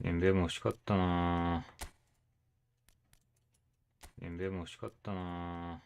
エンベも欲しかったなエンベも欲しかったな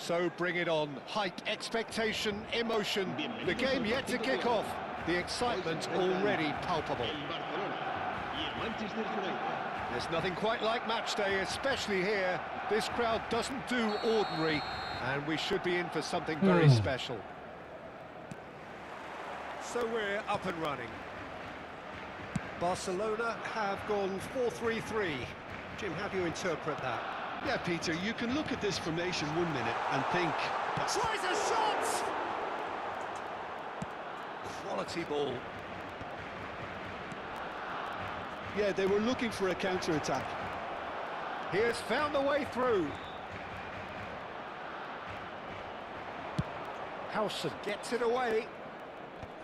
So bring it on. Hype, expectation, emotion. The game yet to kick off. The excitement already palpable. There's nothing quite like match day, especially here. This crowd doesn't do ordinary, and we should be in for something very special. So we're up and running. Barcelona have gone 4-3-3. Jim, how do you interpret that? Yeah, Peter, you can look at this formation 1 minute and think... Tries a shot! Quality ball. Yeah, they were looking for a counter-attack. He has found the way through. Howson gets it away.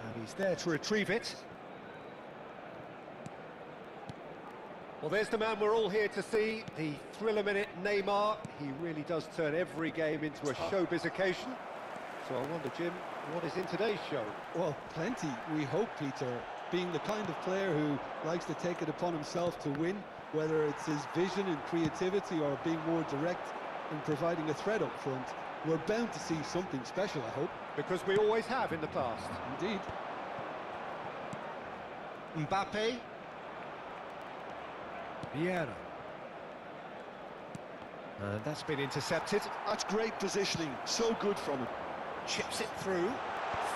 And he's there to retrieve it. Well, there's the man we're all here to see, the thriller-minute Neymar. He really does turn every game into a showbiz occasion. So I wonder, Jim, what is in today's show? Well, plenty, we hope, Peter. Being the kind of player who likes to take it upon himself to win, whether it's his vision and creativity or being more direct in providing a threat up front, we're bound to see something special, I hope. Because we always have in the past. Indeed. Mbappe. Vieira. And that's been intercepted. That's great positioning, so good from him. Chips it through.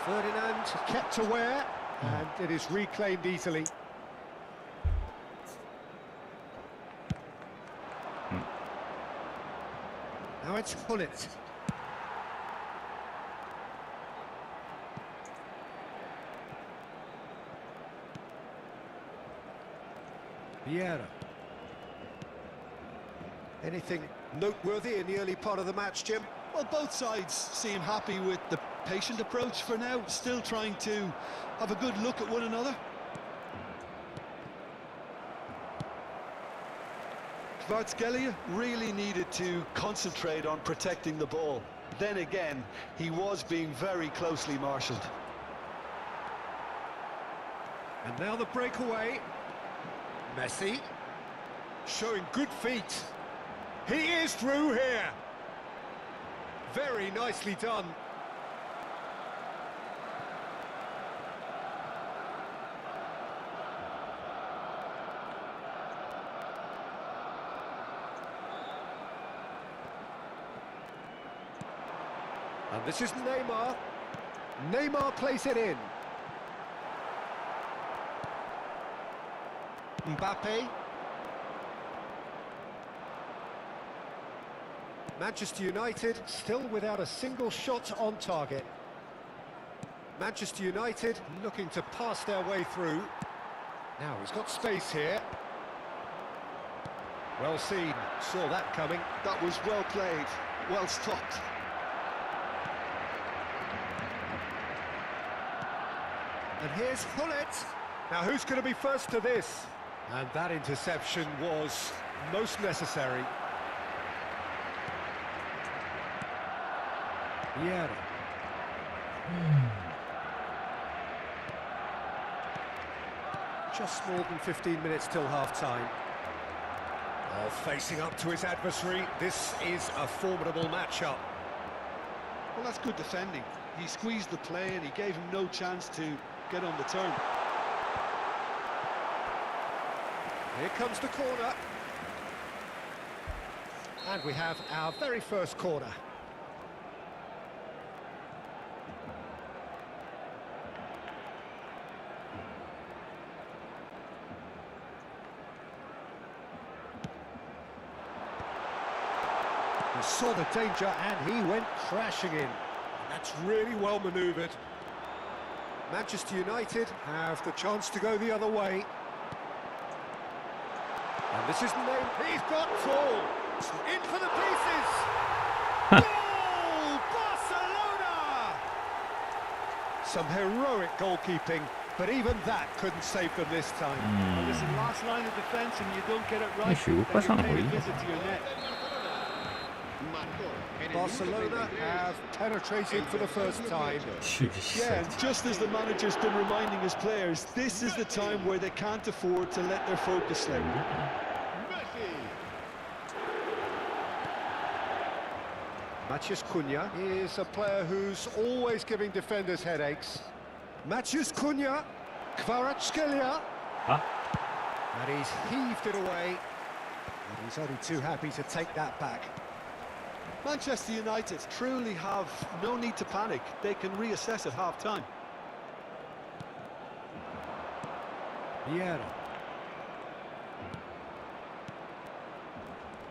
Ferdinand kept aware, and it is reclaimed easily. Now it's Hullet. Vieira. Anything noteworthy in the early part of the match, Jim? Well, both sides seem happy with the patient approach for now, still trying to have a good look at one another. Kvaratskhelia really needed to concentrate on protecting the ball. Then again, he was being very closely marshalled. And now the breakaway. Messi. Showing good feet. He is through here. Very nicely done. And this is Neymar. Neymar plays it in. Mbappe. Manchester United still without a single shot on target. Manchester United looking to pass their way through. Now he's got space here. Well seen, saw that coming. That was well played, well stopped. And here's Hullet. Now who's going to be first to this? And that interception was most necessary. Vieira. Just more than 15 minutes till half-time. Oh, facing up to his adversary, this is a formidable matchup. Well, that's good defending. He squeezed the play and he gave him no chance to get on the turn. Here comes the corner. And we have our very first corner. He saw the danger and he went crashing in. That's really well manoeuvred. Manchester United have the chance to go the other way. And this is Neymar. He's got full. In for the pieces. Goal! Barcelona! Some heroic goalkeeping, but even that couldn't save them this time. Well, listen, last line of defence and you don't get it right, Je suis then pas you ça, pay a oui. visit to your net. Barcelona have penetrated for the first time. Yeah, and just as the manager's been reminding his players, this is the time where they can't afford to let their focus slip. Maciej Cunha is a player who's always giving defenders headaches. Maciej Cunha, Kvaratskhelia. Huh? And he's heaved it away. And he's only too happy to take that back. Manchester United truly have no need to panic. They can reassess at half-time. Vieira.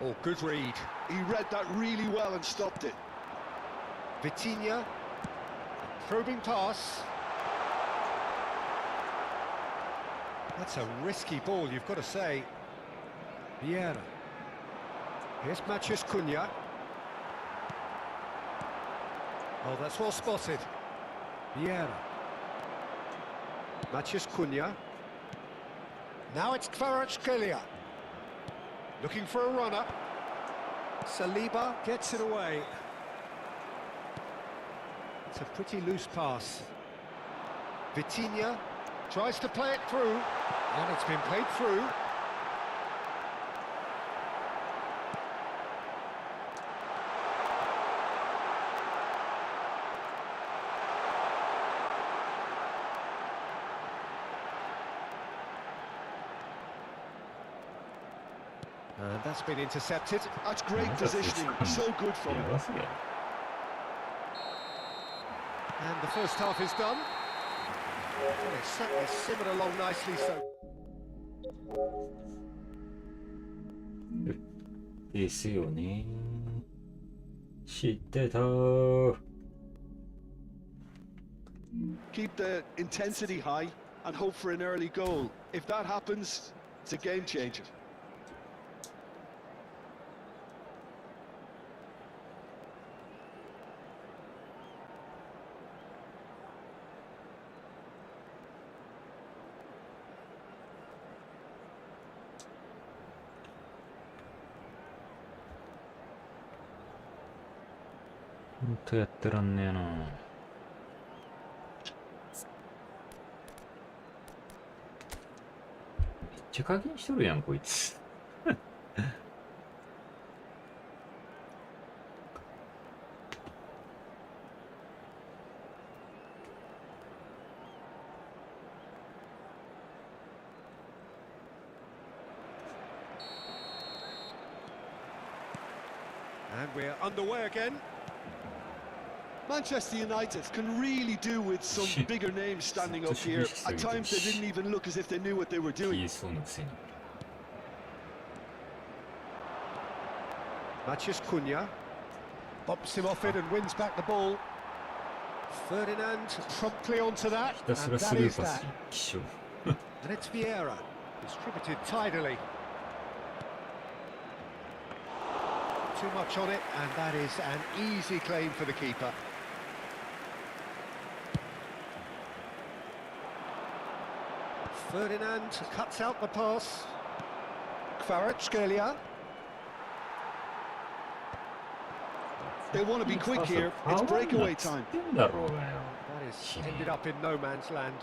Oh, good read. He read that really well and stopped it. Vitinha. Probing pass. That's a risky ball, you've got to say. Vieira. Here's Maciej Cunha. Oh, that's well spotted. Vieira. Maciej Cunha. Now it's Kvaratskhelia. Looking for a runner. Saliba gets it away. It's a pretty loose pass. Vitinha tries to play it through, and it's been played through. And that's been intercepted. That's great positioning. So good from him. And the first half is done. Well, it's certainly simmered along nicely, so... ですよね。知ってた。 Keep the intensity high and hope for an early goal. If that happens, it's a game changer.ほんとやってらんねえな。めっちゃ課金しとるやんこいつ。And we're underway again. Manchester United can really do with some bigger names standing up here. At times they didn't even look as if they knew what they were doing. Maciej Cunha bops him off it and wins back the ball. Ferdinand promptly onto that, and that is that. And it's Vieira, distributed tidily. Too much on it, and that is an easy claim for the keeper. Ferdinand cuts out the pass. Kvaratskhelia. They want to be quick here. It's breakaway time. That is ended up in no man's land.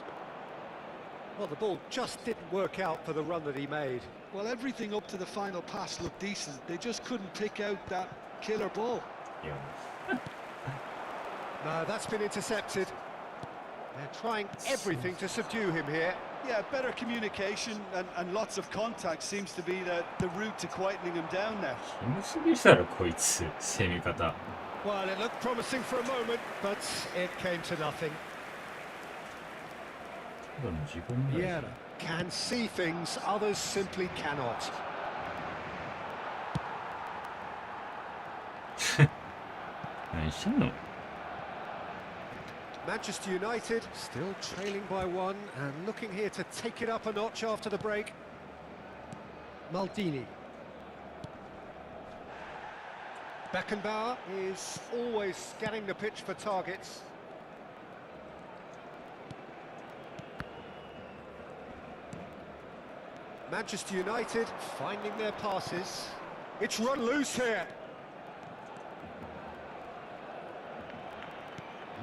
Well, the ball just didn't work out for the run that he made. Well, everything up to the final pass looked decent. They just couldn't pick out that killer ball. No, that's been intercepted. They're trying everything to subdue him here. Yeah, better communication and lots of contact seems to be the route to quietening him down now. Well, it looked promising for a moment, but it came to nothing. Vieira can see things others simply cannot. Manchester United still trailing by one and looking here to take it up a notch after the break. Maldini. Beckenbauer is always scanning the pitch for targets. Manchester United finding their passes. It's run loose here.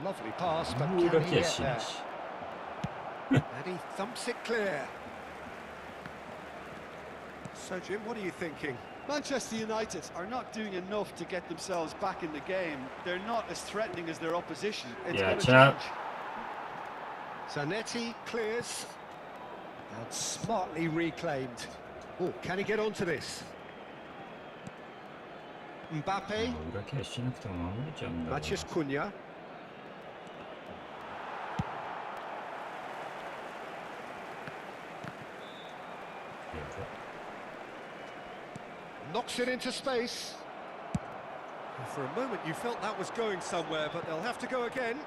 Lovely pass, but can he get there? And he thumps it clear. So, Jim, what are you thinking? Manchester United Are not doing enough to get themselves back in the game. They're not as threatening as their opposition. It's Yeah, going to chap. change. Zanetti clears. And smartly reclaimed. Oh, can he get onto this? Mbappe. 裏ケアしなくても守れちゃうんだ。 Matheus Cunha. Knocks it into space. For a moment you felt that was going somewhere, but they'll have to go again.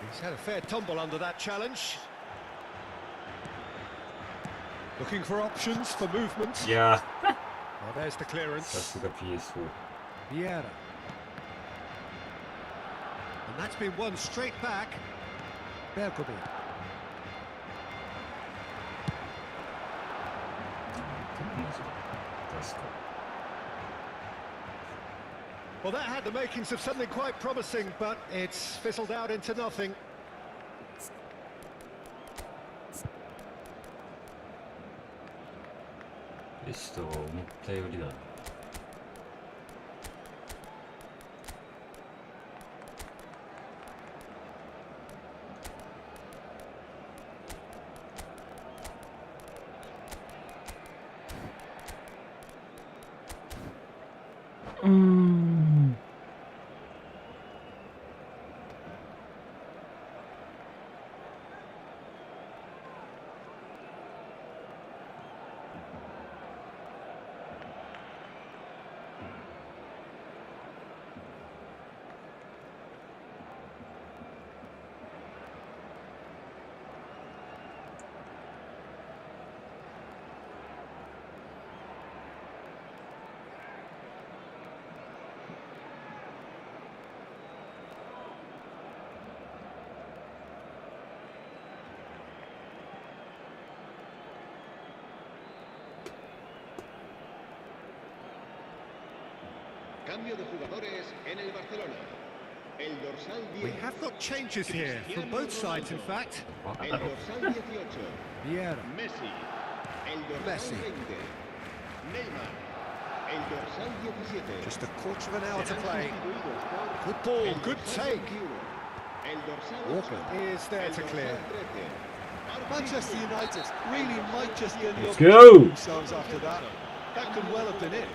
He's had a fair tumble under that challenge. Looking for options for movement. いや Oh, there's the さ clearance. すが PS4。 Vieira. And that's been won straight back. Bergkamp. Well, that had the makings of something quite promising, but it's fizzled out into nothing. This is 思ったよりだな。Cambio de jugadores en el Barcelona. El dorsal 10. We have got changes here from both sides, in fact. El dorsal 18. Vieira. Messi. El dorsal Messi. 20. Neymar. El dorsal 17. Just a quarter of an hour to Serán play. sustituidos por Good ball, el good dorsal take. 21. El dorsal 8. Walker is there El to dorsal clear. 13. Manchester United really might just get the Let's opportunity go. themselves after that. That could well have been it.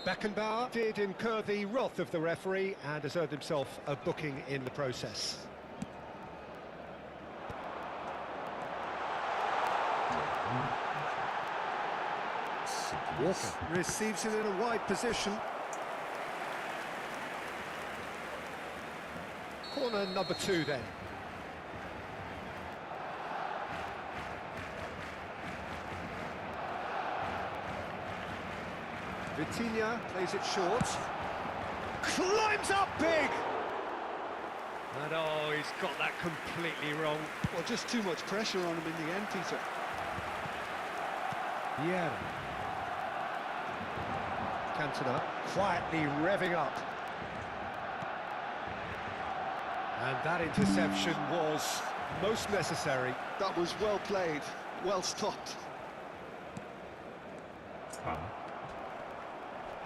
Beckenbauer did incur the wrath of the referee and has earned himself a booking in the process. Walker receives it in a wide position. Corner number 2 then. Vitinha plays it short. Climbs up big! And oh, he's got that completely wrong. Well, just too much pressure on him in the end, Peter. Vieira. Cantona quietly revving up. And that interception was most necessary. That was well played, well stopped.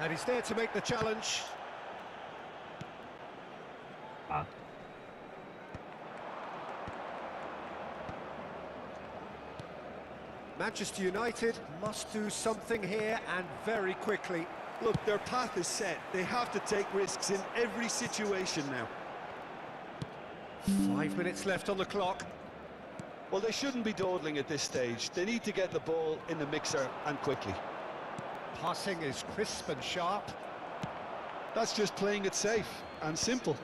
And he's there to make the challenge. Manchester United must do something here and very quickly. Look, their path is set. They have to take risks in every situation now. 5 minutes left on the clock. Well, they shouldn't be dawdling at this stage. They need to get the ball in the mixer and quickly. Passing is crisp and sharp. That's just playing it safe and simple.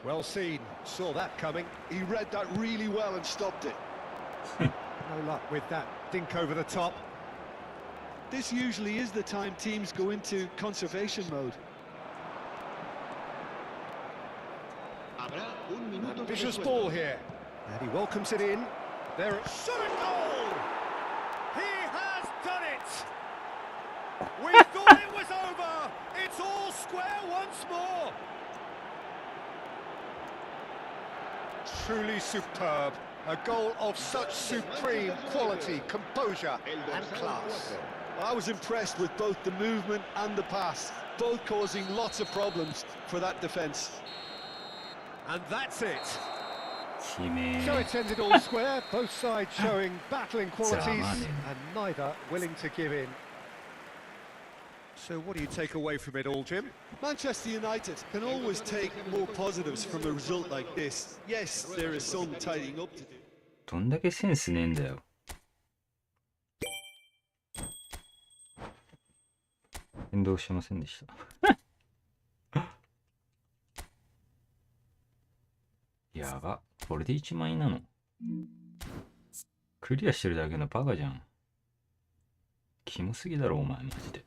Well seen, saw that coming. He read that really well and stopped it. No luck with that dink over the top. This usually is the time teams go into conservation mode. Habrá un minuto de Ambitious descuento. ball here. And he welcomes it in. There, shot and goal! He has done it! We thought it was over! It's all square once more! Truly superb. A goal of such supreme quality, composure and class. I was impressed with both the movement and the pass, both causing lots of problems for that defence. And that's it. 決め So it's ended all square, both sides showing battling qualities Zamane. and neither willing to give in. So what do you take away from it all, Jim? Manchester United can always take more positives from a result like this. Yes, there is some tidying up to do. どんだけセンスねえんだよ。変動しませんでした。やば。これで1万円なの？クリアしてるだけのバカじゃん。キモすぎだろ、お前マジで。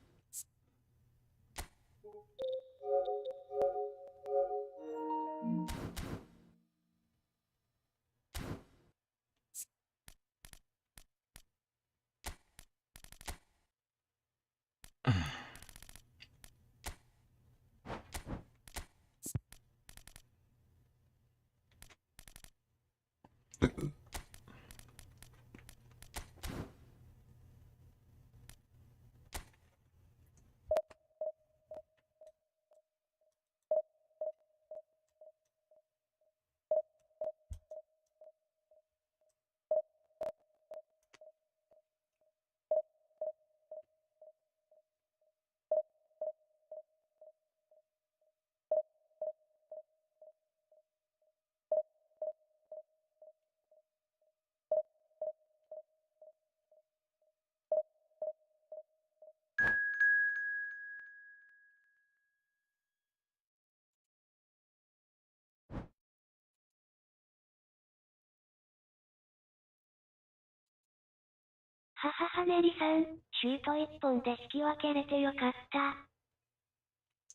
はははねりさん、シュート1本で引き分けれてよかった。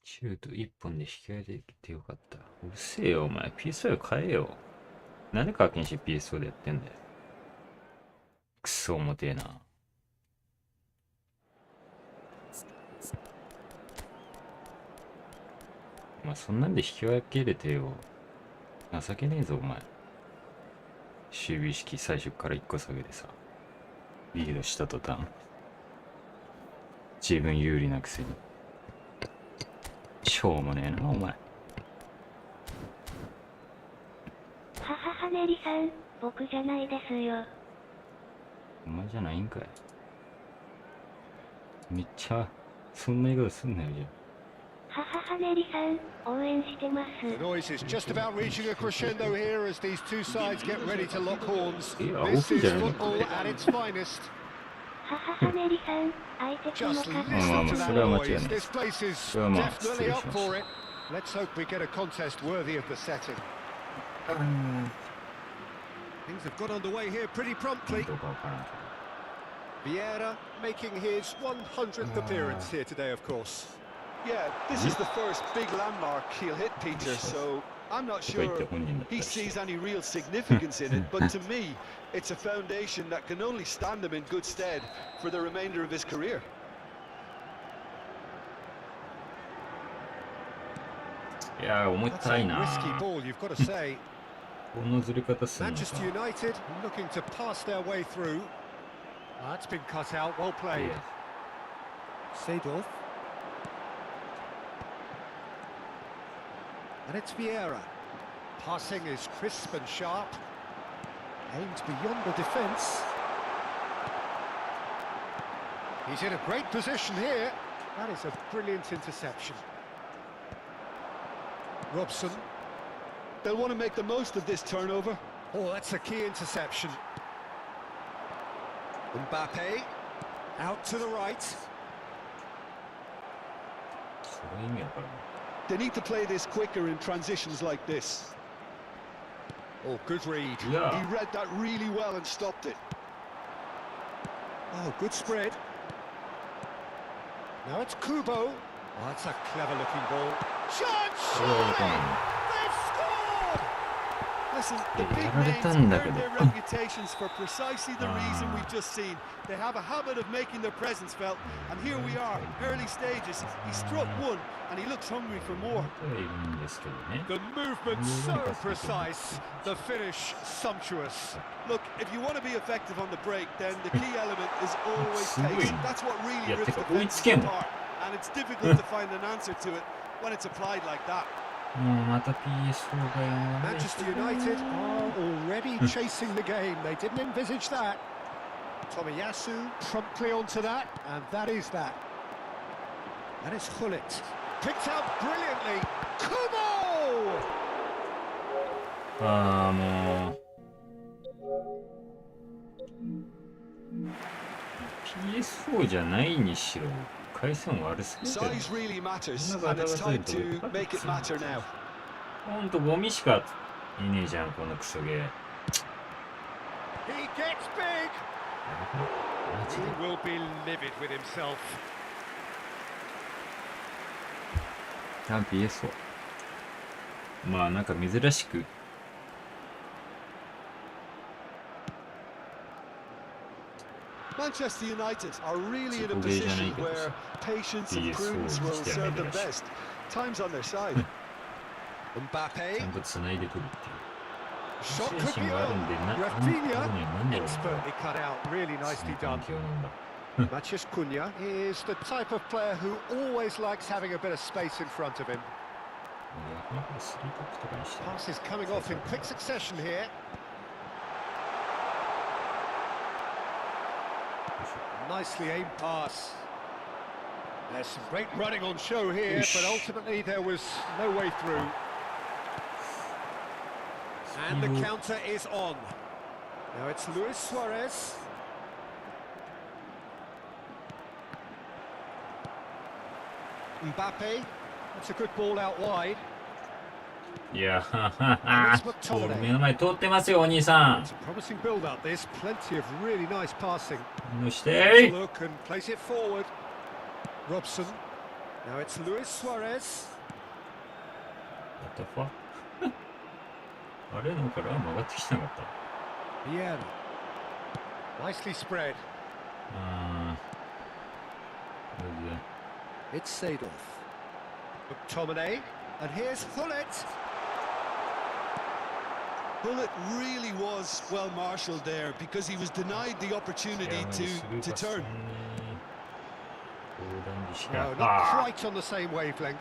シュート1本で引き分けできてよかった。うるせえよ、お前。PSO 変えよ。なんで課金して PSO でやってんだよ。くそ重てえな。まあそんなんで引き分けれてよ。情けねえぞ、お前。守備意識最初から1個下げてさ。リードした途端。自分有利なくせに。しょうもねえな、お前。はははねりさん、僕じゃないですよ。お前じゃないんかい。めっちゃ、そんな言い方すんなよ、じゃあ。はははねりさん、応援してます。 The noise is just about reaching a crescendo here as these two sides get ready to lock horns. Yeah, This is yeah. football at its finest. はははねりさん、相手との Just 勝 listen to that Well, noise. yeah. This place is Well, definitely up station. for it. Let's hope we get a contest worthy of the setting. Things have got underway here pretty promptly. どうかわからんけど。 Vieira making his 100th appearance here today, of course. Yeah, this is the first big landmark he'll hit, Peter, so I'm not sure he sees any real significance in it, but to me, it's a foundation that can only stand him in good stead for the remainder of his career. いやー、重 That's たい a な risky ー。 ball, you've got to say. このずれ方すんのか。 Manchester United looking to pass their way through. That's been cut out, well played. Seedorf. And it's Vieira. Passing is crisp and sharp. Aimed beyond the defence. He's in a great position here. That is a brilliant interception. Robson. They'll want to make the most of this turnover. Oh, that's a key interception. Mbappe. Out to the right. それ意味わからん。 They need to play this quicker in transitions like this. Oh, good read. Yeah. He read that really well and stopped it. Oh, good spread. Now it's Kubo. Oh, that's a clever-looking ball. Shot! Surely! They've scored! Listen, the big Yeah, names done that earn with their it. reputations for precisely the reason we've just seen. They have a habit of making their presence felt, and here we are, early stages. He struck one, and he looks hungry for more. いるんですけどね。 The movement so precise, the finish sumptuous. Look, if you want to be effective on the break, then the key element is always Sweet. pace. That's what really Yeah, rips take a defenses point skin. apart, and it's difficult to find an answer to it when it's applied like that. もうまた PS4 がやばい。 Manchester United are already chasing the game. They didn't envisage that. Tomiyasu promptly onto that, and that is that. And it's Hullet. Picked out brilliantly. Kubo! ああ、もう。PS4 じゃないにしろ、回線悪すぎて。 Size really matters, and it's time to make it matter now. ほんとゴミしかいねえじゃん、このクソゲー。 He gets big. マジ He で will be livid with himself. あ、PS4。まあなんか珍しく。 Manchester United are really in a position where patience and prudence will serve them best. Time's on their side. ちゃ Mbappe. んと繋いでくるっていう。 Shot 精 could 神 be がある on. んで、なんで Rafinha expertly cut out. Really nicely 環 done. 境なんだ。 Matheus Cunha is the type of player who always likes having a bit of space in front of him. 逆にこれスリートップとかにしたら。 Passes coming off in quick succession here. Nicely aimed pass. There's some great running on show here, but ultimately there was no way through. And the counter is on. Now it's Luis Suarez. Mbappe. That's a good ball out wide. いや、ははは。ボール目の前通ってますよ、お兄さ It's a promising build-up. There's plenty of really nice passing. ん。どうし Let's て look and place it forward. Robson. Now it's Luis Suarez. What the fuck? あれなんかラー曲がってきてなかった。 Vieira. Nicely spread. あー。マジで。 It's Seedorf. McTominay. And here's Hullet. Bullet really was well marshalled there because he was denied the opportunity to turn. No, not quite on the same wavelength.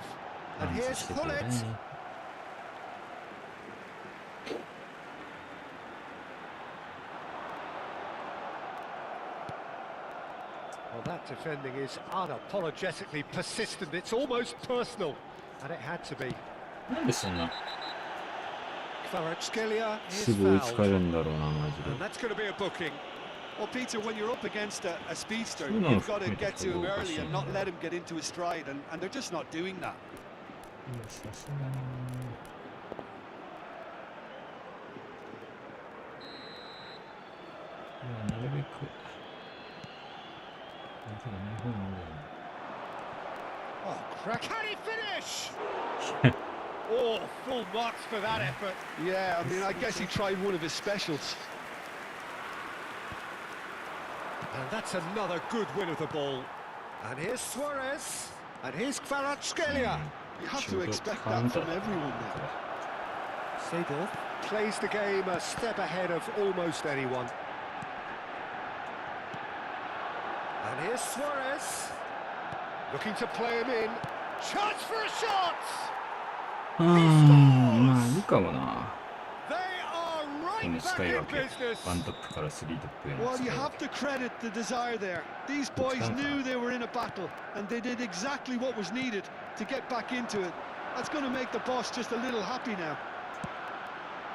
And here's Hullet. Well, that defending is unapologetically persistent. It's almost personal. And it had to be. なんでそんな Kvaratskhelia す is ぐ追いつかれ fouled. るんだろうな、マジ And で。 that's going to be a booking. Well, Peter, when you're up against a speedster, No, you've got to no, get to him no, early and not no. let him get into his stride, and they're just not doing that. いや、さすがに。いや、なるべく。なんていうか、日本なんだよね。 Oh, crack. Can he finish? Oh, full marks for that effort. Yeah, I mean, I guess he tried one of his specials. And that's another good win of the ball. And here's Suarez. And here's Kvaratskhelia. You have to expect that from everyone now. Seedorf plays the game a step ahead of almost anyone. And here's Suarez. Looking to play him in. Chance for a shot! まあいいかもな。 They are この right 使 back い in 分け。 business. ワントップからスリートップへの Well, 使い you 分 have け。 to credit the desire there. These boys knew they were in a battle, and they did exactly what was needed to get back into it. That's going to make the boss just a little happy now.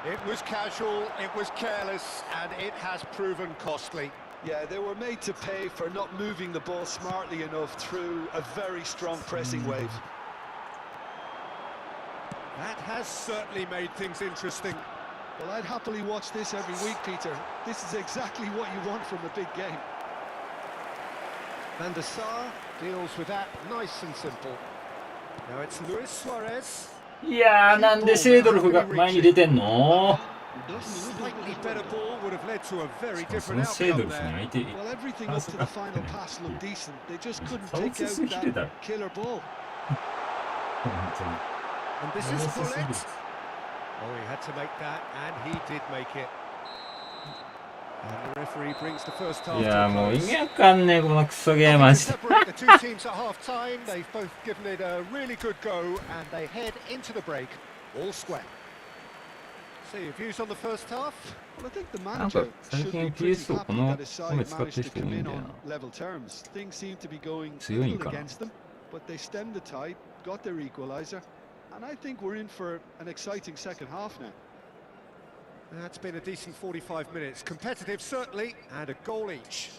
It was casual, it was careless, and it has proven costly. Yeah, they were made to pay for not moving the ball smartly enough through a very strong pressing wave. That has certainly made things interesting. Well, I'd happily watch this every week, Peter. This is exactly what you want from a big game. Van der Sar deals with that nice and simple. Now it's Luis Suarez. いやー、なんでセードルフが前に出てんの？ Slightly better ball would have led to a very そ different のセード outcome ルフに there. 相手 Well, everything up to the final pass looked decent. They just couldn't How take is out this that killer ball. 本当に And this is Bullet. Oh, he had to make that, and he did make it. And the referee brings the first half い to や a ーもう意 close. 味わかんねえこのクソゲー Nothing マ to ジで separate the two teams at half time. They've both given it a really good go, and they head into the break all square. So your views on the first half? Well, I think the なんか manager 最 should 近 be pretty PS をこ happy の that his 米 side 使ってる managed to 人い come るん in だよ on な level terms. Things seem to be going a 強いん little かな against them, but they stemmed the tide, got their equaliser, and I think we're in for an exciting second half now. That's been a decent 45 minutes. Competitive, certainly, and a goal each.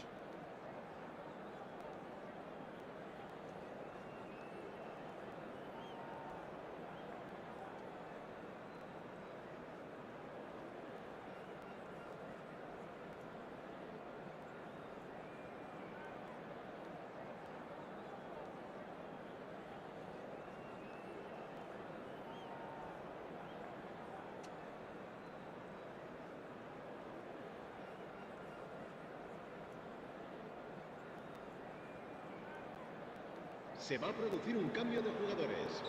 Se va a producir un cambio de jugadores.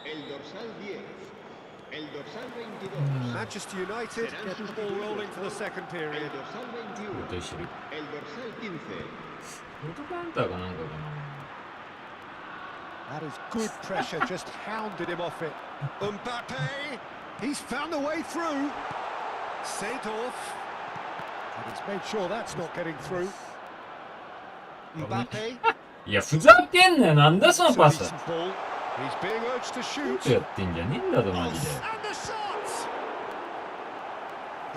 El dorsal 10, el dorsal 22, Manchester United get the ball rolling for the second el period. dorsal 21, 予定してる el dorsal 15. フォトカウンターかなんかか That is good pressure, just hounded him off it. Mbappe, he's found a way through. Seedorf, and he's made sure that's not getting through. Mbappe, ないやふざけんなよなんだその it's a パス decent ball. He's being urged to ちょ shoot. っとやってんじゃねえんだぞマジで And the shot!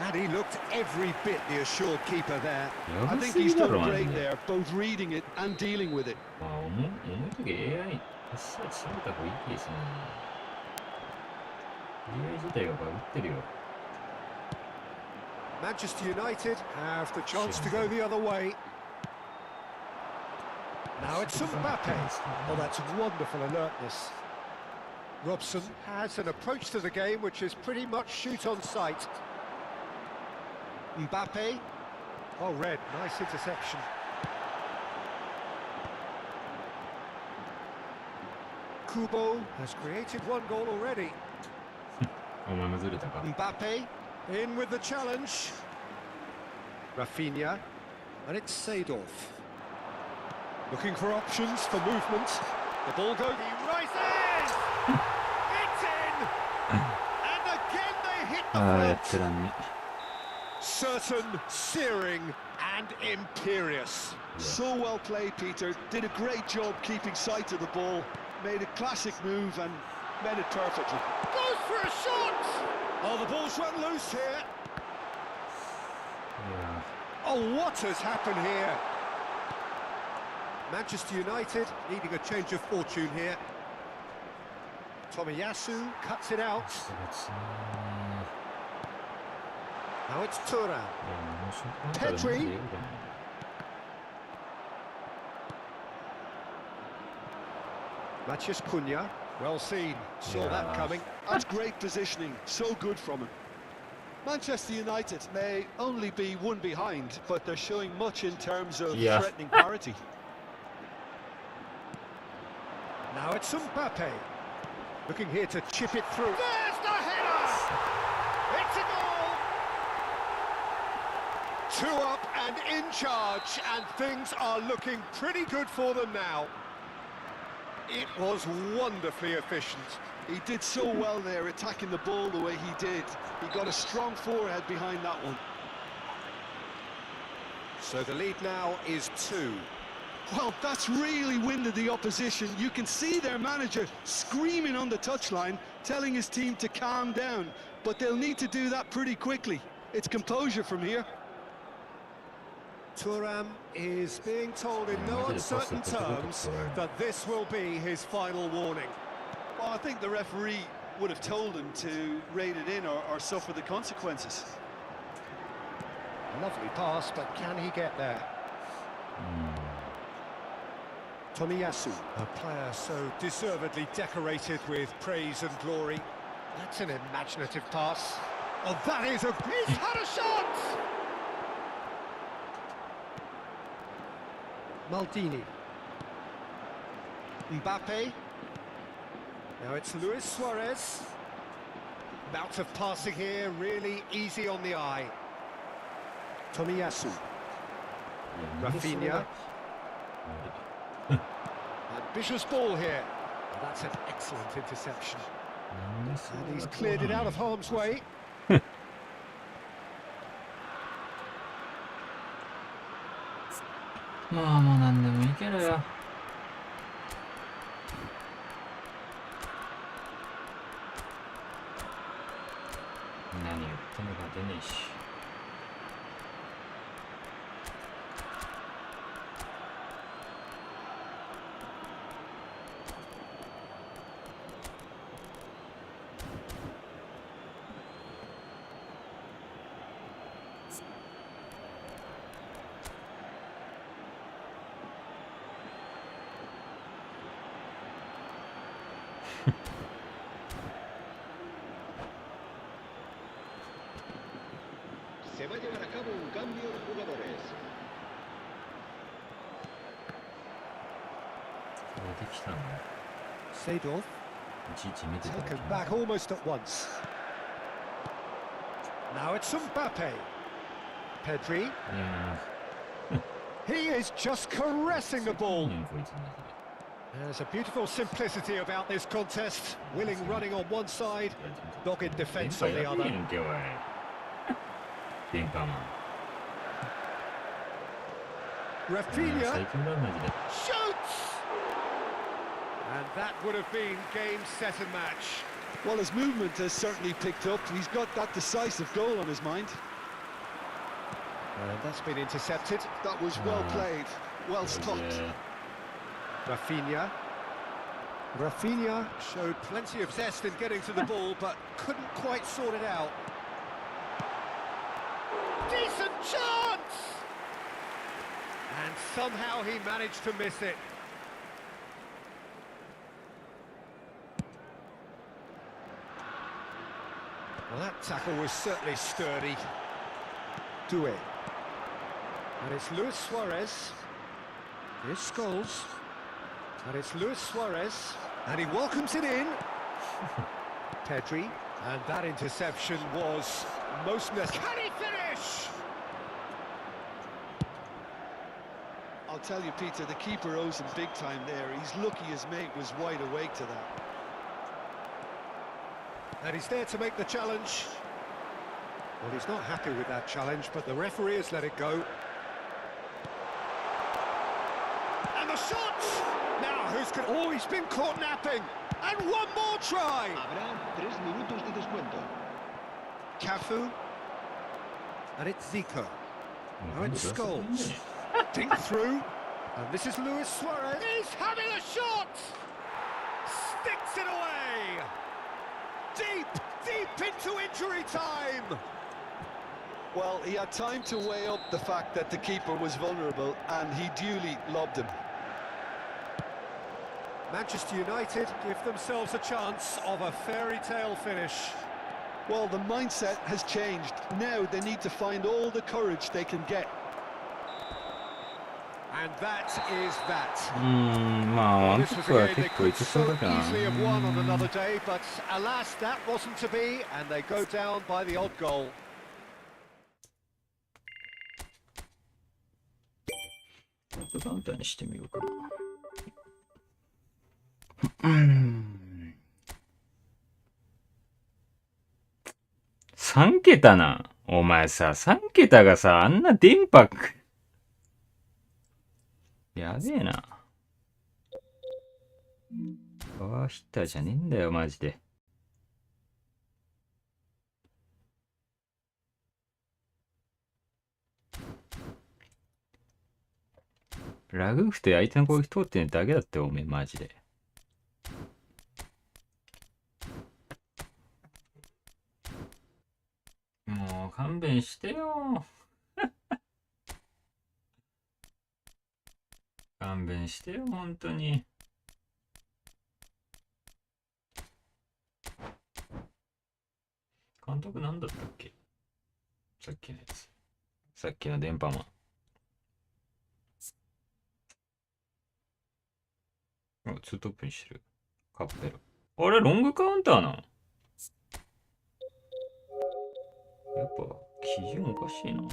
And he looked every bit the assured keeper there. や I ば think すぎ he's だ done ろマジ great で there, both reading it and dealing with it. まあ重い時 AI パスサーチされた方がいいですね AI 自体がバグってるよ Manchester United have the chance to go the other way. Now it's Mbappe. Oh, that's wonderful alertness. Robson has an approach to the game which is pretty much shoot on sight. Mbappe. Oh, red. Nice interception. Kubo has created one goal already. お前もずれたか Mbappe in with the challenge. Rafinha, and it's Seedorf. Looking for options for movement. The ball goes. He rises! It's in! And again they hit the ああやっ front. てらんね Certain, searing, and imperious. So well played, Peter. Did a great job keeping sight of the ball. Made a classic move and made it perfectly. Goes for a shot! Oh, the ball's run loose here. いや Oh, what has happened here? Manchester United needing a change of fortune here. Tomiyasu cuts it out. ー別に Now it's Turan. いやもうショットカウンターでも出るかな Matheus Cunha. Well seen. Saw Yeah. that coming. That's great positioning. So good from him. Manchester United may only be one behind, but they're showing much in terms of Yeah. threatening parity. Now it's Mbappe. Looking here to chip it through. There's the header! It's a goal! 2 up and in charge, and things are looking pretty good for them now. It was wonderfully efficient. He did so well there, attacking the ball the way he did. He got a strong forehead behind that one. So the lead now is 2. Well, that's really winded the opposition. You can see their manager screaming on the touchline, telling his team to calm down. But they'll need to do that pretty quickly. It's composure from here. Thuram is being told in no uncertain terms that this will be his final warning. Well, I think the referee would have told him to raid it in or suffer the consequences. Lovely pass, but can he get there? Tomiyasu, a player so deservedly decorated with praise and glory. That's an imaginative pass. Oh, that is a... He's had a shot! Maldini. Mbappe. Now it's Luis Suarez. Bout of passing here, really easy on the eye. Tomiyasu. Rafinha. Ambitious ball here. Oh, that's an excellent interception. And he's cleared it out of harm's way. まあもう何でもいいけどよ。何言っても勝てねえし。Se va a llevar a cabo un cambio de jugadores. 出てきたの Seedorf いちいち見てただけ taken back almost at once. Now it's Mbappe. Pedri. いや He is just caressing the ー ball. こいつマジで There's a beautiful simplicity about this contest. Willing running on one side, dogged defence on the 電波 other. やべえんけおい電波マン Rafinha 最強だマジで shoots! And that would have been game, set and match. Well, his movement has certainly picked up. He's got that decisive goal on his mind. And that's been intercepted. That was well played, well stopped. Rafinha. Rafinha showed plenty of zest in getting to the ball, but couldn't quite sort it out. Decent chance! And somehow he managed to miss it. Well, that tackle was certainly sturdy. Do it. And it's Luis Suarez. Here's Scholes. And it's Luis Suarez. And he welcomes it in. Pedri. And that interception was most necessary. Can he finish? I'll tell you, Peter, the keeper owes him big time there. He's lucky his mate was wide awake to that. And he's there to make the challenge. Well, he's not happy with that challenge, but the referee has let it go. And the shot! Now, who's going to... Oh, he's been caught napping. And one more try! Habrá 3 minutos de descuento. Cafu. And it's Zico. Now it's Scholes. Dink through. And this is Luis Suarez. He's having a shot! Sticks it away! Deep into injury time! Well, he had time to weigh up the fact that the keeper was vulnerable, and he duly lobbed him. Manchester United give themselves a chance of a fairy tale finish. Well, the mindset has changed. Now they need to find all the courage they can get. And that is that. まあワン This トッ was プ a は game 結 they 構い could けそう so だから easily have won on another day, but alas, that wasn't to be, and they go down by the odd goal. カウンターにしてみようかな。3桁な。お前さ、3桁がさ、あんな電波。やべえな。パワーヒッターじゃねえんだよ、マジで。ラグーフって相手の攻撃通ってねだけだって、おめえ、マジで。もう勘弁してよ。勘弁してよ、本当に。監督なんだったっけ、さっきのやつ。さっきの電波マン。ツートップにしてる。カッペロ。あれ、ロングカウンターなん？やっぱ、基準おかしいな。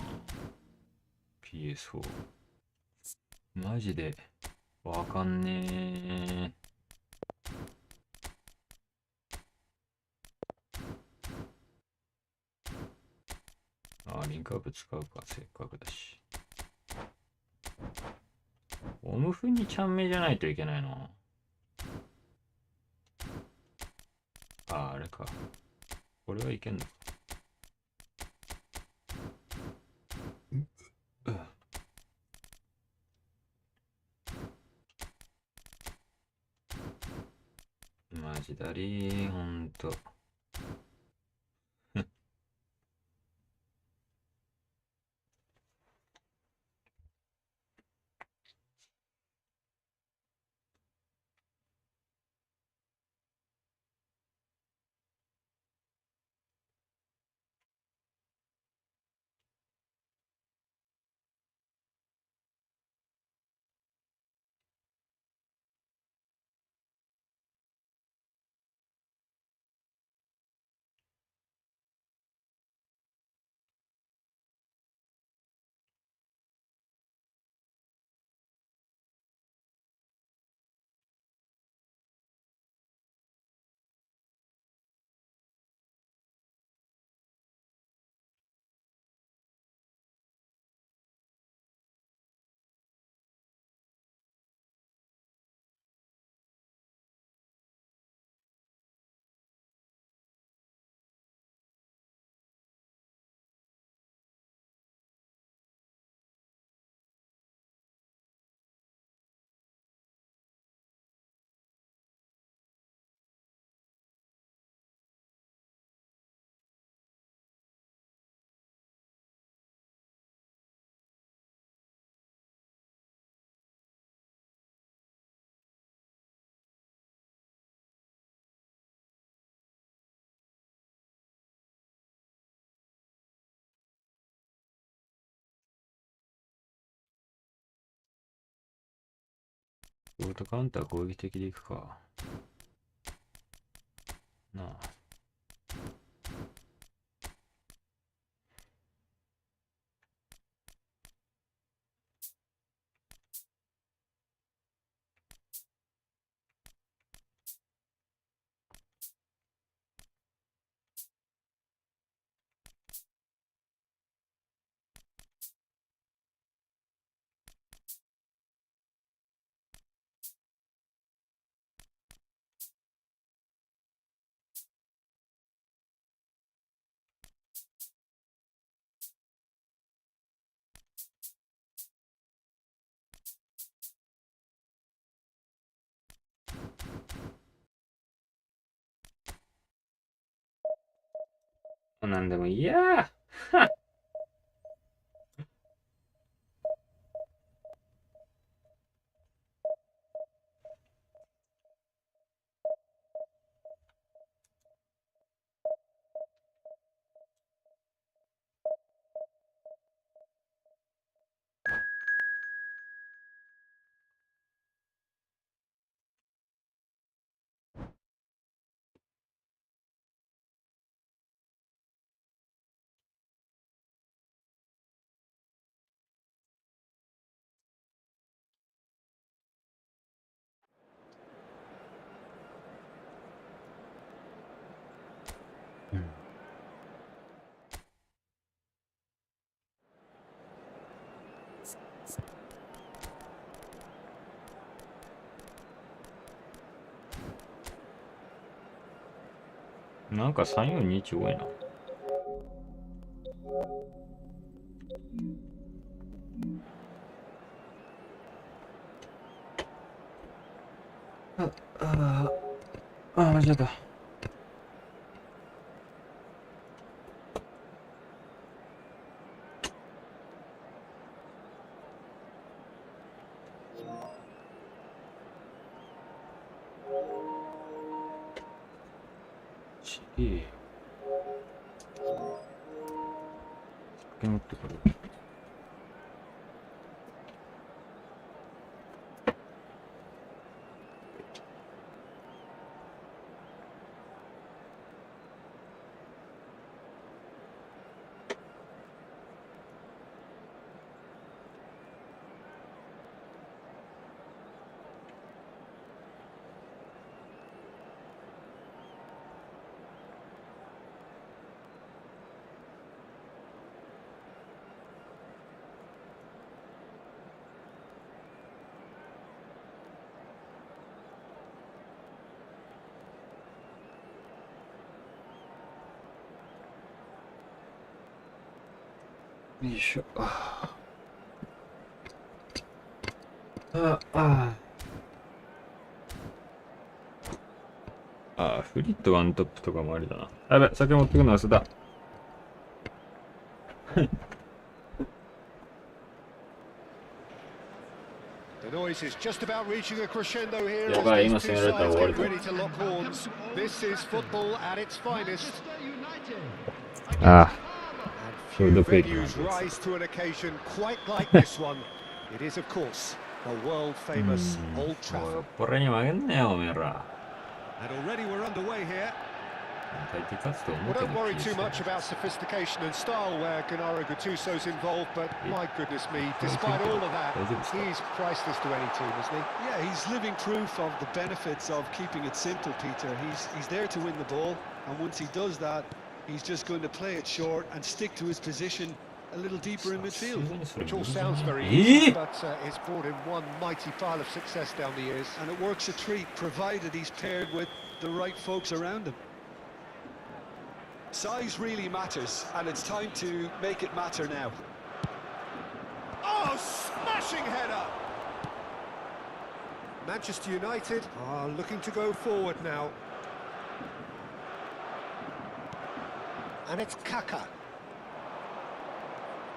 PS4。マジで、わかんねー。リンクアップ使うか、せっかくだし。オムフにちゃんめじゃないといけないな。あれか。これはいけんのか。マジだりー、ほんと。ショートカウンター攻撃的でいくか。なあ。なんでもいいや。なんか342多いな。間違えた。いい。酒持ってくる。よいしょ。フリットワントップとかもありだな。やべ、酒持ってくるの忘れた。The noise is just about reaching a crescendo here. やばい、今 as 攻 these められたら two 終わ sides る get と。 ready to lock horns. This is football at its finest. ああ、 And few どこ行くの venues rise to an occasion quite like this one. It is, of course, the world famous Old 酔っ Trafford. 払いに負けんなよ、おめえら。 And already we're underway here. 大抵勝つと思 Well, うけど don't worry 気 too に much して about sophistication and style where Gennaro Gattuso's involved, but my goodness me, despite all of that, he's priceless to any team, isn't he? Yeah, he's living proof of the benefits of keeping it simple, Peter. He's there to win the ball, and once he does that, he's just going to play it short and stick to his position a little deeper in midfield. Which all sounds very easy, but it's brought him one mighty pile of success down the years. And it works a treat, provided he's paired with the right folks around him. Size really matters, and it's time to make it matter now. Oh, smashing header! Manchester United are looking to go forward now. And it's Kaka.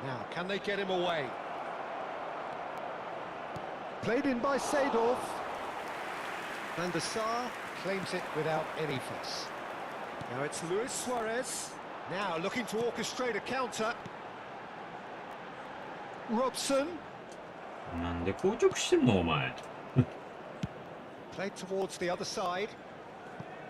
Now, can they get him away? Played in by Seedorf. Van der Sar claims it without any fuss. Now it's Luis Suarez. Now looking to orchestrate a counter. Robson. なんで硬直してんのお前。 Played towards the other side.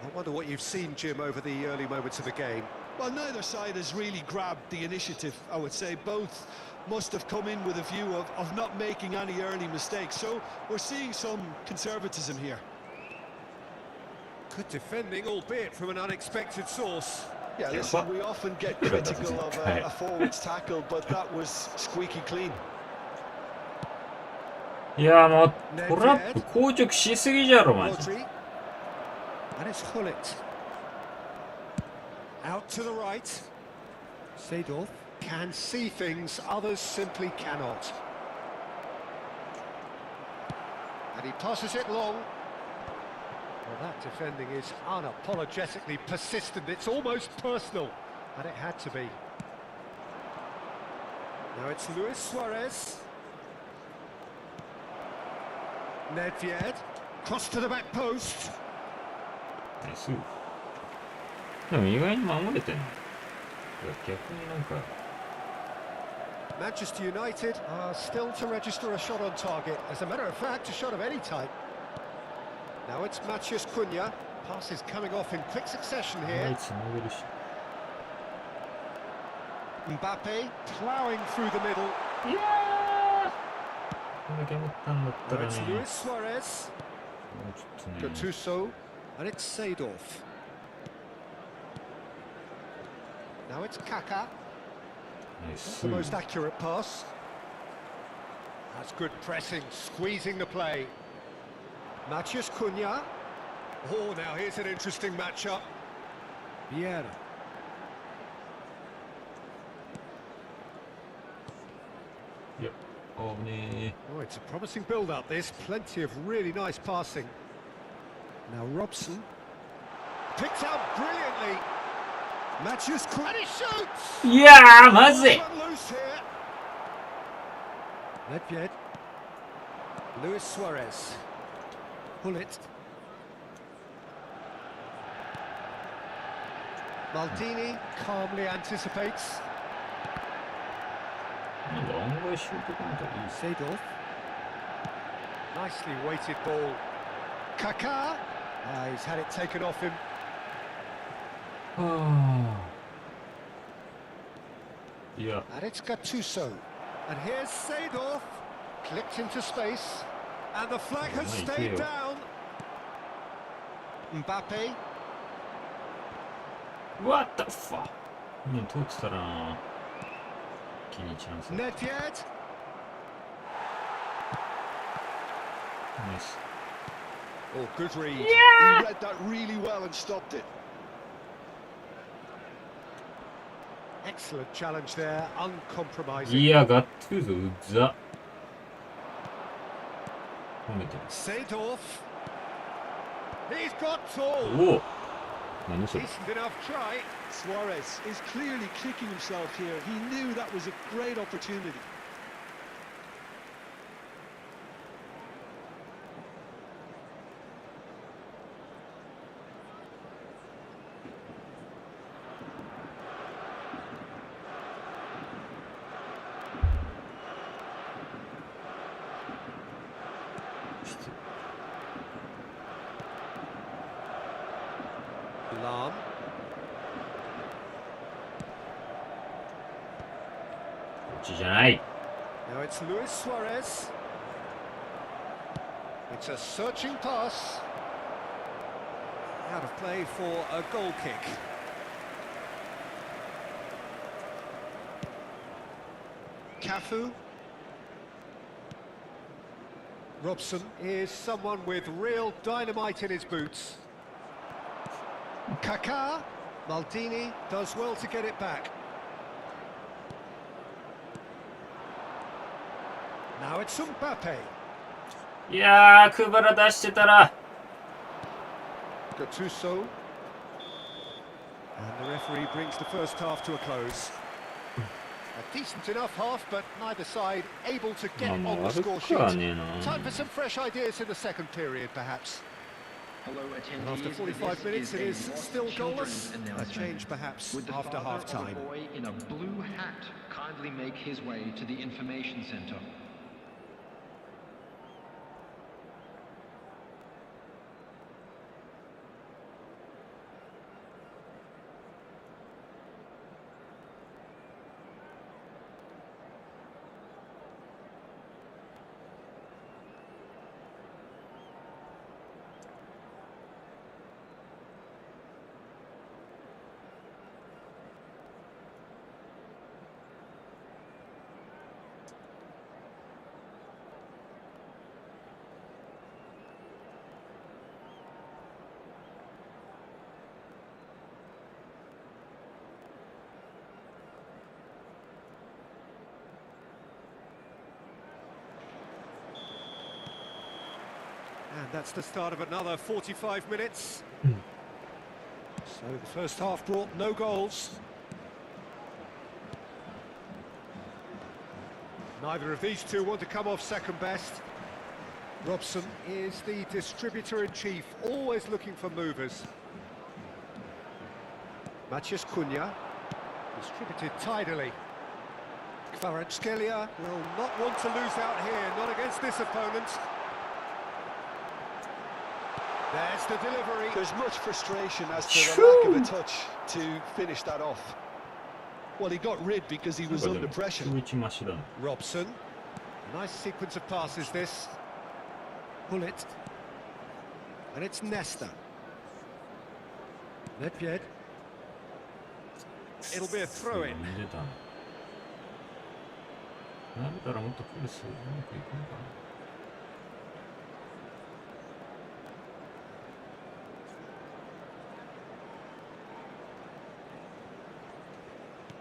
I wonder what you've seen, Jim, over the early moments of the game. Well, neither side has really grabbed the initiative, I would say. Both must have come in with a view of not making any early mistakes. So we're seeing some conservatism here. Good defending, albeit from an unexpected source. Yeah, listen, we often get critical of a forward's tackle, but that was squeaky clean. いやもうトラップ硬直しすぎじゃろマジ。 Rodri. And it's Hullet. Out to the right. Seedorf can see things others simply cannot. And he passes it long. Well, that defending is unapologetically persistent. It's almost personal. And it had to be. Now it's Luis Suarez. Nedved. Cross to the back post. ナイス。でも意外に守れてんの。逆になんか。 Manchester United are still to register a shot on target. As a matter of fact, a shot of any type. Now it's Matheus Cunha. Passes coming off in quick succession あ here. いつ投げるし。 Mbappe ploughing through the middle. いやー。こんだけ持ったんだったら Now ね。 it's もう Luis Suarez. ちょっとね。 Gattuso. And it's Seedorf. Now it's Kaka. ナイス The。most accurate pass. That's good pressing, squeezing the play. Matheus Cunha. Oh, now here's an interesting matchup. Vieira. Yep. Oh, nee. Oh, it's a promising build-up, this. Plenty of really nice passing. Now Robson. Picked out brilliantly. Matheus Cunha. And he shoots! いやー、まずい。 Run loose here. Nedved. Luis Suarez. Hullet. Maldini calmly anticipates. なんか案外シュートコントいいっす。 Seedorf. Nicely weighted ball. Kaká. He's had it taken off him. いや、 And it's Gattuso. And here's Seedorf. Clipped into space. And the flag has stayed down. Mbappe. What the fuck? 通ってたらな。気にチャンス。 Nedved. ナイス。 Oh, good read. He read that really well and stopped it. Excellent challenge there, uncompromising. いや、ガッツーズうざ。褒めてる。 Seedorf. He's got tall. おお。何それ。 Decent enough try. Suarez is clearly kicking himself here. He knew that was a great opportunity. Lam. Now it's Luis Suarez. It's a searching pass. Out of play for a goal kick. Cafu. Robson is someone with real dynamite in his boots. Kaká. Maldini does well to get it back. Now it's Mbappe. いやー、クバラ出してたら。 Gattuso. And the referee brings the first half to a close. A decent enough half, but neither side able to get on the score sheet. Time for some fresh ideas in the second period, perhaps. And after 45 minutes, it is still goalless. A change, perhaps, after half-time. Would the father of a boy in a blue hat kindly make his way to the information centre? And that's the start of another 45 minutes. So the first half brought no goals. Neither of these two want to come off second best. Robson is the distributor-in-chief, always looking for movers. Matías Cunha, distributed tidily. Kvaratskhelia will not want to lose out here, not against this opponent. There's the delivery. There's much frustration as to the lack of a touch to finish that off. Well, he got rid because he was under pressure. Robson. Nice sequence of passes, this. Pull it. And it's Nesta. Nedved. It'll be a throw-in.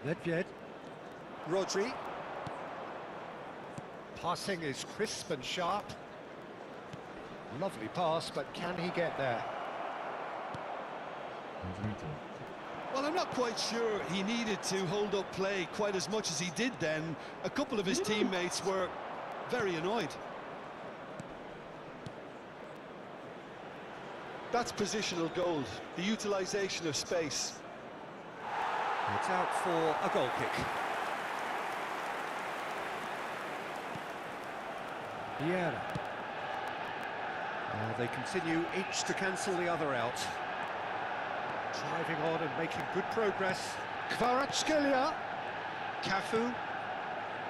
Nedved. Rodri. Passing is crisp and sharp. Lovely pass, but can he get there? Well, I'm not quite sure he needed to hold up play quite as much as he did then. A couple of his teammates were very annoyed. That's positional gold, the utilisation of space. It's out for a goal kick. Vieira. They continue each to cancel the other out. Driving on and making good progress. Kvaratskhelia. Cafu.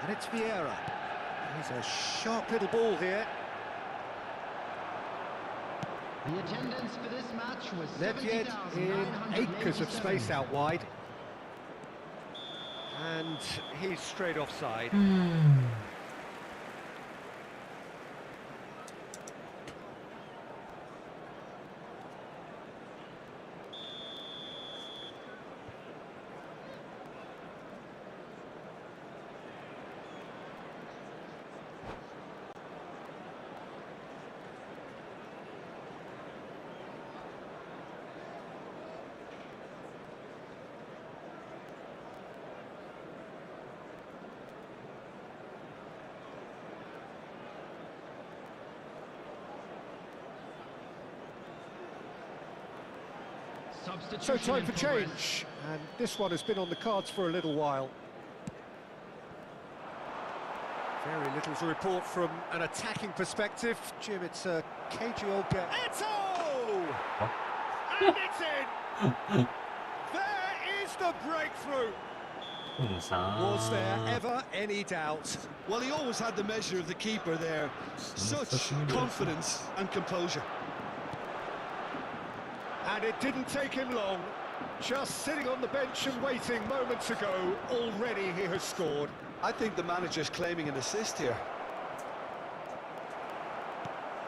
And it's Vieira. He's a sharp little ball here. The attendance for this match was Nedved in acres of space out wide. And he's straight offside. So time for change, and this one has been on the cards for a little while. Very little to report from an attacking perspective. Jim, it's a cagey old game. Eto! And it's in! There is the breakthrough! Was there ever any doubt? Well, he always had the measure of the keeper there. Such confidence and composure. And it didn't take him long. Just sitting on the bench and waiting moments ago, already he has scored. I think the manager's claiming an assist here.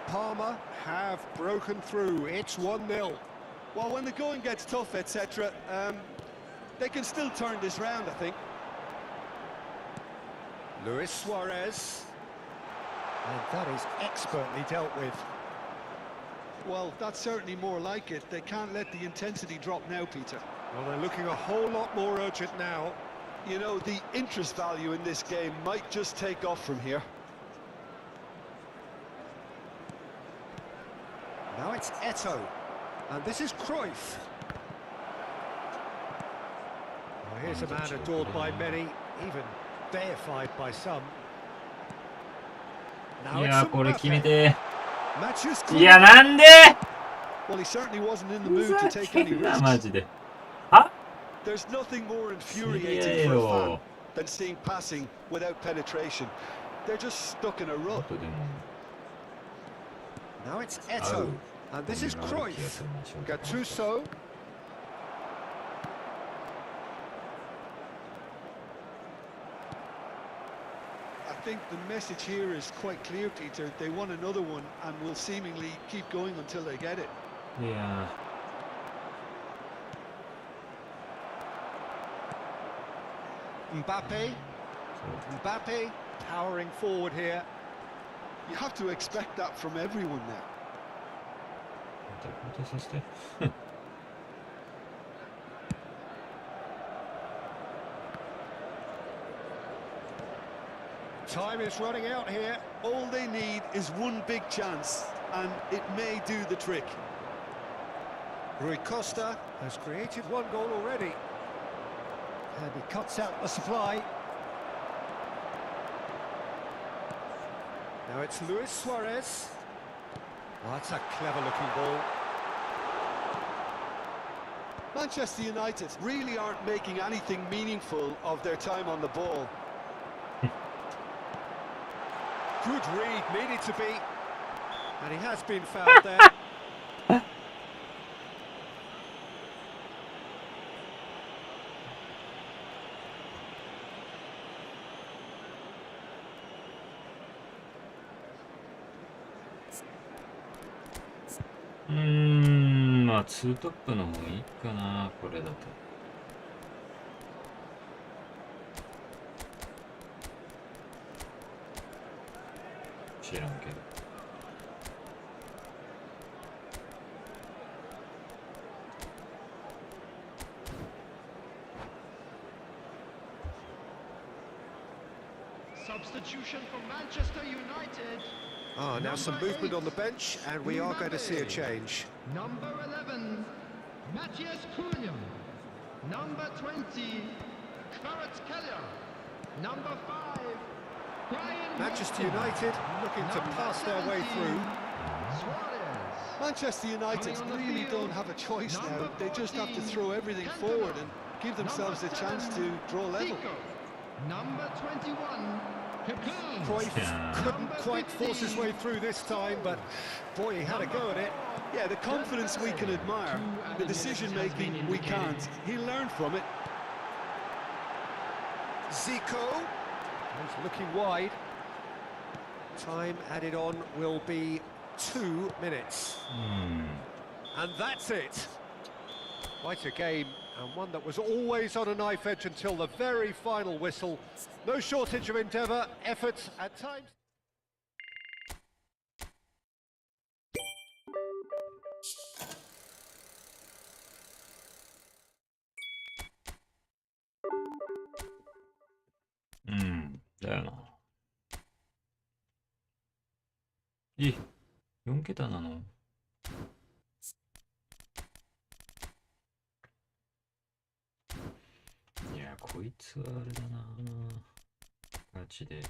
Parma have broken through. It's 1-0. Well, when the going gets tough, etc., they can still turn this round, I think. Luis Suarez. And that is expertly dealt with. Well, that's certainly more like it. They can't let the intensity drop now, Peter. Well, they're looking a whole lot more urgent now. You know, the interest value in this game might just take off from here. Now it's Eto. And this is Cruyff. Well, here's a man adored by many, even deified by some. Now いや、これ決めて。 Matches いや、なんで Well, he certainly wasn't in the mood to take any な risks. マジで。は There's nothing more infuriating for a すげえよ。 fan than seeing passing without penetration. They're just stuck in a rut. 後でも Now it's Eto. And this is Cruyff. Gattuso. I think the message here is quite clear, Peter. They want another one and will seemingly keep going until they get it. いや Mbappe. Mbappe powering forward here. You have to expect that from everyone now. 交代させて。 Time is running out here. All they need is one big chance, and it may do the trick. Rui Costa has created one goal already. And he cuts out the supply. Now it's Luis Suarez. Oh, that's a clever-looking ball. Manchester United really aren't making anything meaningful of their time on the ball. Good read, needed to be. And he has been fouled there. Mm, まあツートップの方がいいかな、これだと。知らんけど。Substitution for Manchester United. Ah, now some movement on the bench, and we are going to see a change. Number 11, Matthias Cunha. Number 20, Kvaratskhelia. Number 5, Brian Manchester Wilson. United looking to pass their way through. Suarez. Manchester United Coming on the really field, don't have a choice now. number They just have to 14, throw everything Cantona. forward and give themselves a Number chance 7, to draw level. Zico. Number 21, Cocoon. Cruyff couldn't quite force his way through this time, but boy, he had a go at it. Yeah, the confidence we can admire, the decision-making we can't. He learned from it. Zico, he's looking wide. Time added on will be 2 minutes. And that's it. Quite a game, and one that was always on a knife edge until the very final whistle. No shortage of endeavour, effort at times.だよな。4桁なの？いや、こいつはあれだな。ガチで。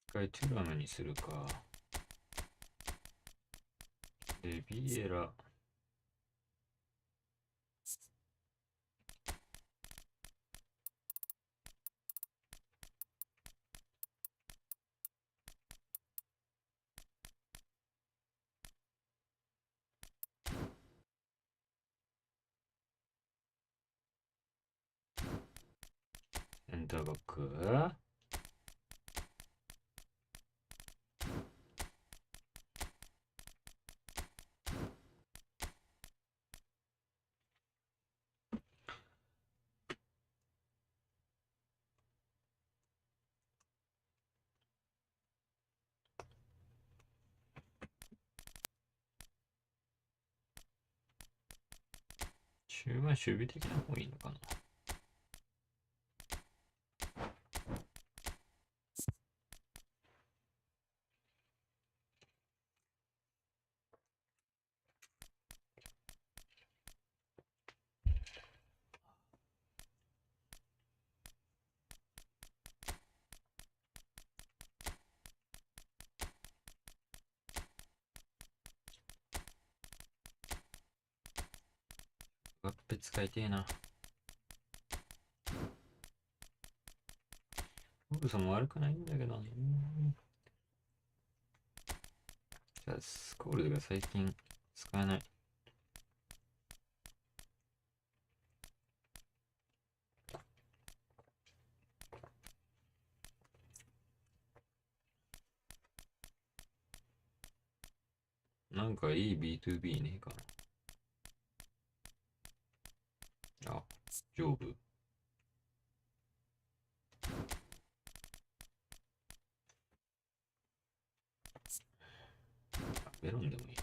一回トゥラムにするか。デビエラ。センターバック。中盤守備的な方がいいのかな。ワッペ使いてえな。ロブさんも悪くないんだけどね。じゃあ、スコールが最近使えない。なんかいい B2B ねえかな。あ、丈夫。ベロンでもいい。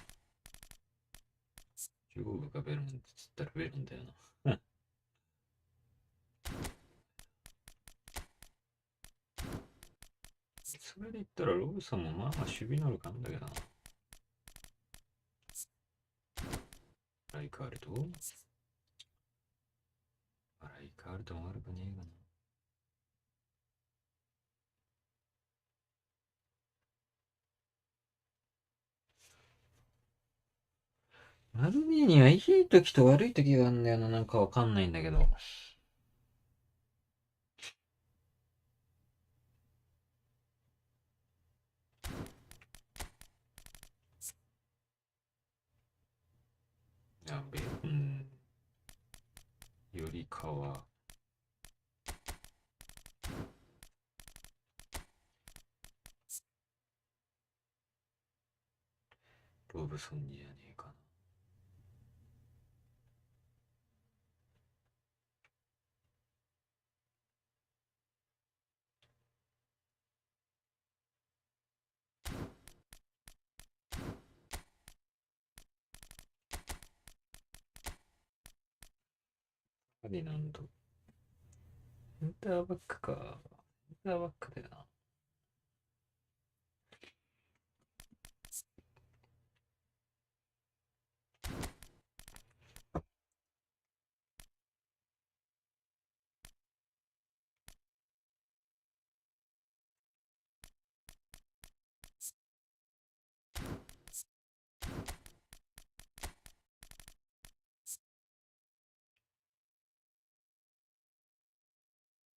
丈夫かベロンって言ったらベロンだよな。それで言ったらロブさんもまあまあ守備能力あんだけどな。ライカールとライカールとも悪くねえかな。マルディーニはいい時と悪い時があるんだよな。なんかわかんないんだけど。やべえ。よりかは。ロブソンじゃねえかな。ファディナンド。センターバックか。センターバックだよな。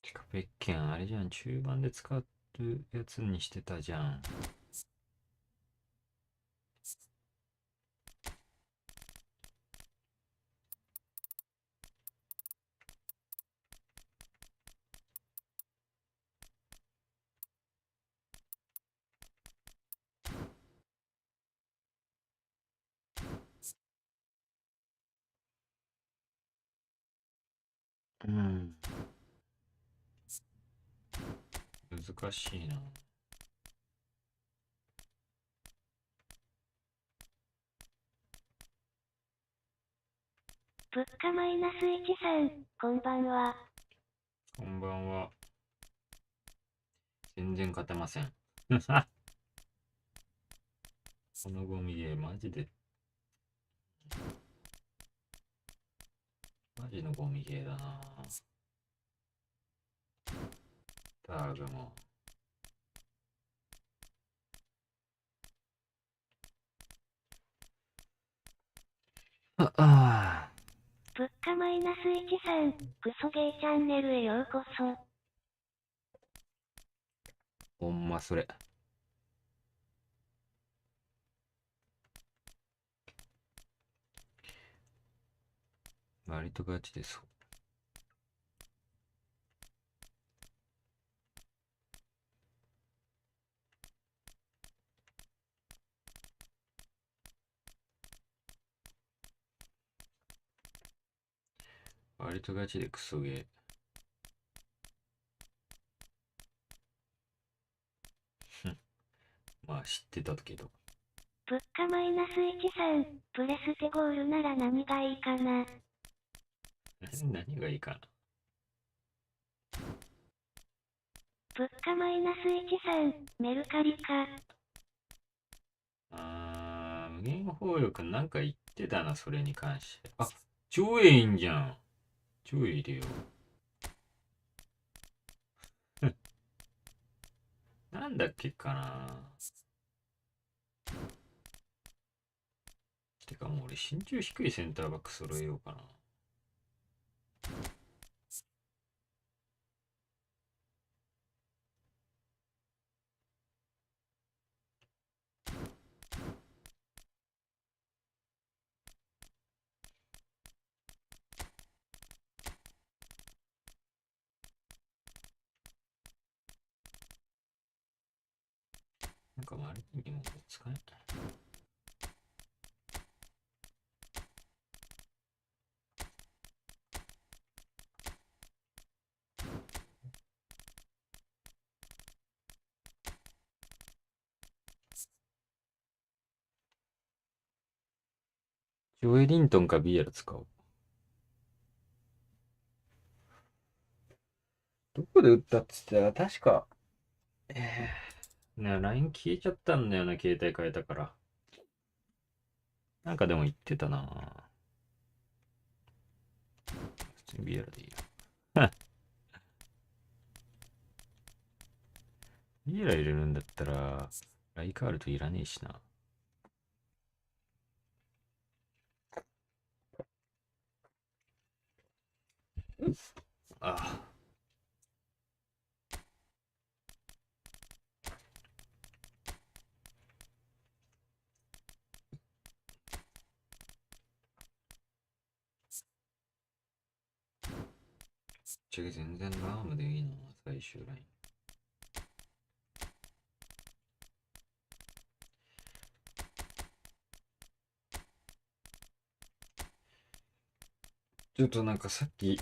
てか、ベッケンあれじゃん。中盤で使うやつにしてたじゃん。うん。難しいな。物価マイナス13、こんばんは。こんばんは。全然勝てません。このゴミゲーマジで。マジのゴミゲーだな。ターグも。物価マイナス13、クソゲーチャンネルへようこそ。ほんまそれ。割とガチでそう。割とガチでクソゲー。まあ知ってたけど。物価マイナス13、プレステゴールなら何がいいかな。何がいいかな。物価マイナス13、メルカリか。無限放力なんか言ってたな、それに関して。あ、超いいんじゃん。超いいでよ。なんだっけかな。てかもう俺身長低いセンターバック揃えようかな。なんか周りにも使えない。ジョエリントンかビエラ使おう。どこで打ったっつったら確か、ね、LINE 消えちゃったんだよな、携帯変えたから。なんかでも言ってたな。普通にビエラでいいよ。ビエラ入れるんだったら、ライカールといらねえしな。あ。全然ラームでいいな、最終ライン。ちょっとなんかさっき、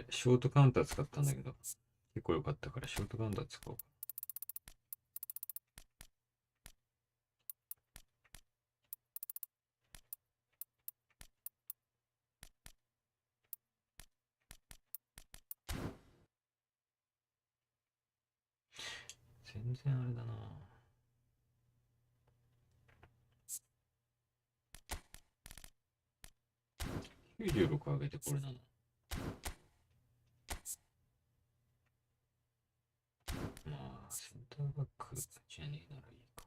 ショートカウンター使ったんだけど、結構良かったからショートカウンター使おうか。全然あれだな。96上げてこれなの。まあ、センターバックじゃねえならいいか。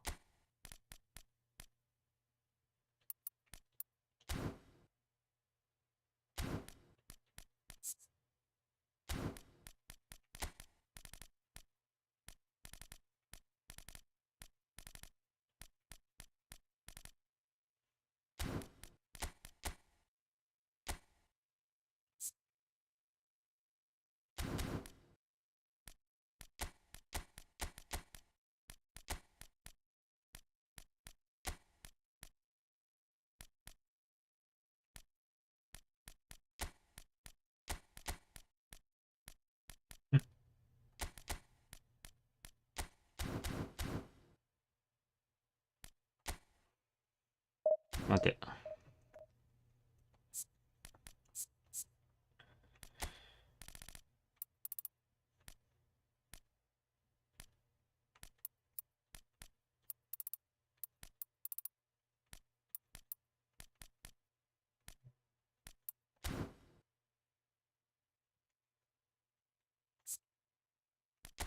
待て。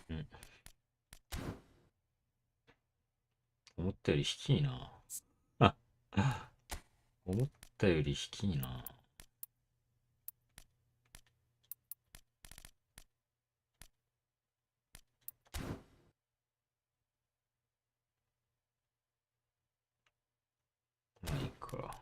うん。思ったより低いな。あ、思ったより低いな。まあいいか。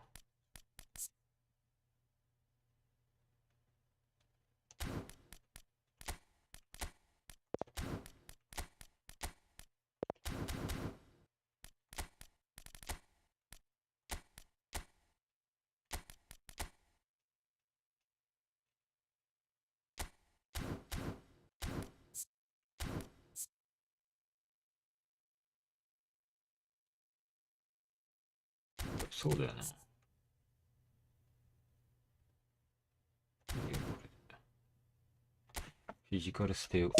そうだよな。フィジカル捨てよう。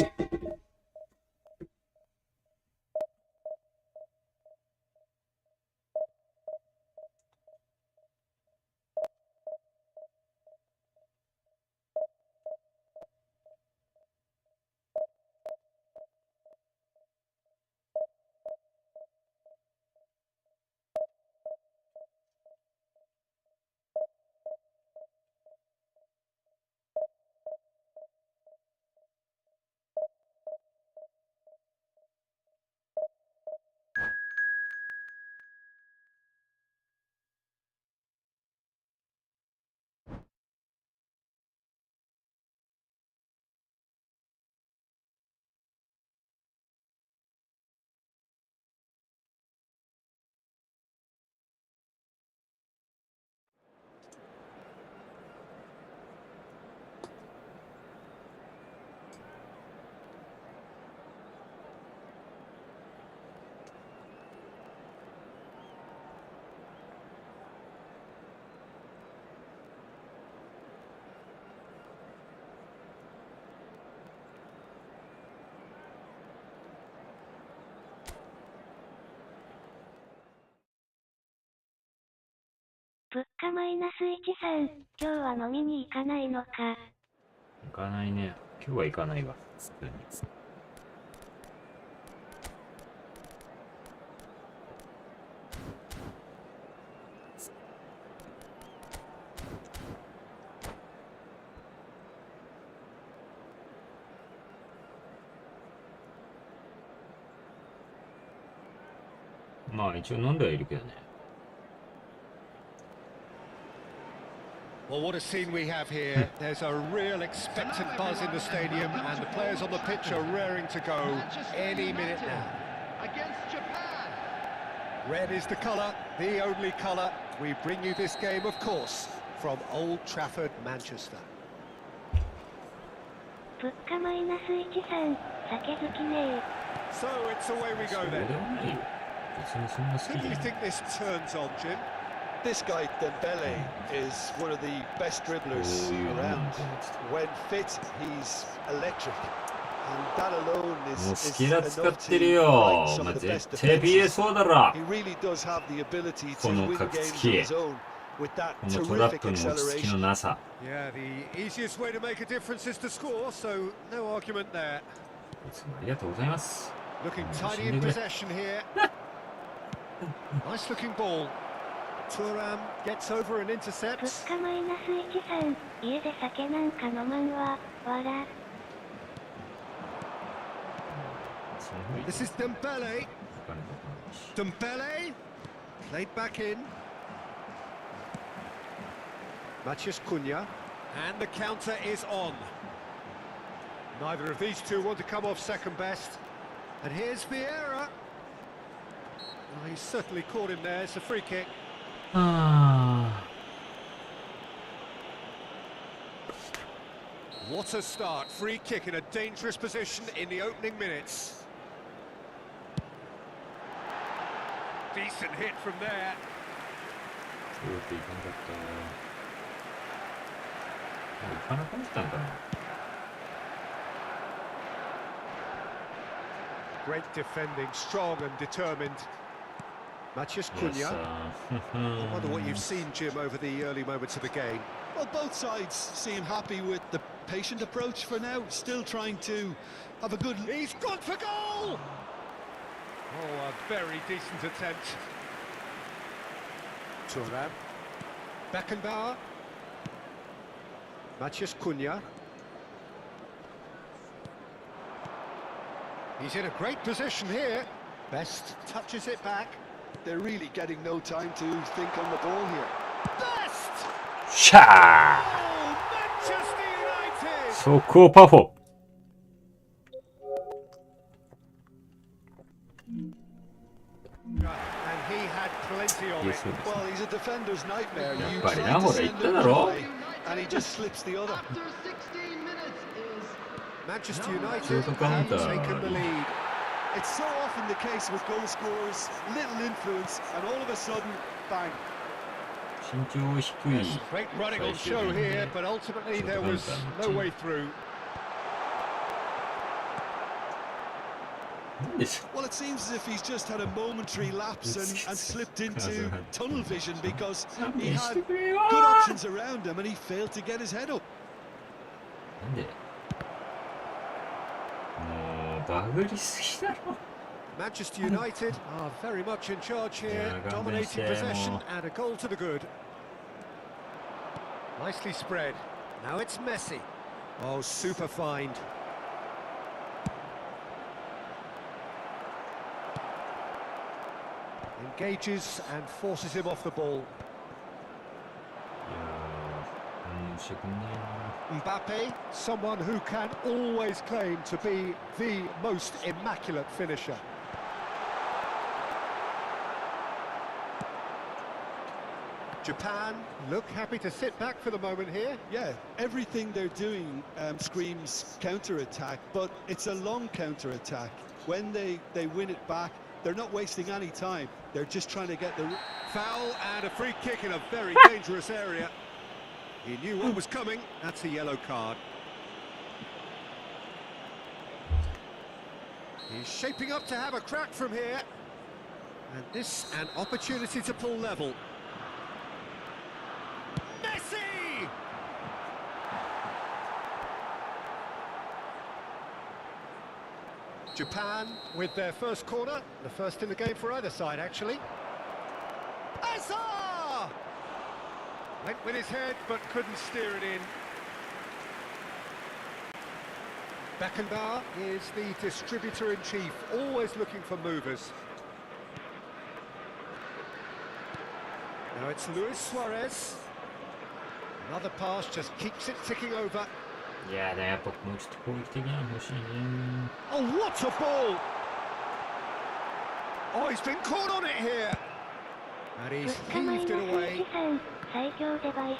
物価マイナス13、今日は飲みに行かないのか。行かないね。今日は行かないわ。普通に。まあ一応飲んではいるけどね。Well, what a scene we have here. There's a real expectant buzz in the stadium, and the players on the pitch are raring to go any minute now. Against Japan. Red is the colour, the only colour. We bring you this game, of course, from Old Trafford, Manchester. 物価マイナス13、酒好きね So it's away we そ go うで then. はないよ。別にそんな好 Who き do じゃ you ない。 think this turns on, Jim? This guy, Dembele, is one of the best dribblers こういうの around. みたいなやつと When fit, he's electric. And that alone もう is スキラ使 enough ってる to よ。 break お some 前 of the best 絶対 defenses. PSO だろ。 He really does have the ability こ to の win 格 games 付 on き。 his own with that このトラッ terrific プの落ち着きの acceleration. なさ。 Yeah, the easiest way to make a difference is to score, so no argument there. いつもありがとうございます。 Looking もう tiny 死ん in でくれ。 possession here. Nice looking ball. Thuram gets over and 物 intercepts. 価マイナス13、家で酒なんか飲まんわ、わら。その方がいい。 This is Dembele. お金かかんないし Dembele. Played back in. Matheus Cunha. And the counter is on. Neither of these two want to come off second best. And here's Vieira. Oh, he's certainly caught him there. It's a free kick. あ What a start. Free kick in a dangerous position in the opening minutes. Decent hit from there. ー、そうやっていかなかった。もういかなかったんかな。 Great defending, strong and determined. Matheus いや Cunha. さ I wonder what you've seen, Jim, over the early moments of the game. Well, both sides seem happy with the patient approach for now, still trying to have a good... He's gone for goal! Oh, a very decent attempt. Thuram. Beckenbauer. Matheus Cunha. He's in a great position here. Best touches it back. They're really getting no time to think on the ball here. Best! シャー Oh, Manchester United! 速攻パフォ。 And he had plenty of いや it. そうです。 Well, he's a defender's nightmare. You やっぱり try な、 to ほら send 言った him だろ。 one way, and he just slips the other. After 16 minutes is Manchester United Short have counter. taken the lead. It's so often the case with goal scorers, little influence, and all of a sudden, bang. 身長低い。 Great running on show here, but ultimately there was no way through. なんでしょ Well, it seems as if he's just had a momentary lapse and slipped into tunnel vision because he う。して had くれよ good options around him and he failed to get his head up. なんでもうバグりすぎだろ。 Manchester United are very much in charge here, Yeah, dominating Gambia possession more. and a goal to the good. Nicely spread. Now it's Messi. Oh, super find. Engages and forces him off the ball. いやー、してくんねえな。 Mbappe, someone who can always claim to be the most immaculate finisher. Japan look happy to sit back for the moment here. Yeah, everything they're doing screams counter-attack, but it's a long counter-attack. When they win it back, they're not wasting any time. They're just trying to get the... Foul and a free kick in a very dangerous area. He knew what was coming. That's a yellow card. He's shaping up to have a crack from here. And this an opportunity to pull level. Messi! Japan with their first corner, the first in the game for either side actually. Azar! Went with his head but couldn't steer it in. Beckenbauer is the distributor-in-chief, always looking for movers. Now it's Luis Suarez. Another pass just keeps it ticking over. いやだ、やっぱもうちょっと攻撃的なの欲しいね。 Oh, what a ball! Oh, he's been caught on it here. And ぶっ he's かまい heaved な it 数 away. 値3、最強デバイス。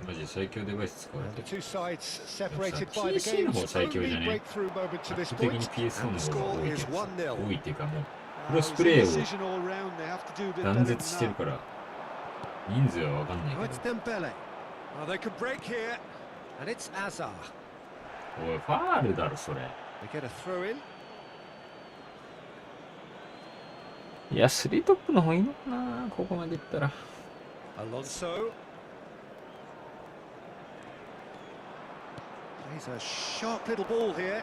マジで最強デバイス使われ And て the る。 two sides separated by the PC の game's 方最強じゃ only ね。 breakthrough moment to 圧 this 倒的に point. PS1 の And the 方が score 多い is けど、 1-0. 多いっていうかもう、ク It ロ was ス a プレーを decision all round. They have to do a bit 断 better 絶してる than か that. ら、人数はわかんない Now け it's ど。 Dembele. Oh, they could break here. And it's Azar. おい、ファールだろ、それ。 They get a throw in. いや、3トップの方いいのかな、ここまでいったら。 Alonso. Plays a sharp little ball here.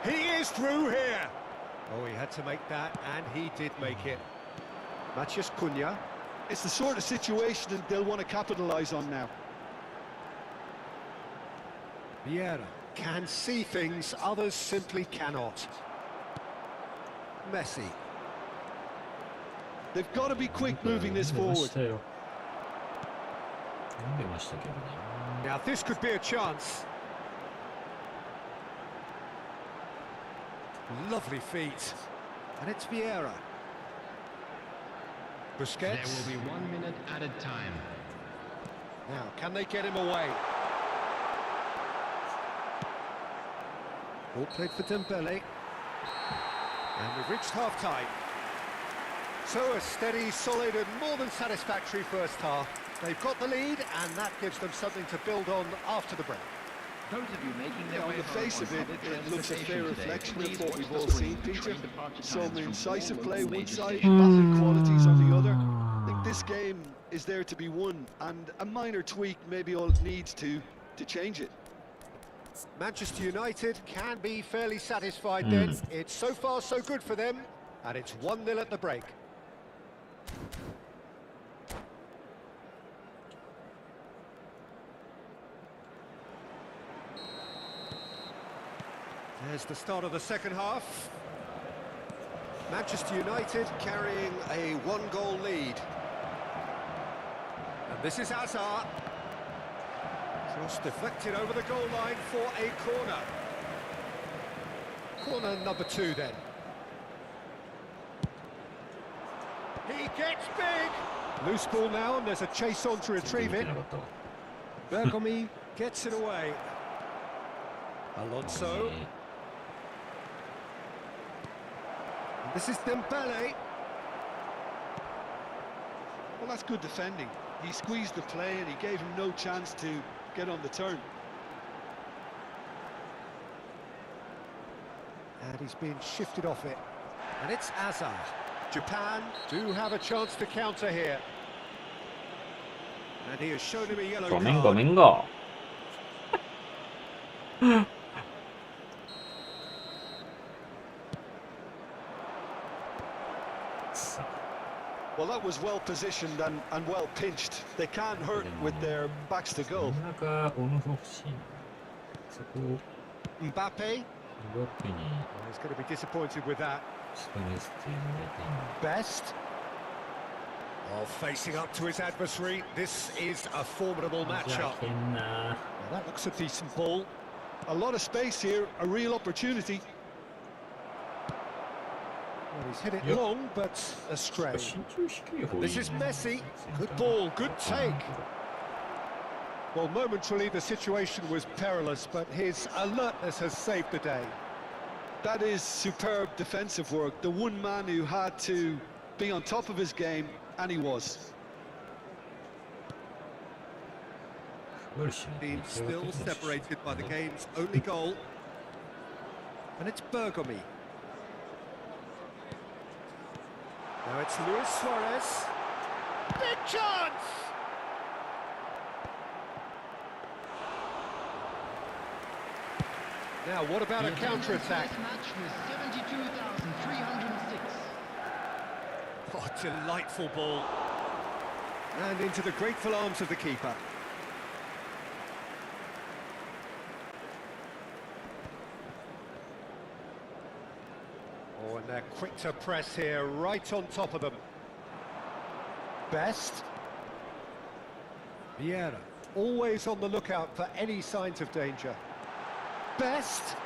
He is through here. Oh, he had to make that, and he did make it. Matías Cunha. It's the sort of situation that they'll want to capitalise on now. Vieira can see things others simply cannot. Messi. They've got to be quick moving this 読んでま forward. したよ。読んでましたけどね。 Now this could be a chance. Lovely feet. And it's Vieira. There Busquets. will be 1 minute added time. Now, can they get him away? Ball played for Dembele. And we've reached half-time. So a steady, solid and more than satisfactory first half. They've got the lead and that gives them something to build on after the break. Those of you making their Yeah, on way the home face on of it, public it looks a fair transportation today, reflection of please what watch we've the all screen seen, for Peter. train departure Some times from incisive all play local one major side, stations. battling qualities on the other. I think this game is there to be won, and a minor tweak maybe all it needs to change it. Manchester United can be fairly satisfied then. It's so far so good for them. And it's 1-0 at the break. There's the start of the second half. Manchester United carrying a one-goal lead. And this is Azar. Cross deflected over the goal line for a corner. Corner number 2 then. He gets big! Loose ball now and there's a chase on to retrieve it. なかったわ。 Bergomi gets it away. Alonso. This is Dembele. Well, that's good defending. He squeezed the play and he gave him no chance to get on the turn. And he's been shifted off it. And it's Azar. Japan do have a chance to counter here. And he has shown him a yellow ごめん card. ごめんご。 Well, that was well positioned and well pinched. They can't hurt with their backs to 真 goal. ん中、オンオフ欲しいな。そこを Mbappe. ブロックに He's going to be disappointed with that. ストレスっていうのを入れて Best. Oh, facing up to his adversary. This is a formidable いい。じゃ matchup. けんな。 Now that looks a decent ball. A lot of space here, a real opportunity. Well, he's hit it Yep. long, but astray. 身長低い方がいい This ね。 is Messi. セン Good ター ball, good take. Well, momentarily the situation was perilous, but his alertness has saved the day. That is superb defensive work. The one man who had to be on top of his game, and he was. すごいしね。 Team still separated by the game's only goal. And it's Bergomi. Now it's Luis Suarez. Big chance! Now, what about a counter-attack? Match was 72,306. Oh, delightful ball. And into the grateful arms of the keeper. Oh, and they're quick to press here, right on top of them. Best. Vieira, always on the lookout for any signs of danger. Best.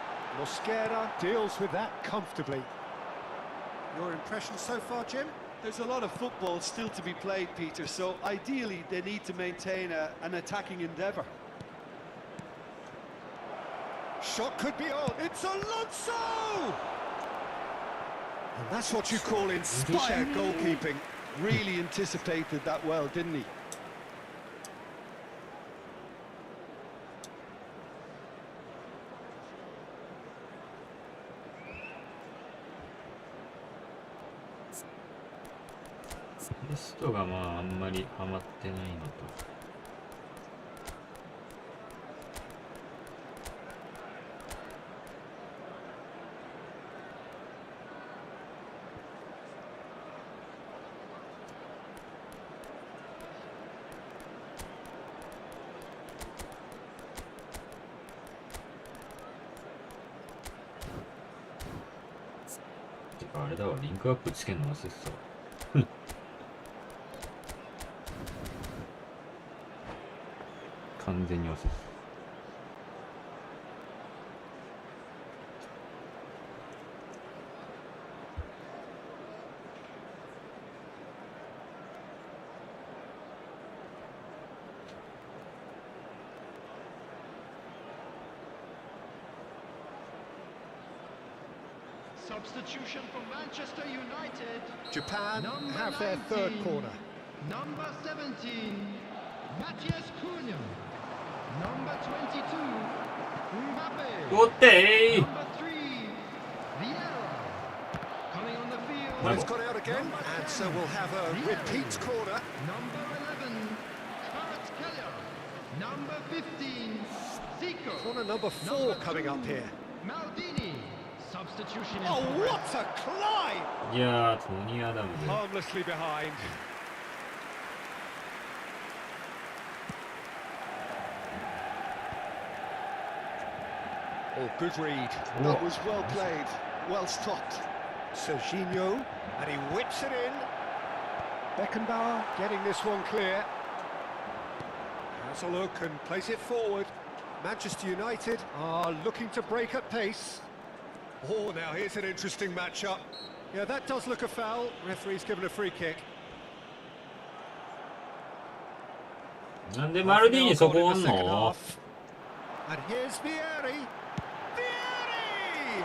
Mosquera deals with that comfortably. Your impression so far, Jim? There's a lot of football still to be played, Peter, so ideally they need to maintain an attacking endeavour. Shot could be on. It's Alonso! And that's what you call inspired goalkeeping. Really anticipated that well, didn't he?テストがまああんまりハマってないのと。てかあれだわ、リンクアップつけるの忘れてたわ。完全に忘れてた。Substitution for Manchester United. Japan Number have their third 19, corner. Number 17, Matthias Cunha. Number 22, Mbappe. 取ってー Number 3, Vieira. Coming on the field. Well, it's gone out again, and so we'll have a repeat corner. Number 11, Kvaratskhelia. Number 15, Zico. Corner number 4 coming up here. Maldini. Substitution in Oh, progress. what a climb! いやー、トニー・アダムズ。 Harmlessly behind. Oh, good read. That was well played, well stopped. Serginho, and he whips it in. Beckenbauer getting this one clear. Has a look and plays it forward. Manchester United are looking to break at pace. Oh, now here's an interesting matchup. Yeah, that does look a foul. Referee's given a free kick. なんでマルディーニそこおん Half an hour の gone in the second half. And here's Vieri. Vieri!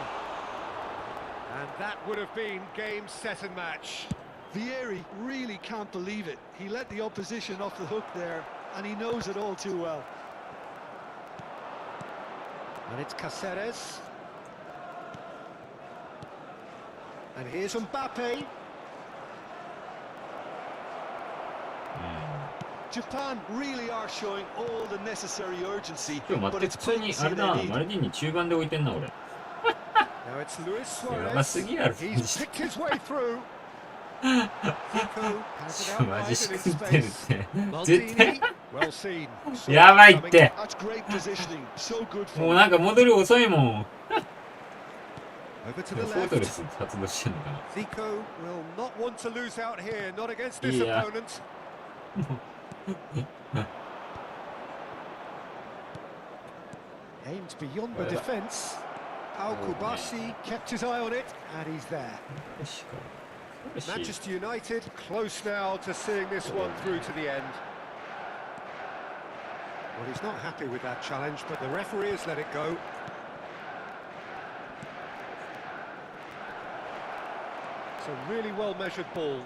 And that would have been game, set and match. Vieri really can't believe it. He let the opposition off the hook there, and he knows it all too well. And it's Cáceres. And here's Mbappe. Japan really are showing all the necessary urgency, 今日待っ but て it's 普通に great to あ see れ they だな、 lead. マルディーニ中盤で置いてんな俺。 Now it's Luis やば Suarez. すぎやろ。 He's picked his way through. Zico has it out マ wide ジ in し its くってるっ space. て。絶対 Maldini, well seen. Saw やばい it っ coming. て。 That's great positioning, so good for もう him. なんか戻り遅いもん。 Over to フ the ォートレ left. ス発動してんのかな。 Zico will not want to lose out here, not against this Yeah. opponent. Aimed beyond the defence. Al Kubasi kept his eye on it, and he's there. しかし Manchester United close now to seeing this one through to the end. Well, he's not happy with that challenge, but the referee has let it go. It's a really well-measured ball.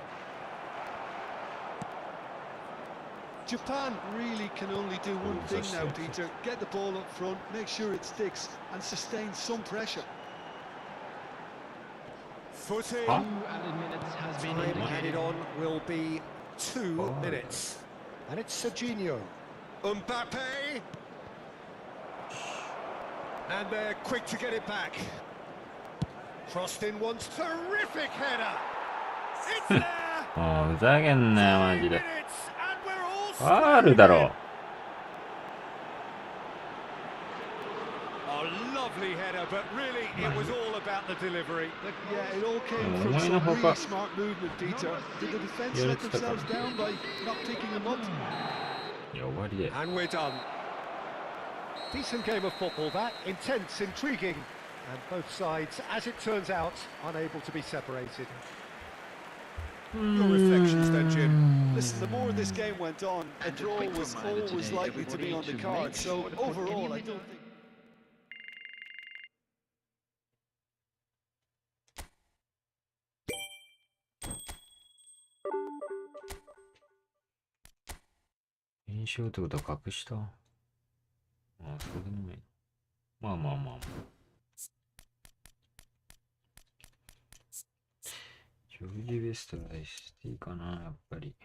Japan really can only do one thing now, Peter. Get the ball up front, make sure it sticks, and sustain some pressure. Foot in. Huh? 2 added minutes has been Time indicated. added on will be 2 minutes. And it's Serginho. Mbappe. And they're quick to get it back. Crossed in once. Terrific header. It's there. もうふざけんなよマ 3ジで。 minutes. And we're all ファールだろ。 A lovely header, but really it was all about the delivery. Yeah, it all came from some really smart movement, Peter. Did the defence let themselves down by not picking him up? And we're done. Decent game of football that, intense, intriguing, and both sides, as it turns out, unable to be separated. Your reflections then, Jim. Listen, the more this game went on, a draw was always likely to be on the card. So overall, I don't think...印象ってことは隠した。ああ、そうでもない。まあまあまあ。ジョージ・ベストが ST かな、やっぱり。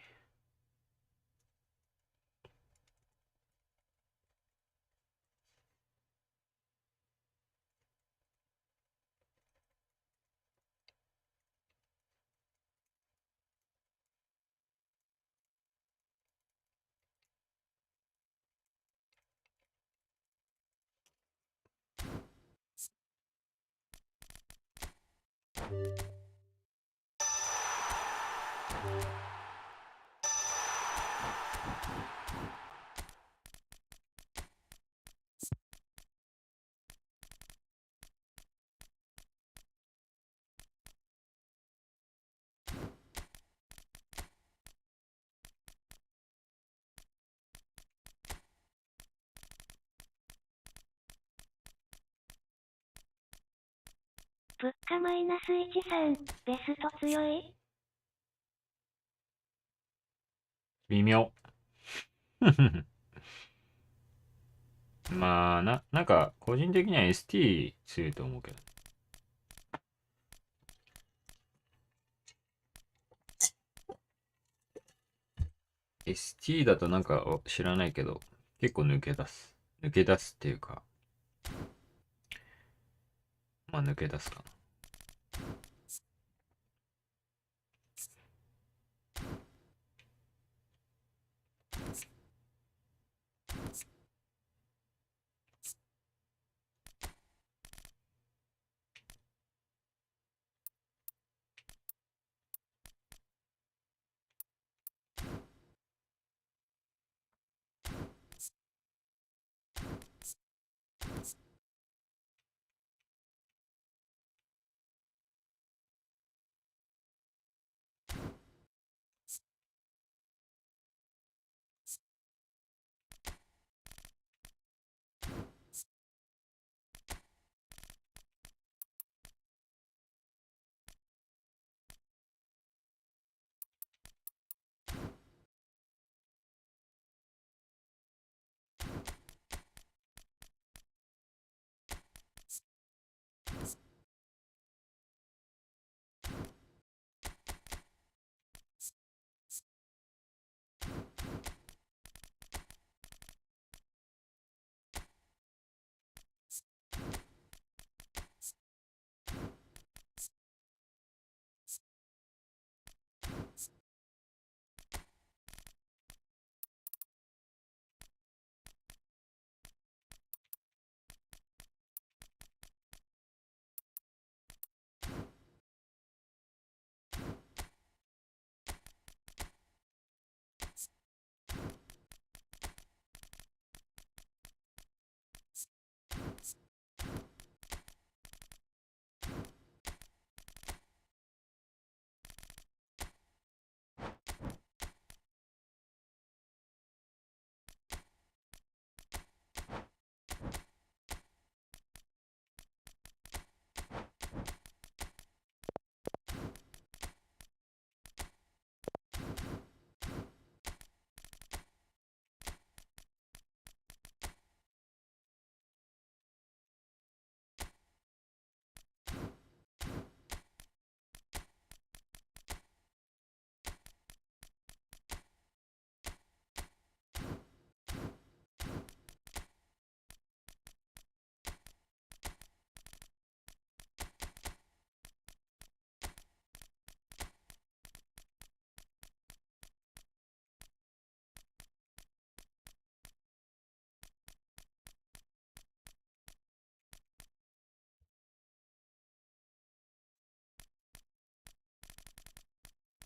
物価マイナス13、ベスト強い？微妙。まあ、なんか、個人的には ST 強いと思うけど。ST だとなんか知らないけど、結構抜け出す。抜け出すっていうか、まあ抜け出すかな。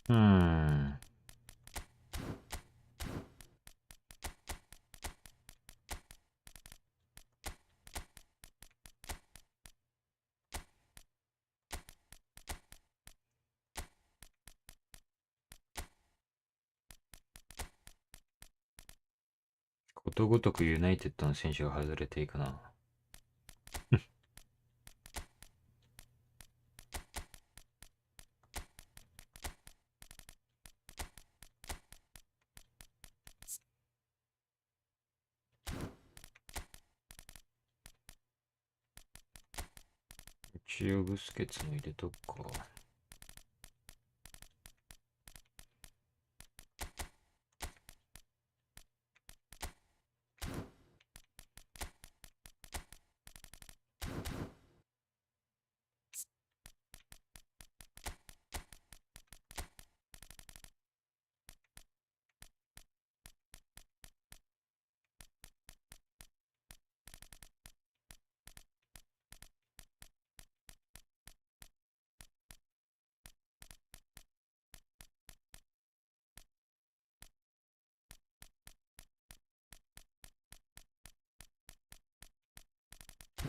うーん。ことごとくユナイテッドの選手が外れていくな。一応ブスケツも入れとくか。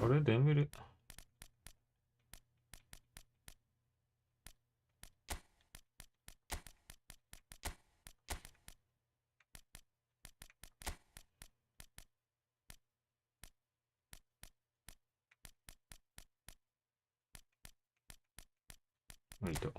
あれデンベル。あ、いた。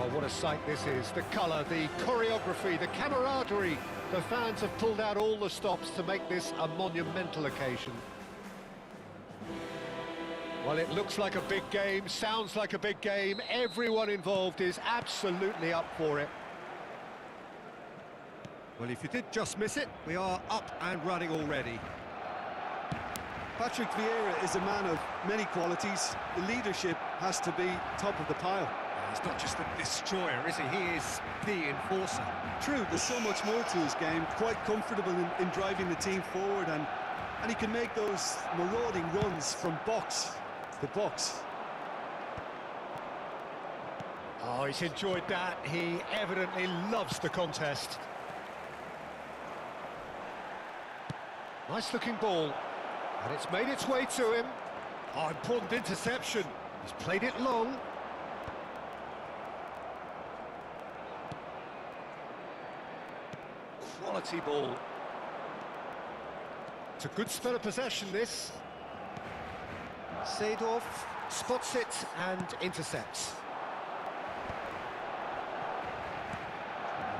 Oh, what a sight this is. The colour, the choreography, the camaraderie. The fans have pulled out all the stops to make this a monumental occasion. Well, it looks like a big game, sounds like a big game. Everyone involved is absolutely up for it. Well, if you did just miss it, we are up and running already. Patrick Vieira is a man of many qualities. The leadership has to be top of the pile. He's not just a destroyer, is he? He is the enforcer. True, there's so much more to his game. Quite comfortable in driving the team forward, and he can make those marauding runs from box to box. Oh, he's enjoyed that. He evidently loves the contest. Nice looking ball. And it's made its way to him. Oh, important interception. He's played it long. Quality ball. It's a good spell of possession, this. Seedorf spots it and intercepts.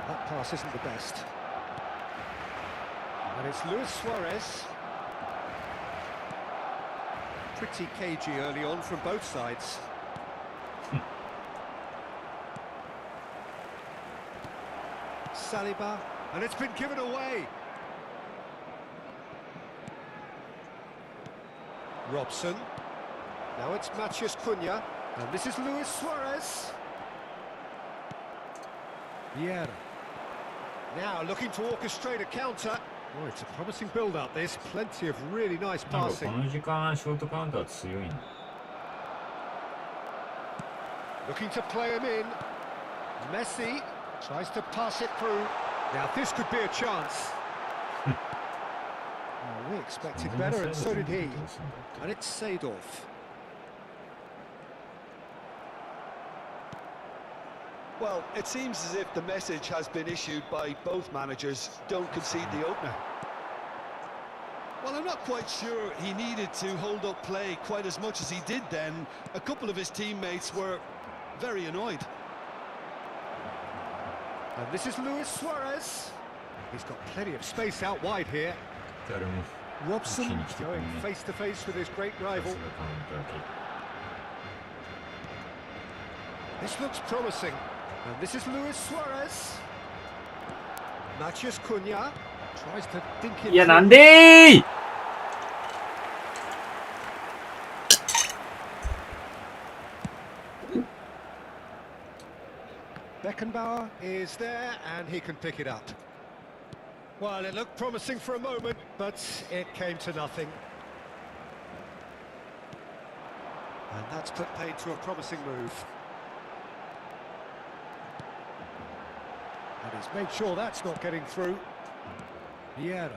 That pass isn't the best. And it's Luis Suarez. Pretty cagey early on from both sides. Saliba, and it's been given away. Robson. Now it's Matheus Cunha, and this is Luis Suarez. Vieira. Now looking to orchestrate a counter. Oh, it's a promising build-up, this. Plenty of really nice なんか passing. この時間ショートカウンター強いな。 Looking to play him in. Messi tries to pass it through. Now this could be a chance. Oh, we expected better, and so did he. And it's Seedorf. Well, it seems as if the message has been issued by both managers: don't concede the opener. Well, I'm not quite sure he needed to hold up play quite as much as he did then. A couple of his teammates were very annoyed. And this is Luis Suarez. He's got plenty of space out wide here. 誰も Robson 打ちに来てくれ going ない face to face with his great さ rival. すがカウンターキック。 This looks promising. And this is Luis Suarez. Matheus Cunha tries to dink it. いや、なんでーBeckenbauer is there and he can pick it up. Well, it looked promising for a moment, but it came to nothing. And that's put paid to a promising move. And he's made sure that's not getting through. Vieira.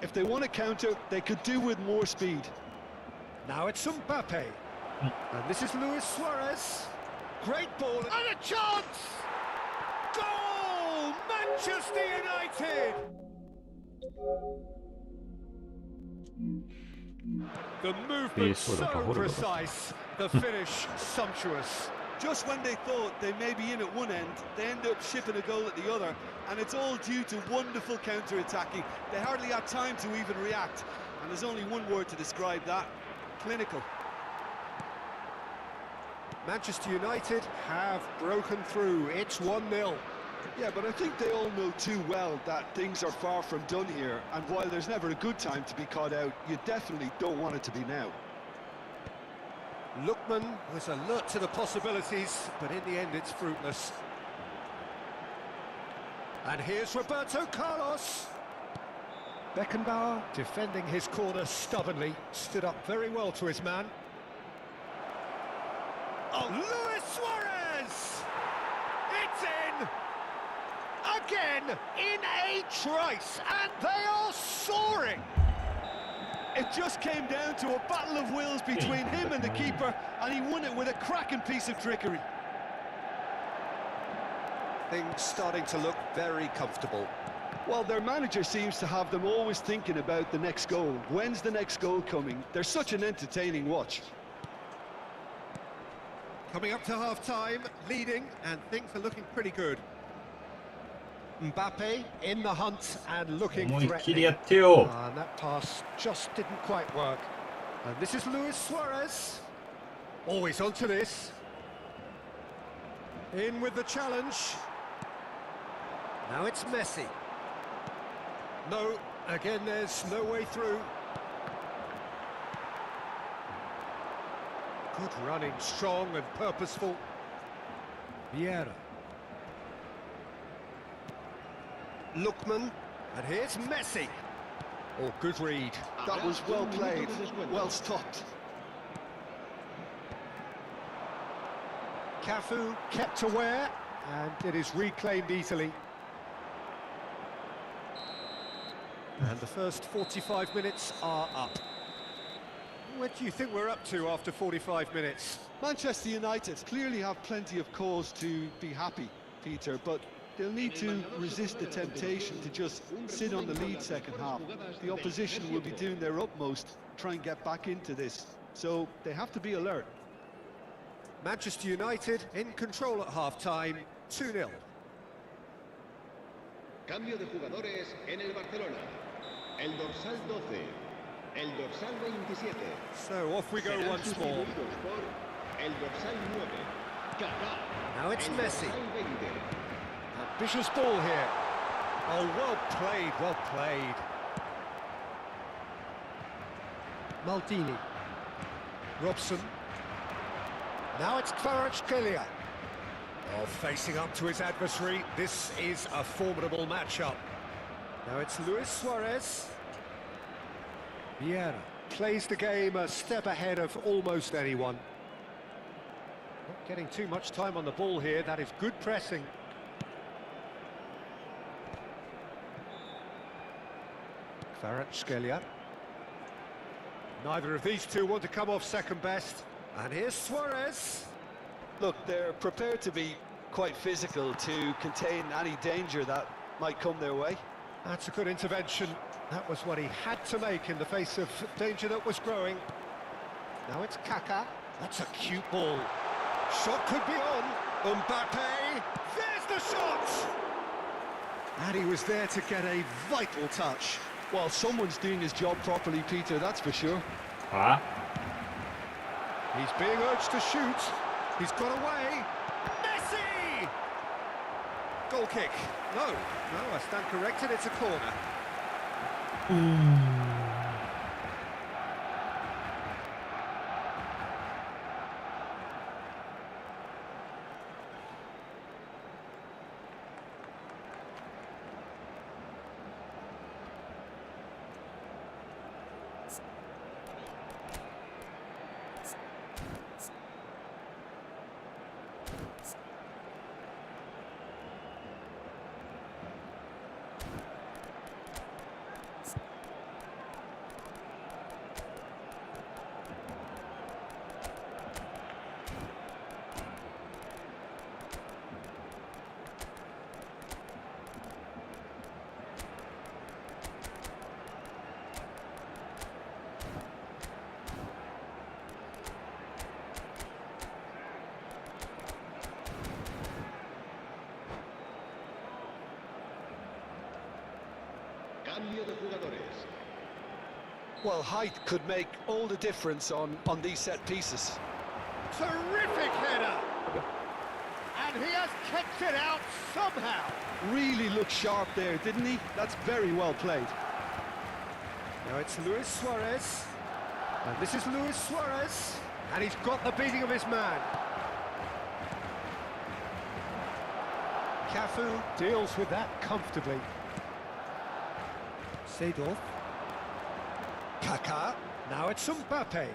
If they want to counter, they could do with more speed. Now it's Mbappe. And this is Luis Suarez. Great ball and a chance! Goal! Manchester United! The movement so precise, the finish sumptuous. Just when they thought they may be in at one end, they end up shipping a goal at the other, and it's all due to wonderful counter-attacking. They hardly had time to even react, and there's only one word to describe that: clinical. Manchester United have broken through. It's 1-0. Yeah, but I think they all know too well that things are far from done here, and while there's never a good time to be caught out, you definitely don't want it to be now. Lookman was alert to the possibilities, but in the end it's fruitless. And here's Roberto Carlos. Beckenbauer defending his corner stubbornly, stood up very well to his man. Oh, Luis Suarez! It's in! Again, in a trice, and they are soaring! It just came down to a battle of wills between him and the keeper, and he won it with a cracking piece of trickery. Things starting to look very comfortable. Well, their manager seems to have them always thinking about the next goal. When's the next goal coming? They're such an entertaining watch. Coming up to half-time, leading, and things are looking pretty good. Mbappe in the hunt and looking 思いっきり threatening. やってよ。 And that pass just didn't quite work. And this is Luis Suarez. Always onto this. In with the challenge. Now it's Messi. No, again there's no way through. Good running, strong and purposeful. Vieira. Lookman, and here's Messi. Oh, good read. That was well played, well stopped. Cafu kept aware, and it is reclaimed easily. And the first 45 minutes are up. What do you think we're up to after 45 minutes? Manchester United clearly have plenty of cause to be happy, Peter, but they'll need to resist the temptation to just sit on the lead second half. The opposition will be doing their utmost to try and get back into this, so they have to be alert. Manchester United in control at half-time, 2-0. Cambio de jugadores en el Barcelona. El dorsal 12. El dorsal 27. So off we go Serán once more. sustituidos por el dorsal 9. Kaká. Now it's El Messi. dorsal 20. Ambitious ball here. Oh, well played, well played. Maldini. Robson. Now it's Kvaratskhelia. Oh, facing up to his adversary. This is a formidable matchup. Now it's Luis Suarez. Vieira plays the game a step ahead of almost anyone. Not getting too much time on the ball here. That is good pressing. Kvaratskhelia. Neither of these two want to come off second best. And here's Suarez. Look, they're prepared to be quite physical to contain any danger that might come their way. That's a good intervention. That was what he had to make in the face of danger that was growing. Now it's Kaká. That's a cute ball. Shot could be on. Mbappe. There's the shot! And he was there to get a vital touch. Well, someone's doing his job properly, Peter, that's for sure. は He's being urged to shoot. He's got away. Messi! Goal kick. No, I stand corrected. It's a corner. Cambio de jugadores. Well, height could make all the difference on these set pieces. Terrific header! And he has kept it out somehow. Really looked sharp there, didn't he? That's very well played. Now it's Luis Suarez. And this is Luis Suarez. And he's got the beating of his man. Cafu deals with that comfortably. Seedorf. Kaká. Now it's Mbappe.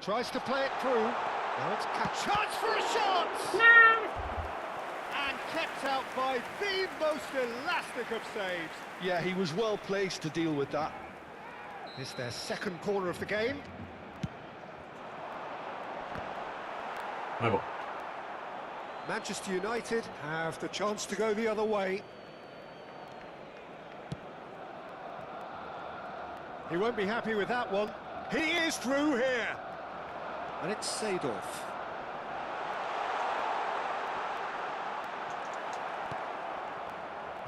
Tries to play it through. Now it's Kaká. Chance for a shot! And kept out by the most elastic of saves. Yeah, he was well placed to deal with that. It's their second corner of the game. 迷子 Manchester United have the chance to go the other way. He won't be happy with that one. He is through here. And it's Seedorf.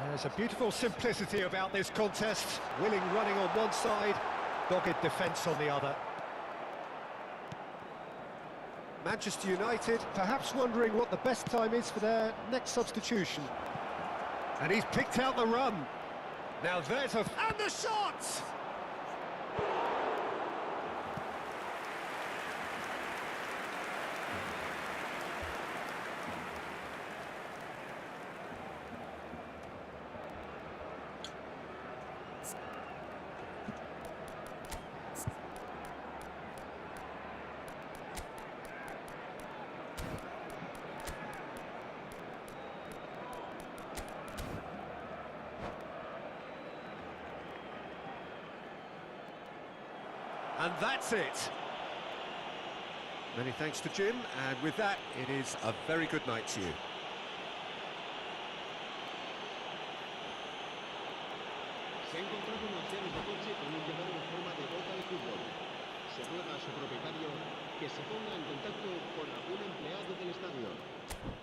There's a beautiful simplicity about this contest. Willing running on one side, dogged defence on the other. Manchester United perhaps wondering what the best time is for their next substitution. And he's picked out the run. Now there's a... And the shot! And that's it. Many thanks to Jim, and with that, it is a very good night to you. Se ha encontrado un anciano de coche con un llavero en forma de bota de fútbol. Se ruega a su propietario que se ponga en contacto con algún empleado del estadio.47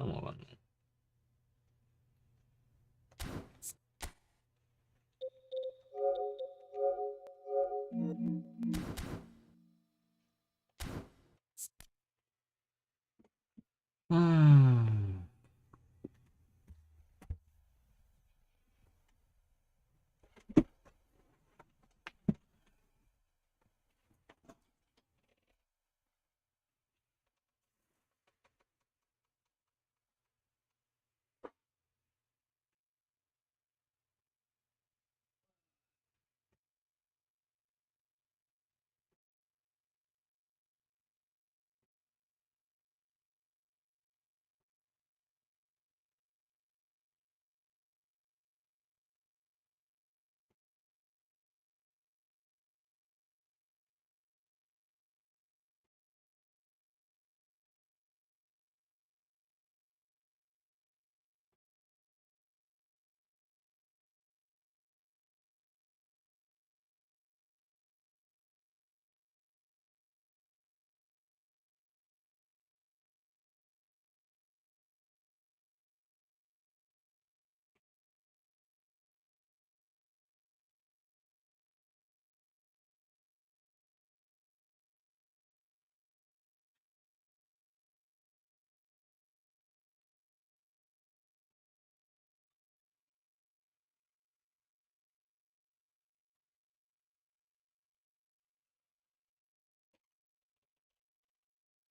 も上がんの。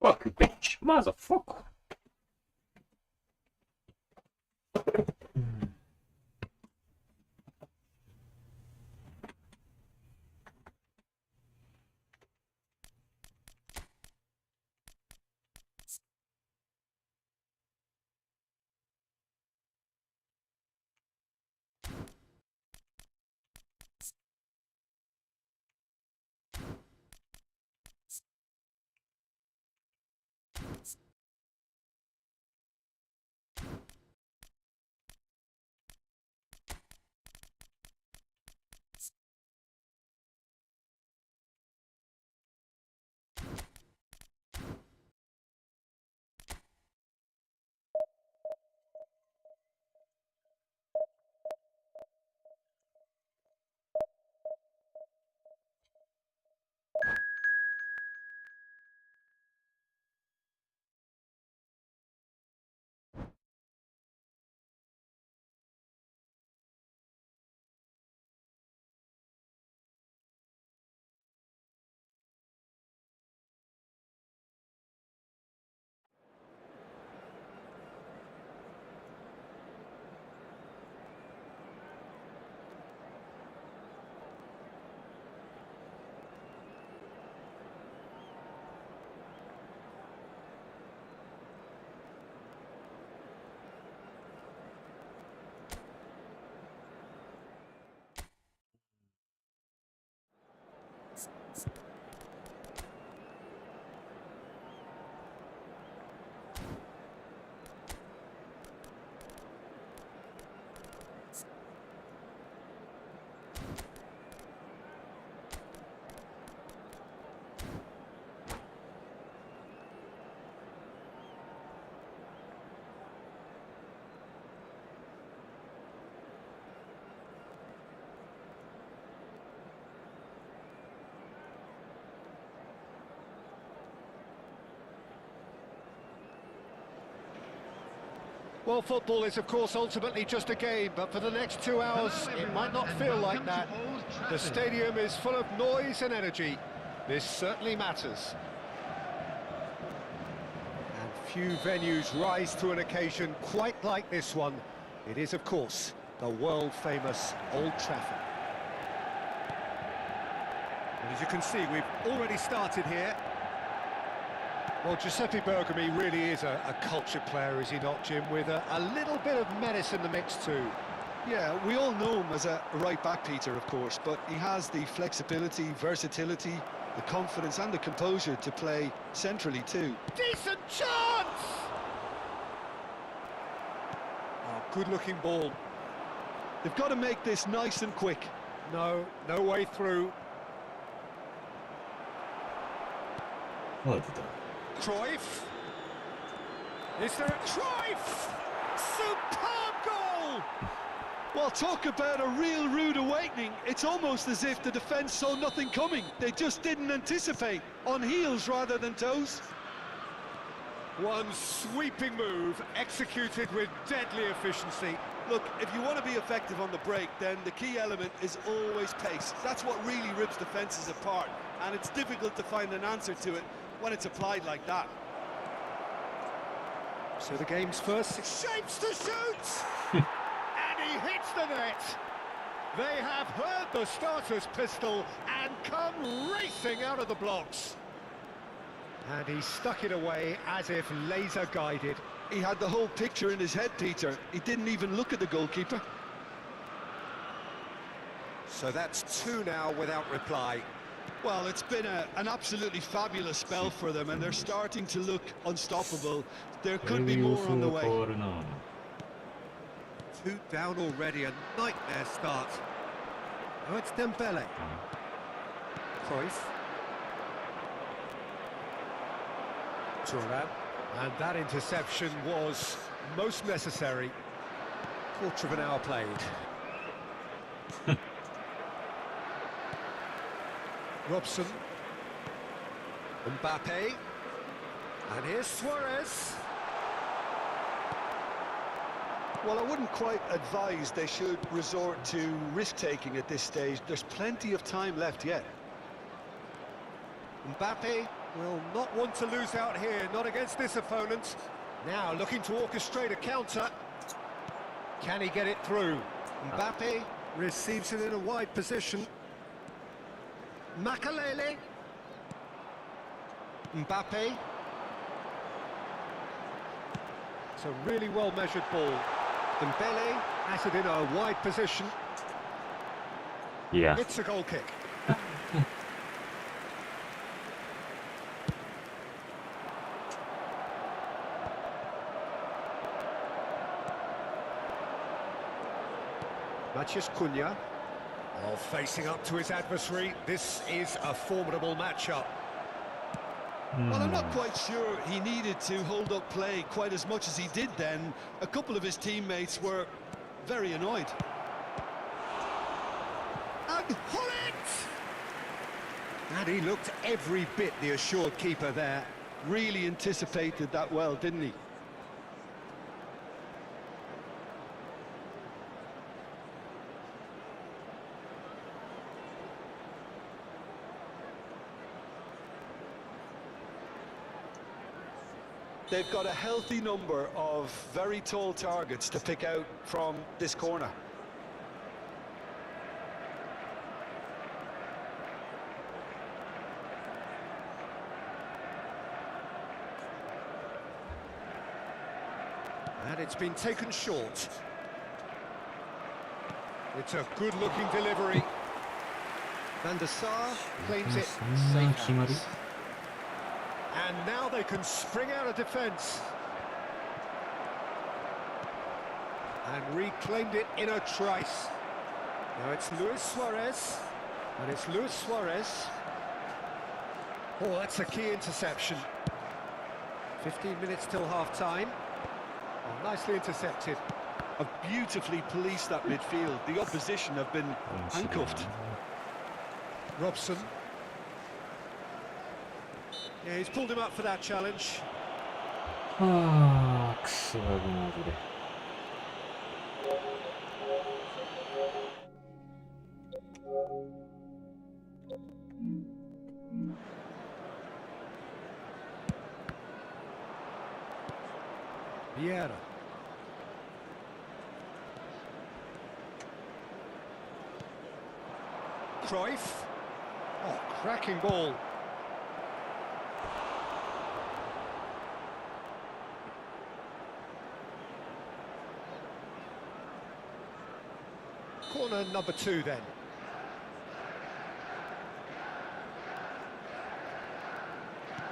Fuck, bitch, motherfucker. Well, football is, of course, ultimately just a game, but for the next 2 hours, it might not feel like that. The stadium is full of noise and energy. This certainly matters. And few venues rise to an occasion quite like this one. It is, of course, the world-famous Old Trafford. And as you can see, we've already started here. Well, Giuseppe Bergomi really is a cultured player, is he not, Jim? With a little bit of menace in the mix too. Yeah, we all know him as a right-back, Peter, of course, but he has the flexibility, versatility, the confidence and the composure to play centrally too. Decent chance! Oh, good-looking ball. They've got to make this nice and quick. No way through. Cruyff. Is there a Cruyff? Superb goal! Well, talk about a real rude awakening. It's almost as if the defence saw nothing coming. They just didn't anticipate. On heels rather than toes. One sweeping move, executed with deadly efficiency. Look, if you want to be effective on the break, then the key element is always pace. That's what really rips defences apart, and it's difficult to find an answer to it when it's applied like that. So the game's first shapes to shoot! And he hits the net! They have heard the starter's pistol and come racing out of the blocks. And he stuck it away as if laser-guided. He had the whole picture in his head, Peter. He didn't even look at the goalkeeper. So that's 2 now without reply. Well, it's been an absolutely fabulous spell for them, and they're starting to look unstoppable. There could be more on the way. 2 down already, a nightmare start. Oh, it's Dembele. Cruyff. Thuram. And that interception was most necessary. Quarter of an hour played. Robson. Mbappe. And here's Suarez. Well, I wouldn't quite advise they should resort to risk-taking at this stage. There's plenty of time left yet. Mbappe will not want to lose out here, not against this opponent. Now looking to orchestrate a counter. Can he get it through? Mbappe receives it in a wide position. Makalele. Mbappe. It's a really well-measured ball. Dembele has it in a wide position. Yeah. It's a goal kick. Matheus Cunha. Oh, facing up to his adversary. This is a formidable matchup. Well, I'm not quite sure he needed to hold up play quite as much as he did then. A couple of his teammates were very annoyed. And Hullet! And he looked every bit the assured keeper there. Really anticipated that well, didn't he? They've got a healthy number of very tall targets to pick out from this corner. And it's been taken short. It's a good-looking delivery. Van der Sar claims it safe hands. And now they can spring out of defence. And reclaimed it in a trice. Now it's Luis Suarez. And it's Luis Suarez. Oh, that's a key interception. 15 minutes till half-time. Oh, nicely intercepted. Have beautifully policed that midfield. The opposition have been handcuffed. Robson. Yeah, he's pulled him up for that challenge. ああ、くそだな、これ。Vieira. Cruyff. Oh, cracking ball. Corner number 2 then.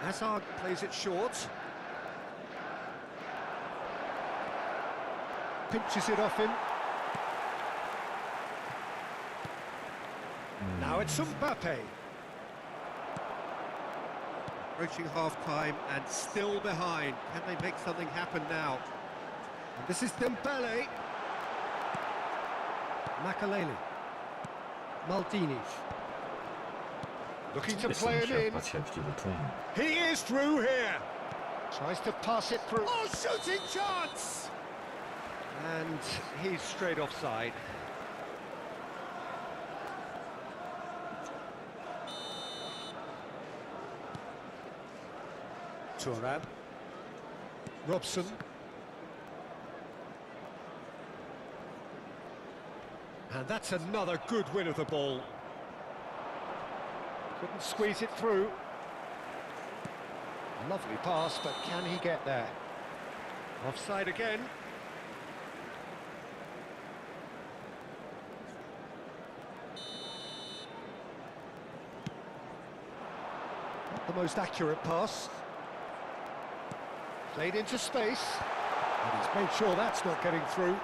Hazard plays it short. Pinches it off him. Now it's Mbappe. Approaching half-time and still behind. Can they make something happen now? And this is Dembele. Makaleli. Maldini. Looking to play it in. He is through here. Tries to pass it through. Oh, shooting chance! And he's straight offside. Thuram. Robson. And that's another good win of the ball. Couldn't squeeze it through. Lovely pass, but can he get there? Offside again. Not the most accurate pass. Played into space. And he's made sure that's not getting through.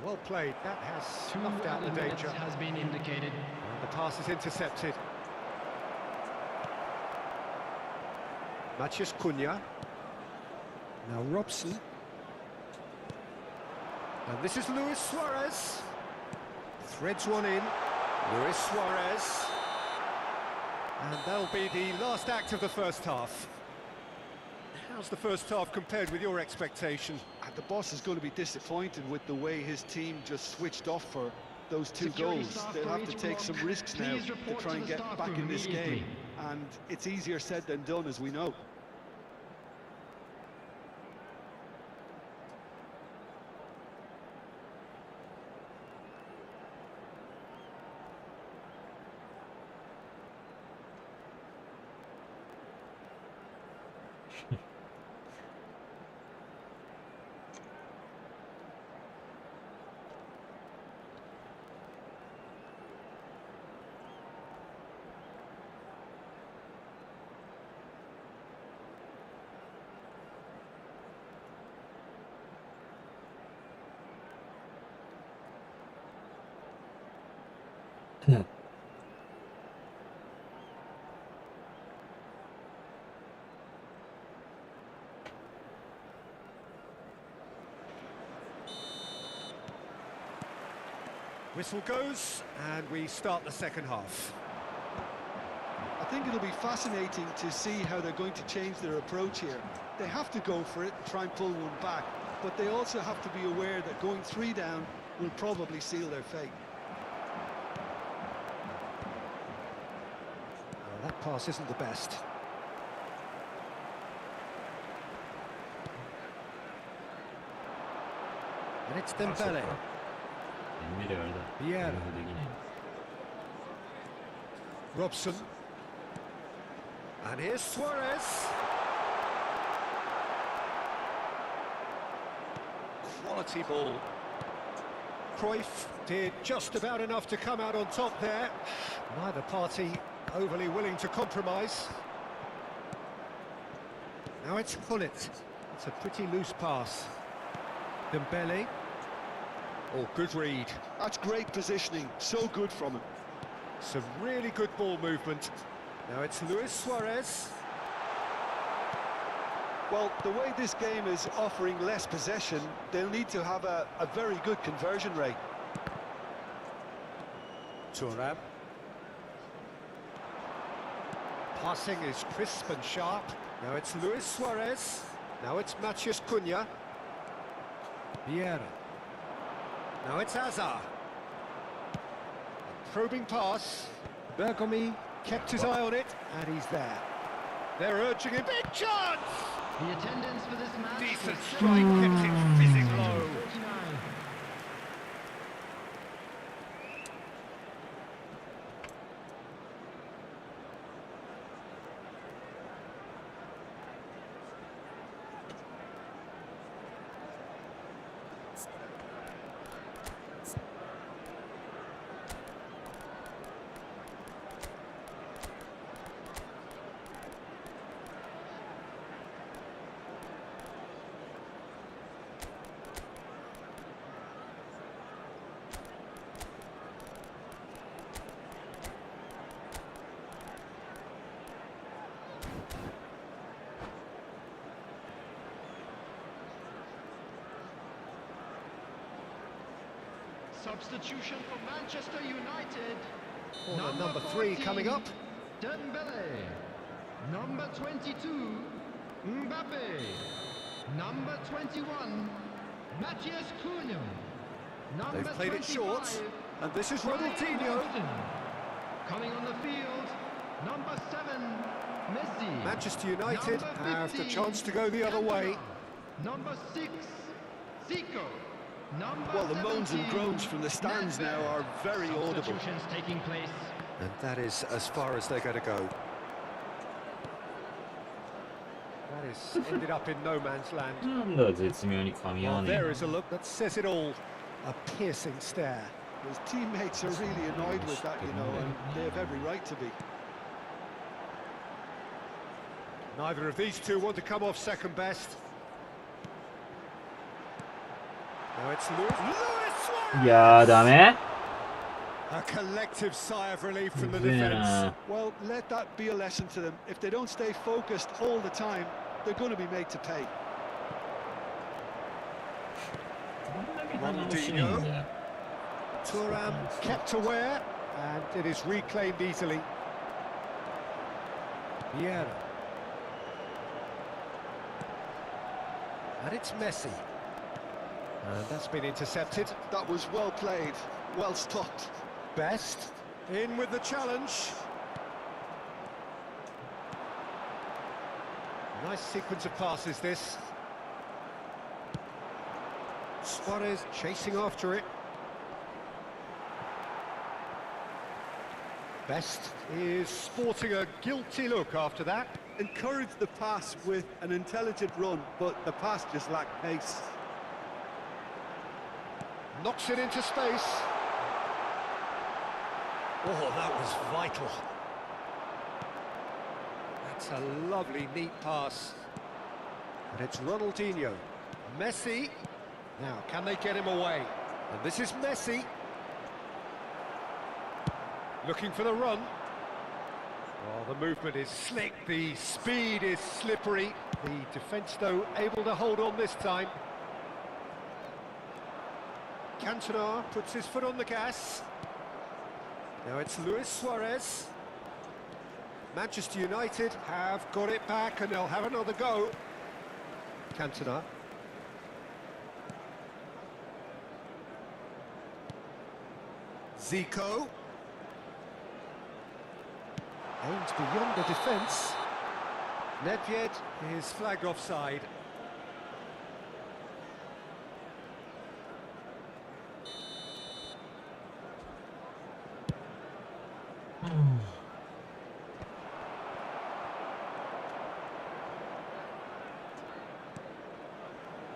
Well played, that has snuffed out the danger. Has been indicated. And the pass is intercepted. Matheus Cunha. Now Robson. And this is Luis Suarez. Threads one in. Luis Suarez. And that'll be the last act of the first half. How's the first half compared with your expectation? The boss is going to be disappointed with the way his team just switched off for those 2 goals. They'll have to take some risks now to try and get back in this game. And it's easier said than done, as we know. Whistle goes, and we start the second half. I think it'll be fascinating to see how they're going to change their approach here. They have to go for it, try and pull one back, but they also have to be aware that going 3 down will probably seal their fate. Oh, that pass isn't the best. And it's Dembele. Vieira. Robson. And here's Suarez. Quality ball. Cruyff did just about enough to come out on top there. Neither party overly willing to compromise. Now it's Hullet. It's a pretty loose pass. Dembele. Oh, good read. That's great positioning, so good from him. Some really good ball movement. Now it's Luis Suarez. Well, the way this game is offering less possession, they'll need to have a very good conversion rate. Thuram. Passing is crisp and sharp. Now it's Luis Suarez. Now it's Matheus Cunha. Vieira. Now it's Hazard. probing pass. Bergomi kept his eye on it, and he's there. They're urging him. Big chance! The attendance for this match. Decent strike, kept it fizzing low. 49. Substitution for Manchester United. Corner number 3 coming up. Dembele. Number 22, Mbappe. Number 21, Matthias Cunha. Number They've played it 25, short, and this is Brian Ronaldinho. Wilson. Coming on the field, number 7, Messi. Manchester United Number have the 15, chance to go the other way. Number 6, Zico. Number Well, the moans and 17, groans from the stands now are very audible. Substitutions taking place. And that is as far as they're going to go. That is ended up in no man's land. なんだ絶妙に噛み合わ Well, ねえ there is a look that says it all. A piercing stare. His teammates are really annoyed with that, you know, and they have every right to be. Neither of these two want to come off second best. Now it's Luis Suarez! いやーダメ A collective sigh of relief from the うぜえ defence. な Well, let that be a lesson to them. If they don't stay focused all the time, they're going to be made to pay. どんだけ鼻欲しいんだよ Thuram kept aware, and it is reclaimed easily. Vieira. And it's Messi. And that's been intercepted. That was well played, well stopped. Best in with the challenge. Nice sequence of passes this. Suarez chasing after it. Best is sporting a guilty look after that. Encouraged the pass with an intelligent run, but the pass just lacked pace. Knocks it into space. Oh, that was vital. That's a lovely, neat pass. And it's Ronaldinho. Messi. Now, can they get him away? And this is Messi. Looking for the run. Well, the movement is slick, the speed is slippery. The defence, though, able to hold on this time. Cantona puts his foot on the gas. Now it's Luis Suarez. Manchester United have got it back and they'll have another go. Cantona. Zico. Aims beyond the defence. Nedved is flagged offside.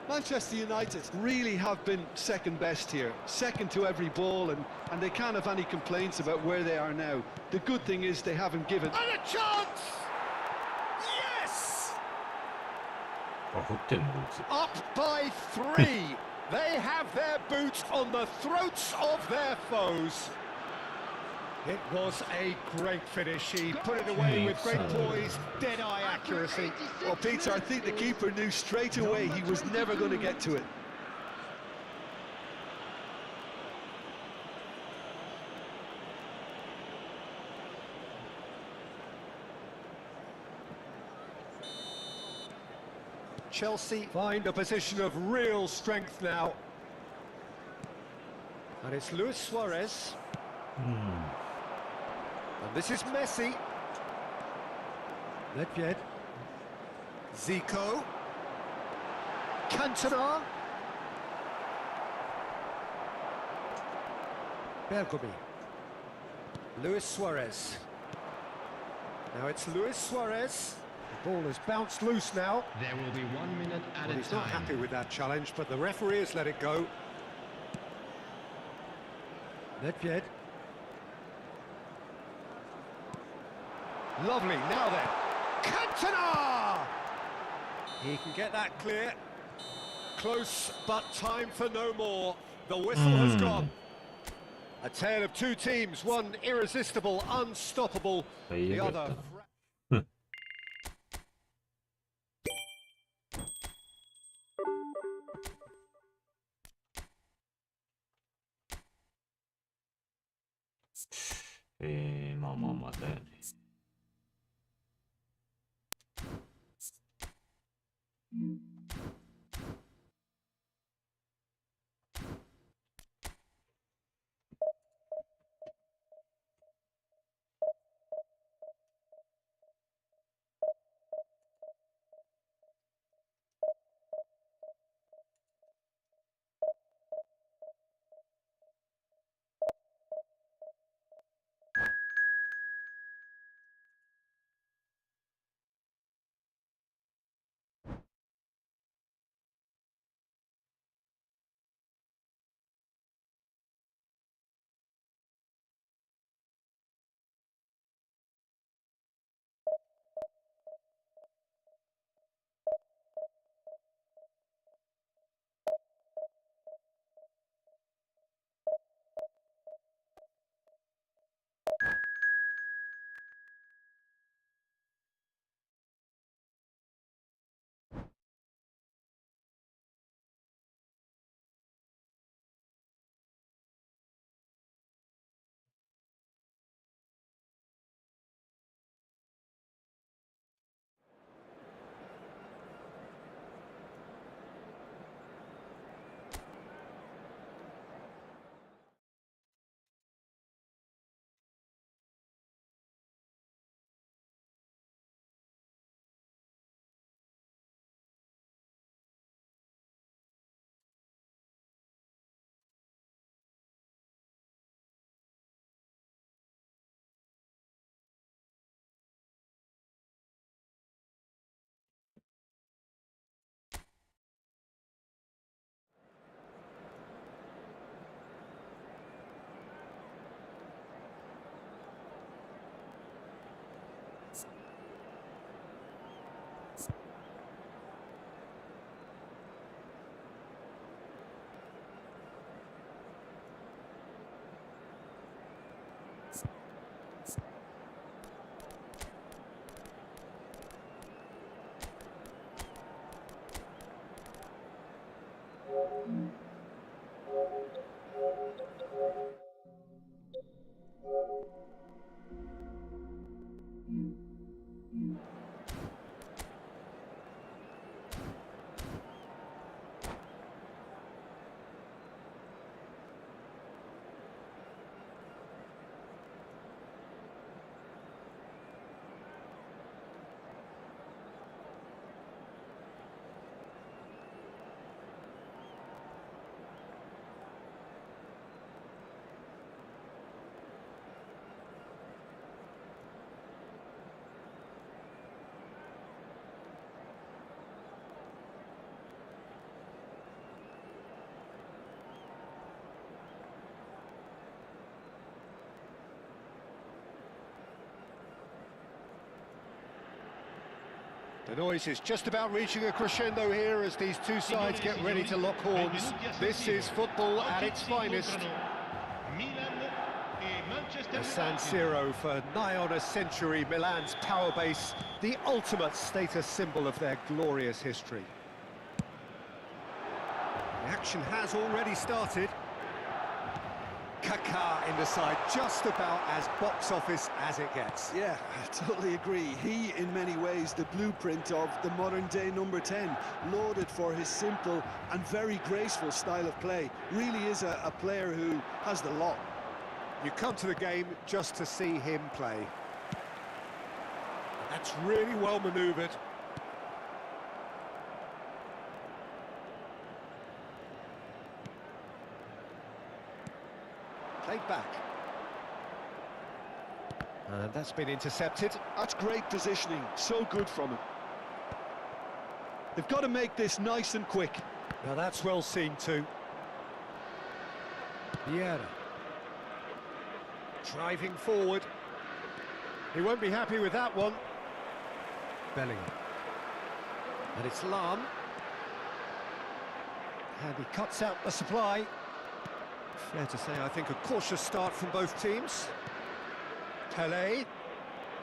Manchester United really have been second best here, second to every ball, and they can't have any complaints about where they are now. The good thing is they haven't given. And a chance! Yes! あ掘ってんのこいつ Up by 3. They have their boots on the throats of their foes. It was a great finish. He put it away with great poise, dead-eye accuracy. Well, Peter, I think the keeper knew straight away he was never going to get to it. Chelsea find a position of real strength now. And it's Luis Suarez. And this is Messi. Nedved. Zico. Cantona. Bergomi. Luis Suarez. Now it's Luis Suarez. The ball has bounced loose now. There will be 1 minute added He's not time. happy with that challenge, but the referee has let it go. Nedved. Lovely, now then. Cantona! He can get that clear. Close, but time for no more. The whistle has gone. A tale of two teams, one irresistible, unstoppable, the other...まあまあまあだよね。The noise is just about reaching a crescendo here as these two sides get ready to lock horns. This is football at its finest. The San Siro for nigh on a century, Milan's power base, the ultimate status symbol of their glorious history. The action has already started. Kaká in the side, just about as box office as it gets. Yeah, I totally agree. He, in many ways, the blueprint of the modern-day number 10, lauded for his simple and very graceful style of play. Really is a player who has the lot. You come to the game just to see him play. That's really well manoeuvred. Played back. And that's been intercepted. That's great positioning, so good from him. They've got to make this nice and quick. Now that's well seen too. Vieira. Driving forward. He won't be happy with that one. Bellingham. And it's Lam. And he cuts out the supply. Fair to say, I think, a cautious start from both teams. Pele.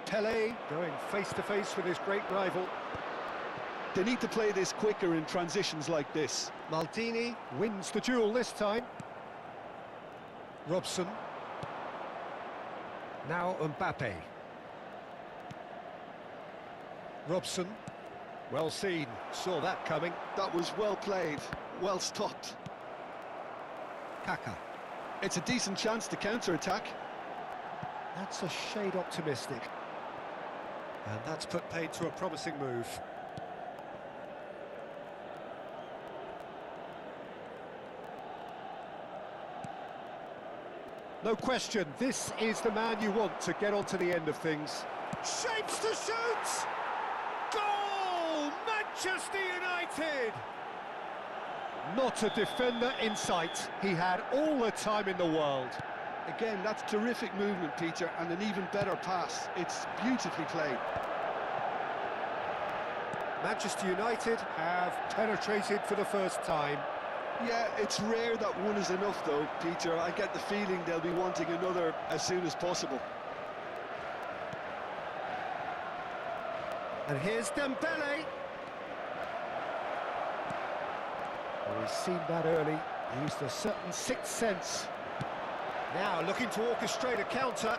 Pele going face-to-face with his great rival. They need to play this quicker in transitions like this. Maldini wins the duel this time. Robson. Now Mbappe. Robson. Well seen. Saw that coming. That was well played, well stopped. Kaka. It's a decent chance to counter-attack. That's a shade optimistic. And that's put paid to a promising move. No question, this is the man you want to get onto the end of things. Shapes to shoot! Goal! Manchester United! Not a defender in sight. He had all the time in the world. Again, that's terrific movement, Peter, and an even better pass. It's beautifully played. Manchester United have penetrated for the first time. Yeah, it's rare that one is enough, though, Peter. I get the feeling they'll be wanting another as soon as possible. And here's Dembele. Well, he's seen that early. He used a certain sixth sense. Now looking to orchestrate a counter.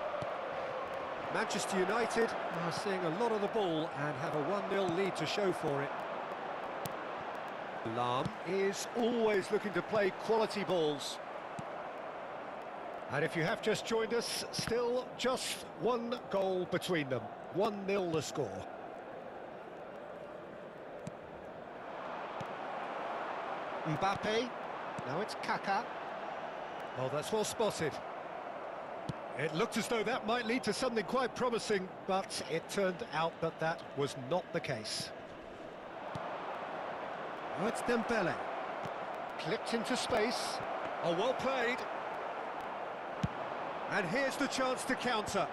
Manchester United are seeing a lot of the ball and have a 1-0 lead to show for it. Lam is always looking to play quality balls. And if you have just joined us, still just one goal between them. 1-0 the score. Mbappe. Now it's Kaka. Oh, that's well spotted. It looked as though that might lead to something quite promising, but it turned out that that was not the case. Oh, it's Dembele. Clipped into space. Oh, well played. And here's the chance to counter.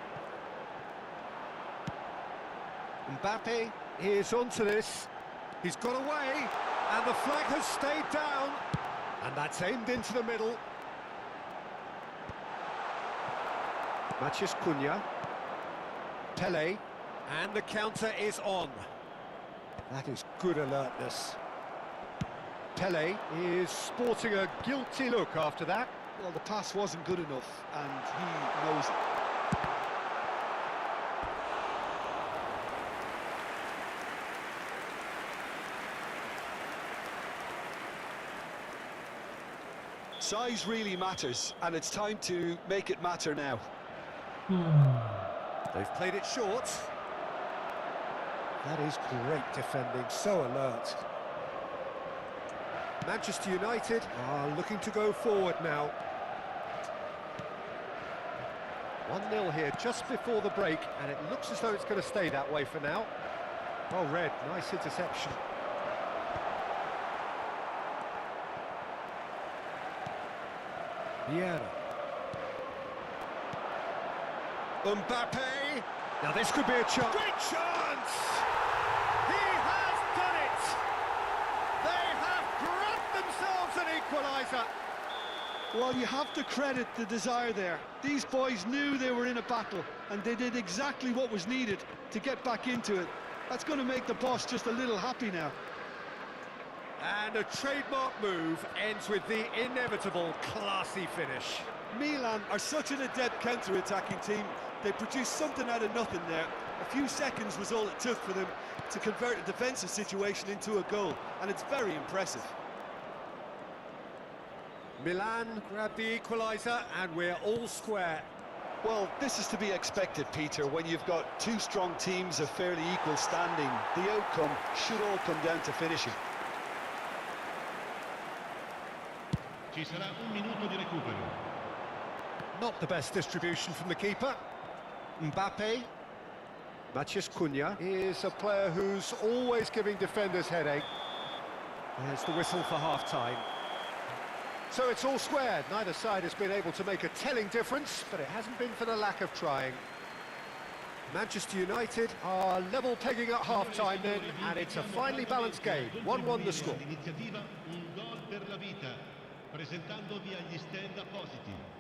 Mbappe is onto this. He's got away, and the flag has stayed down. And that's aimed into the middle. Matheus Cunha. Pele. And the counter is on. That is good alertness. Pele is sporting a guilty look after that. Well, the pass wasn't good enough, and he knows it. Size really matters, and it's time to make it matter now. They've played it short. That is great defending, so alert. Manchester United are looking to go forward now. 1-0 here just before the break, and it looks as though it's going to stay that way for now. Well read, nice interception. Vieira. Mbappe. Now this could be a chance. Great chance! He has done it! They have grabbed themselves an equaliser. Well, you have to credit the desire there. These boys knew they were in a battle, and they did exactly what was needed to get back into it. That's going to make the boss just a little happy now. And a trademark move ends with the inevitable classy finish. Milan are such an adept counter-attacking team. They produced something out of nothing there. A few seconds was all it took for them to convert a defensive situation into a goal, and it's very impressive. Milan grabbed the equaliser, and we're all square. Well, this is to be expected, Peter. When you've got two strong teams of fairly equal standing, the outcome should all come down to finishing. Ci sarà un minuto di recupero. Not the best distribution from the keeper. Mbappe. Matheus Cunha is a player who's always giving defenders headache. There's the whistle for half-time. So it's all squared. Neither side has been able to make a telling difference, but it hasn't been for the lack of trying. Manchester United are level pegging at half-time then, and it's a finely balanced game. 1-1 the score. L'iniziativa un gol per la vita, presentandovi agli stand appositi.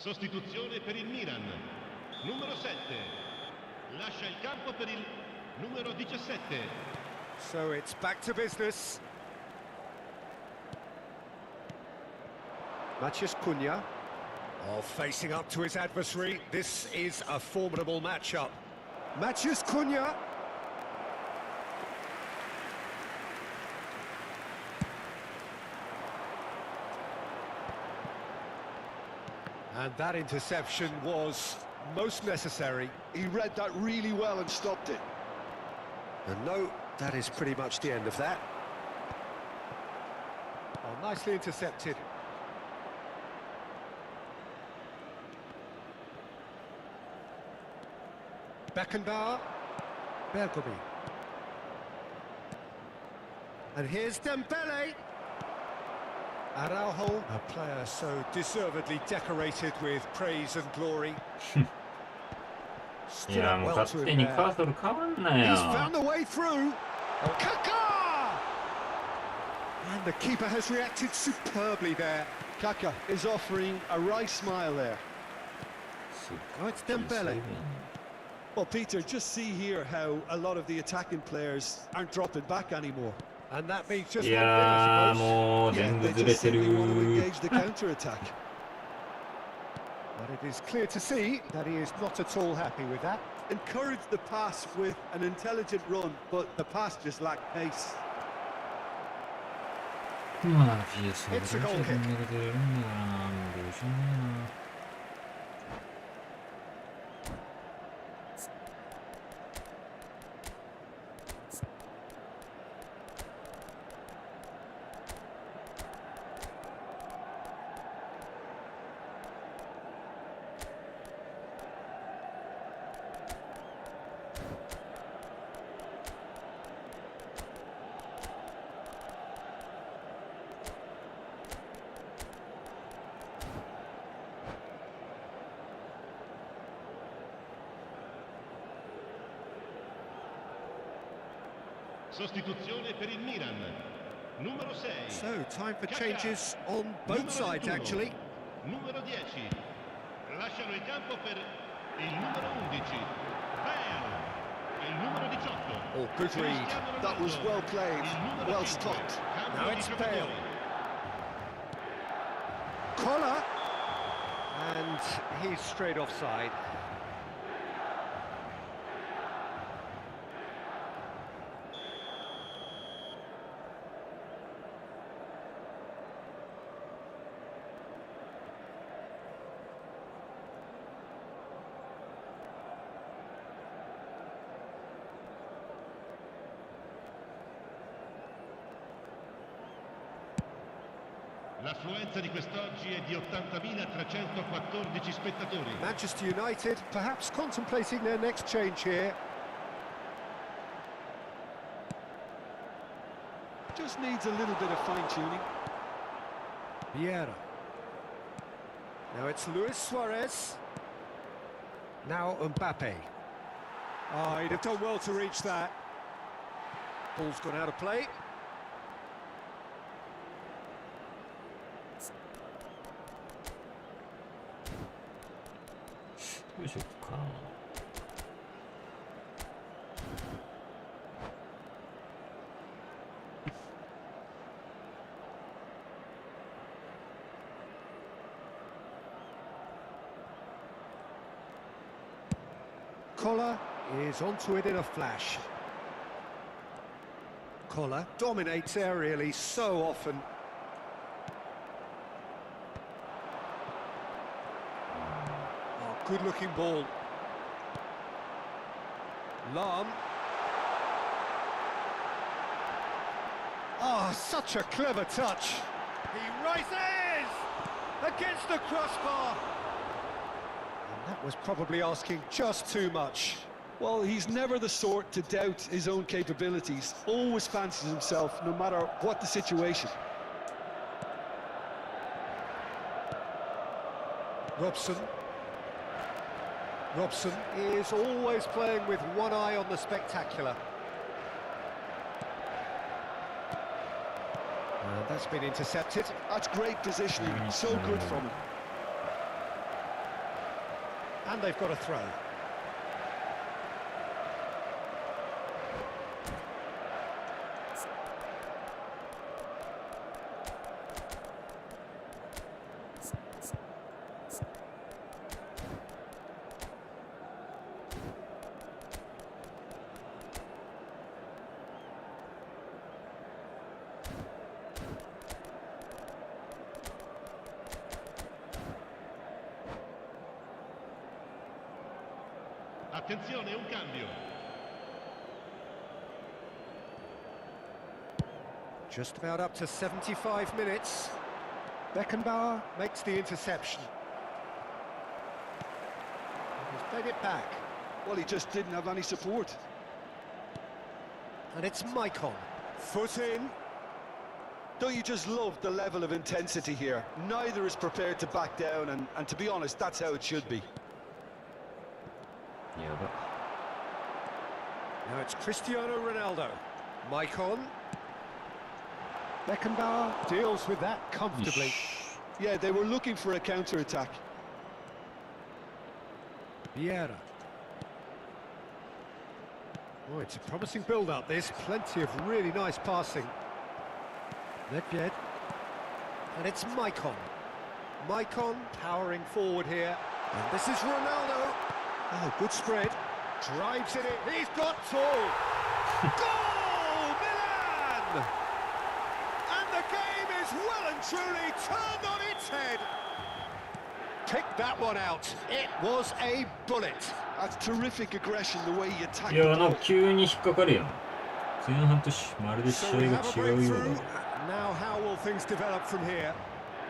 Sostituzione per il Milan. Numero 7. Lascia il campo per il numero 17. So it's back to business. Matheus Cunha. Oh, facing up to his adversary. This is a formidable matchup. Matheus Cunha. And that interception was most necessary. He read that really well and stopped it. And no, that is pretty much the end of that. Oh, nicely intercepted. Beckenbauer. Bergomi. And here's Dembele. Araujo, a player so deservedly decorated with praise and glory. いや、もう勝手にカーソル変わんなよ。 He's found the way through. Kaká! And the keeper has reacted superbly there. Kaka is offering a wry smile there. Oh, it's Dembele. Well, Peter, just see here how a lot of the attacking players aren't dropping back anymore. And that means just い one thing, や I ー suppose. もう Yeah, 全部 they ずれ just てる simply want to engage the counter-attack. But it is clear to see that he is not at all happy with that. Encourage the pass with an intelligent run, but the pass just lacked pace. まあ PS は It's a どう goal して kick. こんなことやるんだからな。もうどうしようもねえな。Sostituzione per il Milan. Numero 6. So, time for changes on both sides, actually. Numero 10. Lasciano il campo per il numero 11. Bale. Il numero 18. Oh, good read. That was well played, well stopped. Now it's Bale. Collar. And he's straight offside. L'affluenza di quest'oggi è di 80.314 spettatori. Manchester United perhaps contemplating their next change here. Just needs a little bit of fine-tuning. Vieira. Now it's Luis Suarez. Now Mbappe. Oh, he'd have done well to reach that. Ball's gone out of play.どうしようか。Collar is onto it in a flash. Collar dominates aerially so often. Oh, good-looking ball. Lam. Oh, such a clever touch. He rises against the crossbar. And that was probably asking just too much. Well, he's never the sort to doubt his own capabilities. Always fancies himself, no matter what the situation. Robson. Robson is always playing with one eye on the spectacular. And that's been intercepted. That's great positioning. So good from him. And they've got a throw. Attenzione, un cambio. Just about up to 75 minutes. Beckenbauer makes the interception. He's played it back. Well, he just didn't have any support. And it's Maicon. Foot in. Don't you just love the level of intensity here? Neither is prepared to back down, and to be honest, that's how it should be. Now it's Cristiano Ronaldo. Maicon. Beckenbauer deals with that comfortably. Yeah, they were looking for a counter-attack. Vieira. Oh, it's a promising build-up, this. Plenty of really nice passing. Nedved. And it's Maicon. Maicon powering forward here. And this is Ronaldo. Oh, good spread. Drives it in. He's got two. Goal, Milan! And the game is well and truly turned on its head. Pick that one out. It was a bullet. That's terrific aggression, the way he attacked いや、the なん ball. か急に引っかかるやん。前半とまるで試 So 合 we が have a 違うよう breakthrough. だ。 Now how will things develop from here?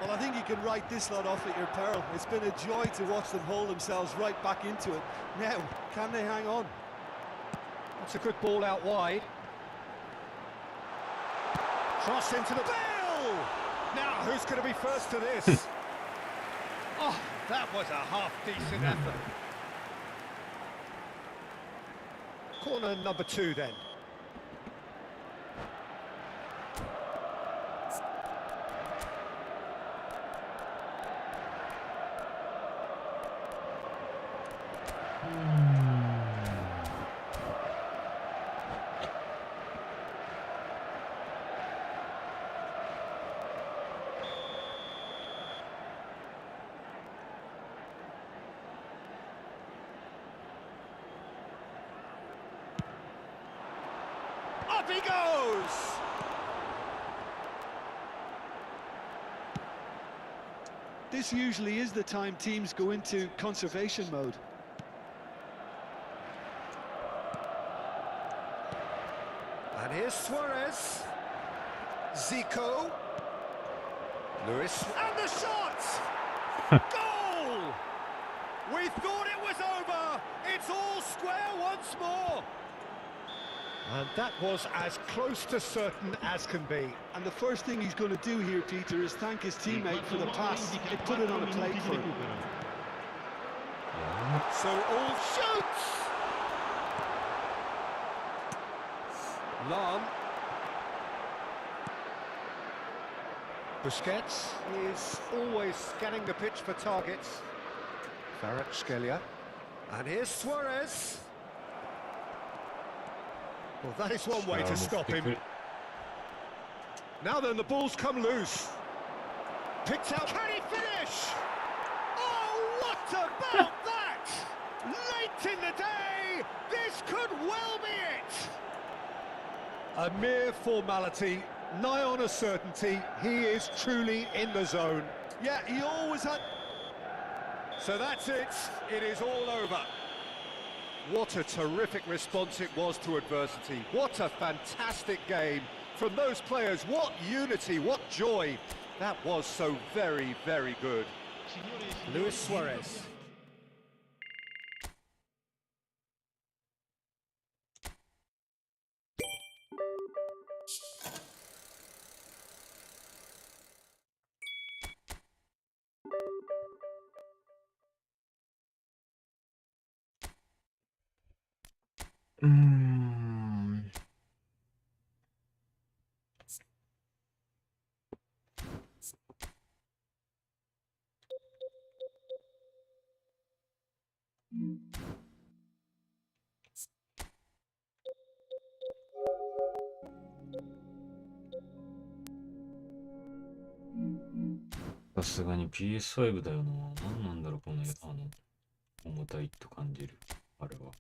Well, I think you can write this lot off at your peril. It's been a joy to watch them hold themselves right back into it. Now, can they hang on? That's a good ball out wide. Cross into the bill! Now, who's going to be first to this? Oh, that was a half-decent effort. Corner number 2 then. Up he goes! This usually is the time teams go into conservation mode. And here's Suarez. Zico. Lewis. And the shot! Goal! We thought it was over. It's all square once more. And that was as close to certain as can be. And the first thing he's going to do here, Peter, is thank his teammate for the pass. It put it on a plate for him. So all shoots! Lan. Busquets is always scanning the pitch for targets. Kvaratskhelia. And here's Suarez. Well, that is one way to stop him. Now then, the ball's come loose. Picked out. Can he finish? Oh, what about that? Late in the day, this could well be it. A mere formality, nigh on a certainty. He is truly in the zone. Yeah, he always had... So that's it. It is all over. What a terrific response it was to adversity. What a fantastic game from those players. What unity, what joy. That was so very, very good. Luis Suarez.さすがに PS5 だよな。何なんだろう、この重たいと感じる。あれは。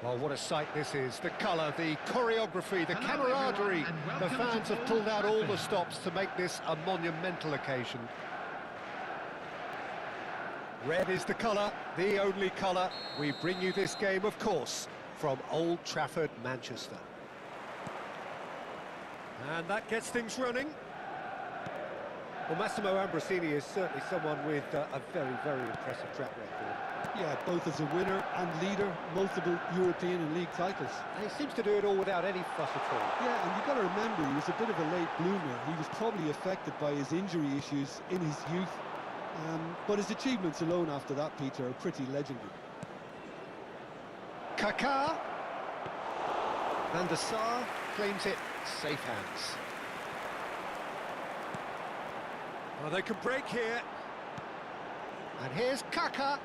Well, what a sight this is. The colour, the choreography, the camaraderie. The fans have pulled out all the stops to make this a monumental occasion. Red is the colour, the only colour. We bring you this game, of course, from Old Trafford, Manchester. And that gets things running. Well, Massimo Ambrosini is certainly someone with a very, very impressive track record. Yeah, both as a winner and leader, multiple European and league titles. And he seems to do it all without any fuss at all. Yeah, and you've got to remember, he was a bit of a late bloomer. He was probably affected by his injury issues in his youth. But his achievements alone after that, Peter, are pretty legendary. Kaká. Van der Sar claims it. Safe hands. Well, they can break here. And here's Kaká.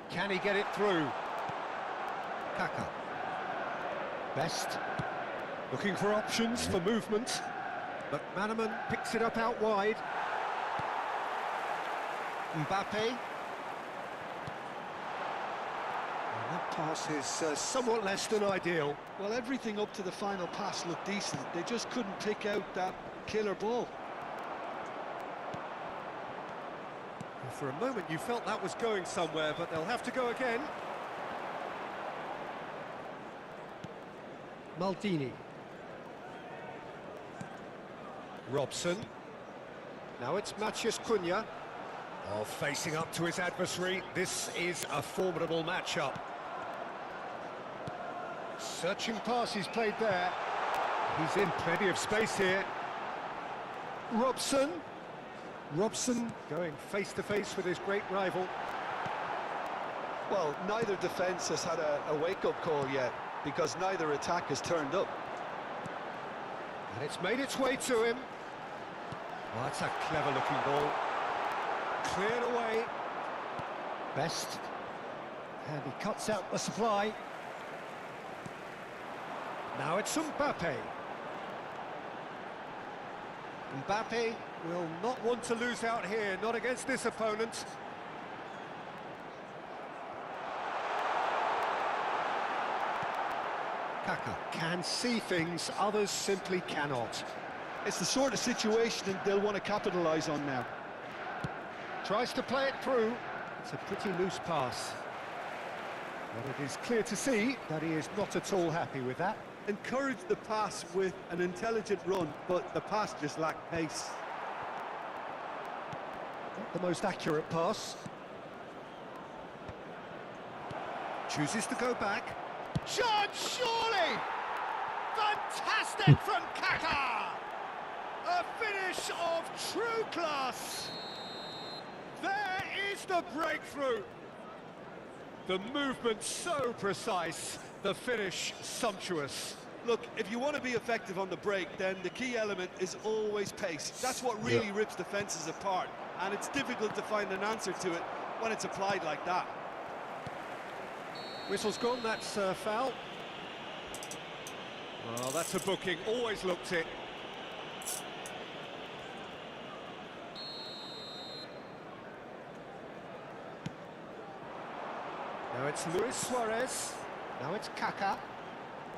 Can he get it through? Kaká. Best. Looking for options for movement. But McManaman picks it up out wide. Mbappe. And that pass is somewhat less than ideal. Well, everything up to the final pass looked decent. They just couldn't pick out that killer ball. For a moment you felt that was going somewhere, but they'll have to go again. Maldini. Robson. Now it's Matheus Cunha. Oh, facing up to his adversary. This is a formidable matchup. Searching pass he's played there. He's in plenty of space here. Robson. Robson going face-to-face with his great rival. Well, neither defence has had a wake-up call yet, because neither attack has turned up. And it's made its way to him. Oh, that's a clever-looking ball. Cleared away. Best. And he cuts out the supply. Now it's Mbappe. Mbappe will not want to lose out here, not against this opponent. Kaká can see things others simply cannot. It's the sort of situation that they'll want to capitalise on now. Tries to play it through. It's a pretty loose pass. But it is clear to see that he is not at all happy with that. Encourage the pass with an intelligent run, but the pass just lacked pace. Not the most accurate pass. Chooses to go back. Shot, surely! Fantastic from Kaká! A finish of true class! There is the breakthrough! The movement so precise, the finish sumptuous. Look, if you want to be effective on the break, then the key element is always pace. That's what really rips defences apart, and it's difficult to find an answer to it when it's applied like that. Whistle's gone, that's a foul. Well, that's a booking, always looked it. Now it's Luis Suarez. Now it's Kaká.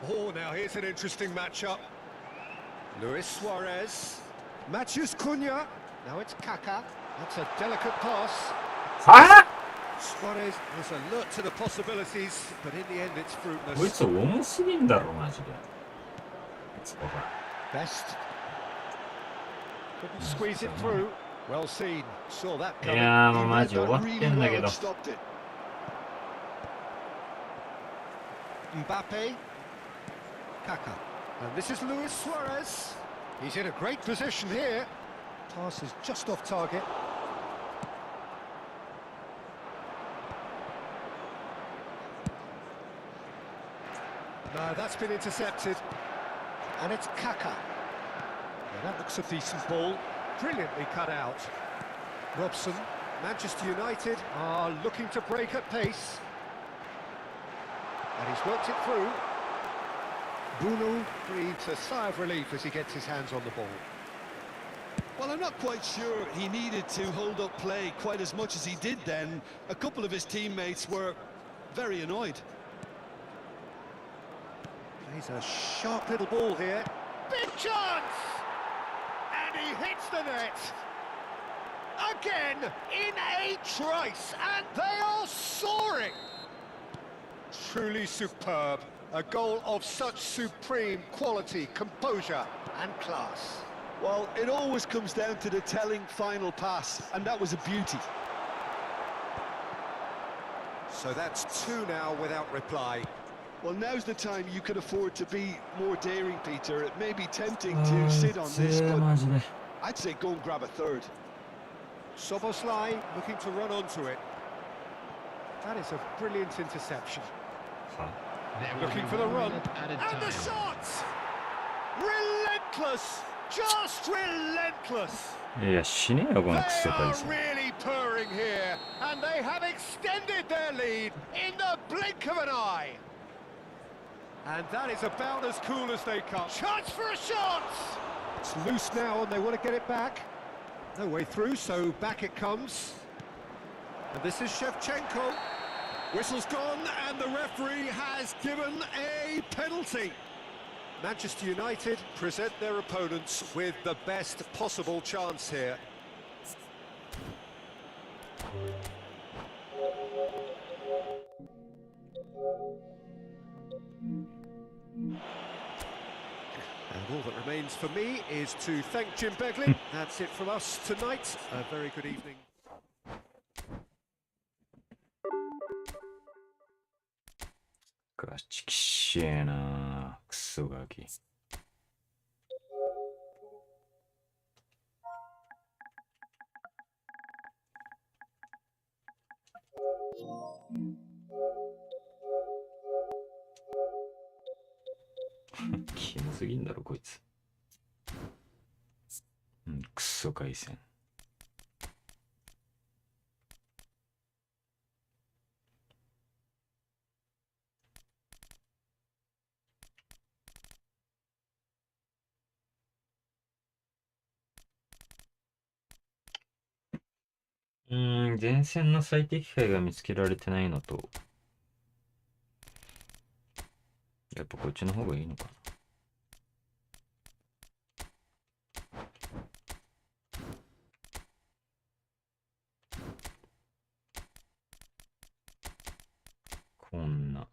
Oh, now here's an interesting matchup. Luis Suarez. Matheus Cunha. Now it's Kaká. That's a delicate pass. Suarez was alert to the possibilities, but in the end it's こい fruitless. つ重すぎんだろマジで。Best. Couldn't squeeze it through. Well seen. Saw that い coming. やーもう He マ read ジ終わ that って really んだ well けど and。stopped it. Mbappe. Kaká. And this is Luis Suarez. He's in a great position here. Pass is just off target. No, that's been intercepted. And it's Kaká. Yeah, that looks a decent ball. Brilliantly cut out. Robson. Manchester United are looking to break at pace. And he's worked it through. Bruno breathes a sigh of relief as he gets his hands on the ball. Well, I'm not quite sure he needed to hold up play quite as much as he did then. A couple of his teammates were very annoyed. Plays a sharp little ball here. Big chance! And he hits the net. Again, in a trice, and they are soaring. Truly superb. A goal of such supreme quality, composure and class. Well, it always comes down to the telling final pass, and that was a beauty. So that's two now without reply. Well, now's the time you can afford to be more daring, Peter. It may be tempting to sit on this, but マジで。 I'd say go and grab a third. Soboslai looking to run onto it. That is a brilliant interception. There will Looking be for the 1 run. minute added And the time. shot! Relentless! Just relentless! いや、死ねよ、このク They ソ回 are 線。 really purring here, and they have extended their lead in the blink of an eye. And that is about as cool as they come. Chance for a shot! It's loose now, and they want to get it back. No way through, so back it comes. And this is Shevchenko. Whistle's gone, and the referee has given a penalty. Manchester United present their opponents with the best possible chance here. And all that remains for me is to thank Jim Beglin. That's it from us tonight. A very good evening. ガチきしえな、クソガキ。キモすぎんだろこいつ。うん、クソ回線。前線の最適解が見つけられてないのと、やっぱこっちの方がいいのかな。こんな。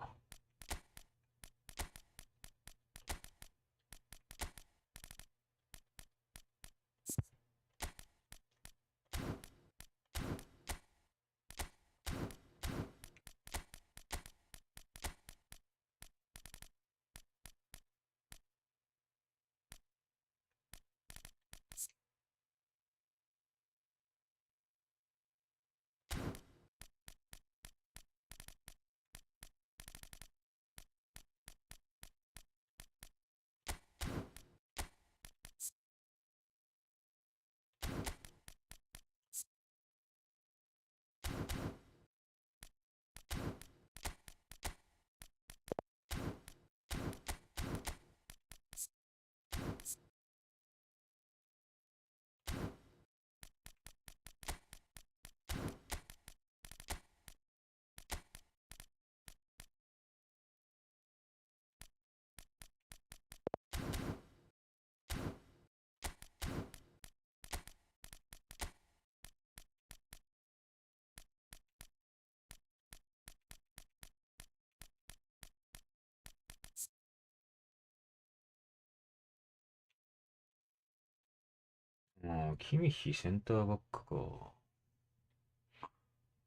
まあ、キミヒセンターバックか。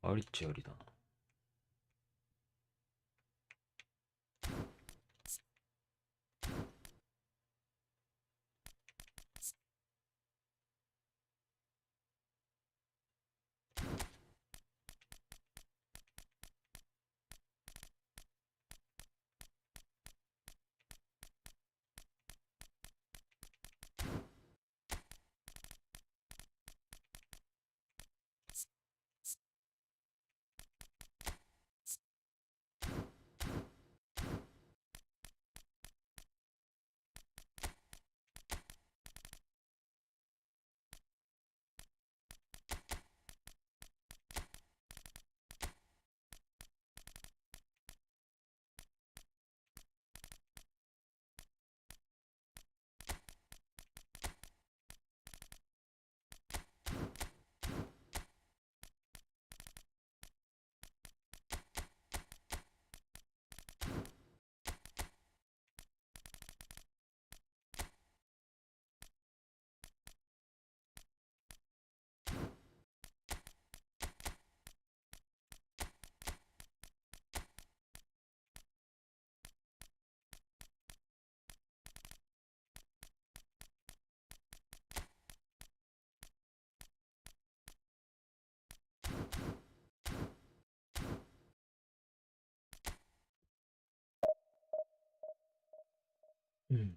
ありっちゃありだな。うん。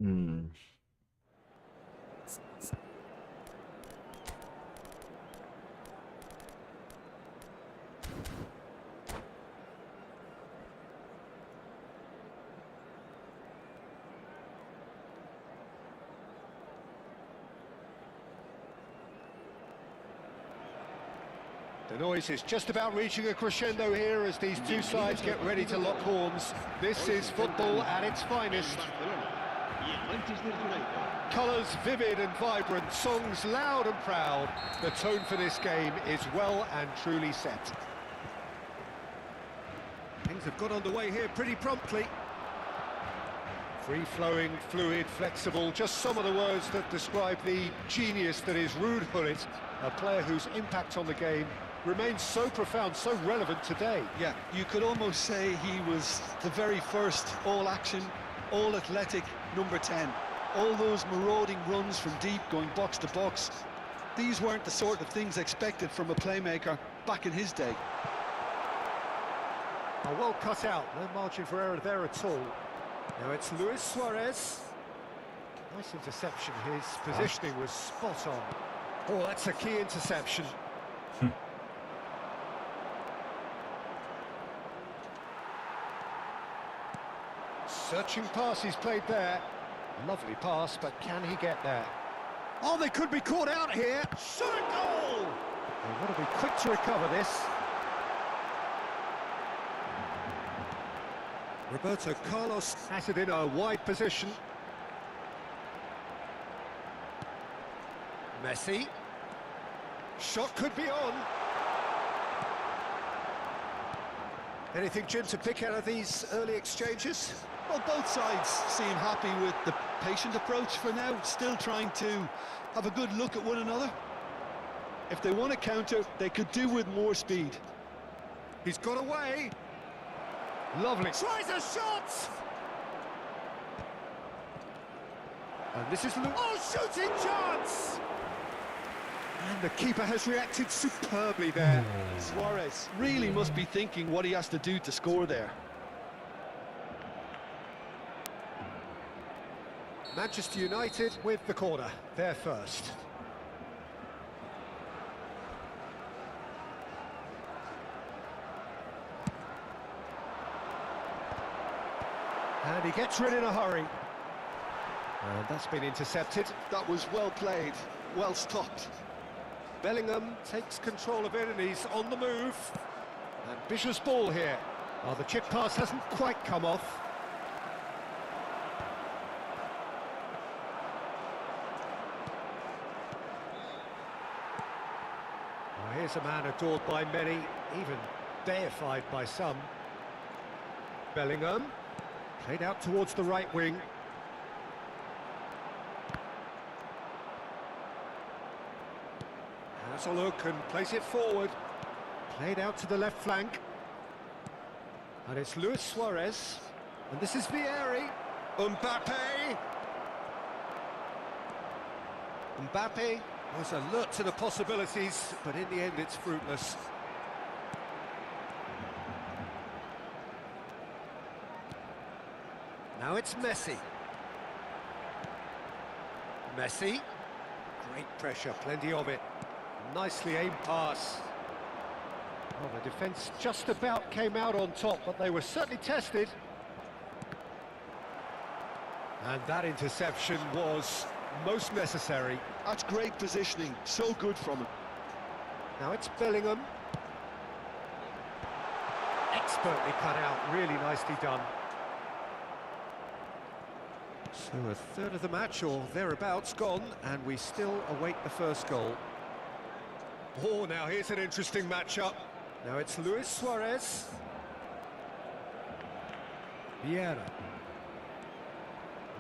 うん。The noise is just about reaching a crescendo here as these two sides get ready to lock horns. This is football at its finest. Colours vivid and vibrant, songs loud and proud. The tone for this game is well and truly set. Things have got underway here pretty promptly. Free-flowing, fluid, flexible, just some of the words that describe the genius that is Ruud Gullit, a player whose impact on the game remains so profound, so relevant today. Yeah, you could almost say he was the very first all-action, all-athletic number 10. All those marauding runs from deep, going box to box. These weren't the sort of things expected from a playmaker back in his day. Oh, well cut out, no margin for error there at all. Now it's Luis Suarez. Nice interception, his positioning was spot on. Oh, that's a key interception. Searching pass he's played there. Lovely pass, but can he get there? Oh, they could be caught out here. Shot a goal! They've got to be quick to recover this. Roberto Carlos has it in a wide position. Messi. Shot could be on. Anything, Jim, to pick out of these early exchanges? Well, both sides seem happy with the patient approach for now, still trying to have a good look at one another. If they want to counter, they could do with more speed. He's got away. Lovely. Tries a shot! And this is shooting chance! And the keeper has reacted superbly there. Suarez really must be thinking what he has to do to score there. Manchester United with the corner, they're first. And he gets rid in a hurry. And that's been intercepted. That was well played, well stopped. Bellingham takes control of it and he's on the move. Ambitious ball here. Oh, the chip pass hasn't quite come off. Oh, here's a man adored by many, even deified by some. Bellingham, played out towards the right wing. Has a look and plays it forward. Played out to the left flank. And it's Luis Suarez. And this is Vieri. Mbappe! Mbappe was alert to the possibilities, but in the end it's fruitless. Now it's Messi. Messi. Great pressure, plenty of it. Nicely aimed pass. Well, the defence just about came out on top, but they were certainly tested. And that interception was most necessary. That's great positioning, so good from him. Now it's Bellingham. Expertly cut out, really nicely done. So a third of the match, or thereabouts, gone, and we still await the first goal. Oh, now here's an interesting matchup. Now it's Luis Suarez. Vieira.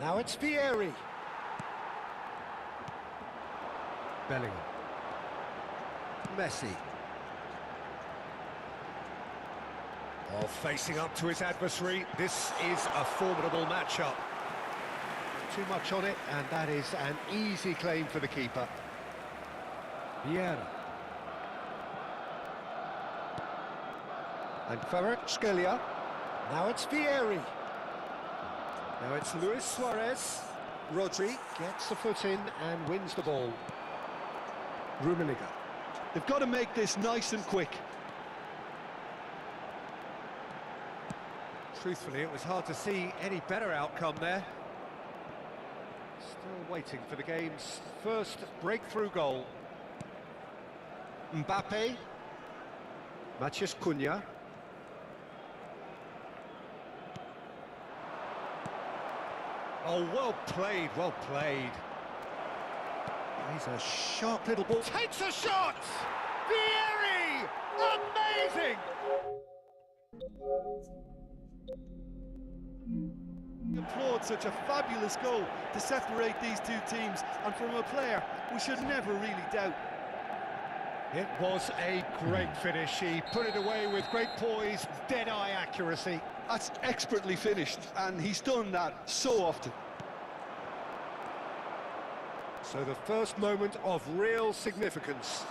Now it's Vieri. Bellingham. Messi. Oh, facing up to his adversary. This is a formidable matchup. Too much on it, and that is an easy claim for the keeper. Vieira. And Kvaratskhelia. Now it's Vieri. Now it's Luis Suarez. Rodri gets the foot in and wins the ball. Rummenigge. They've got to make this nice and quick. Truthfully, it was hard to see any better outcome there. Still waiting for the game's first breakthrough goal. Mbappe. Matheus Cunha. Oh, well played, well played. He's a sharp little ball. Takes a shot! Vieri! Amazing! Applaud such a fabulous goal to separate these two teams, and from a player we should never really doubt. It was a great finish. He put it away with great poise, dead-eye accuracy. That's expertly finished, and he's done that so often. So the first moment of real significance.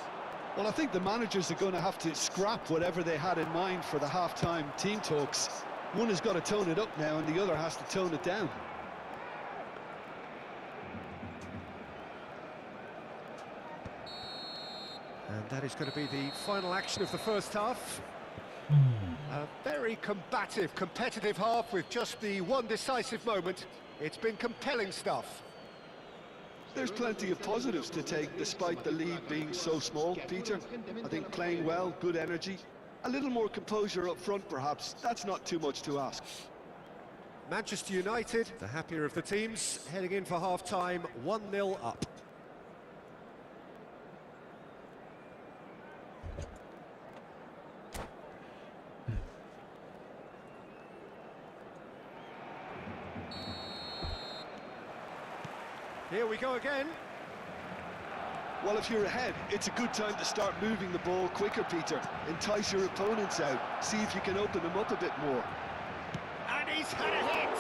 Well, I think the managers are going to have to scrap whatever they had in mind for the half-time team talks. One has got to tone it up now, and the other has to tone it down. And that is going to be the final action of the first half. A very combative, competitive half with just the one decisive moment. It's been compelling stuff. There's plenty of positives to take despite the lead being so small, Peter. I think playing well, good energy. A little more composure up front, perhaps. That's not too much to ask. Manchester United, the happier of the teams, heading in for half-time, 1-0 up. Here we go again. Well, if you're ahead, it's a good time to start moving the ball quicker, Peter. Entice your opponents out. See if you can open them up a bit more. And he's had a hit!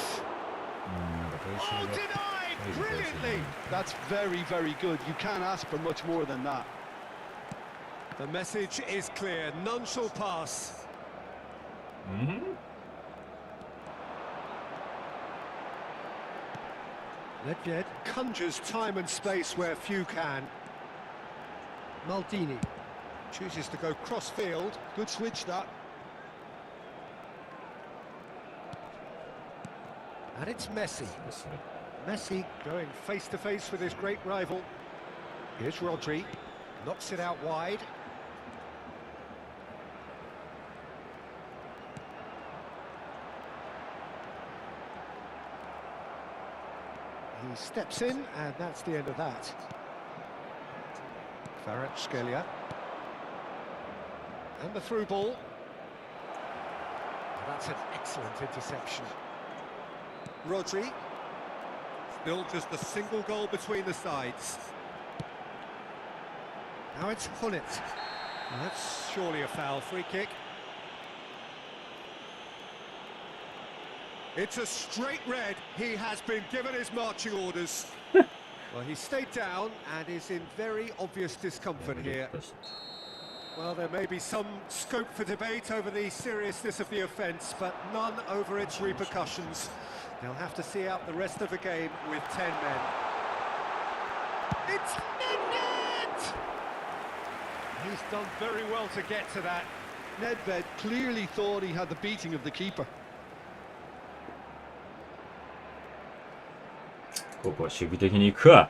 Oh, denied! Brilliantly! That's very, very good. You can't ask for much more than that. The message is clear. None shall pass. Nedved conjures time and space where few can. Maldini chooses to go cross-field. Good switch, that. And it's Messi. Messi going face-to-face with his great rival. Here's Rodri. Knocks it out wide. He steps in, and that's the end of that. Kvaratskhelia. And the through ball. And that's an excellent interception. Rodri. Still just a single goal between the sides. Now it's Hullet. That's surely a foul. Free kick. It's a straight red. He has been given his marching orders. Well, he stayed down and is in very obvious discomfort here. Well, there may be some scope for debate over the seriousness of the offence, but none over its repercussions. They'll have to see out the rest of the game with 10 men. It's Nedved! He's done very well to get to that. Nedved clearly thought he had the beating of the keeper. ここは守備的に行くわ。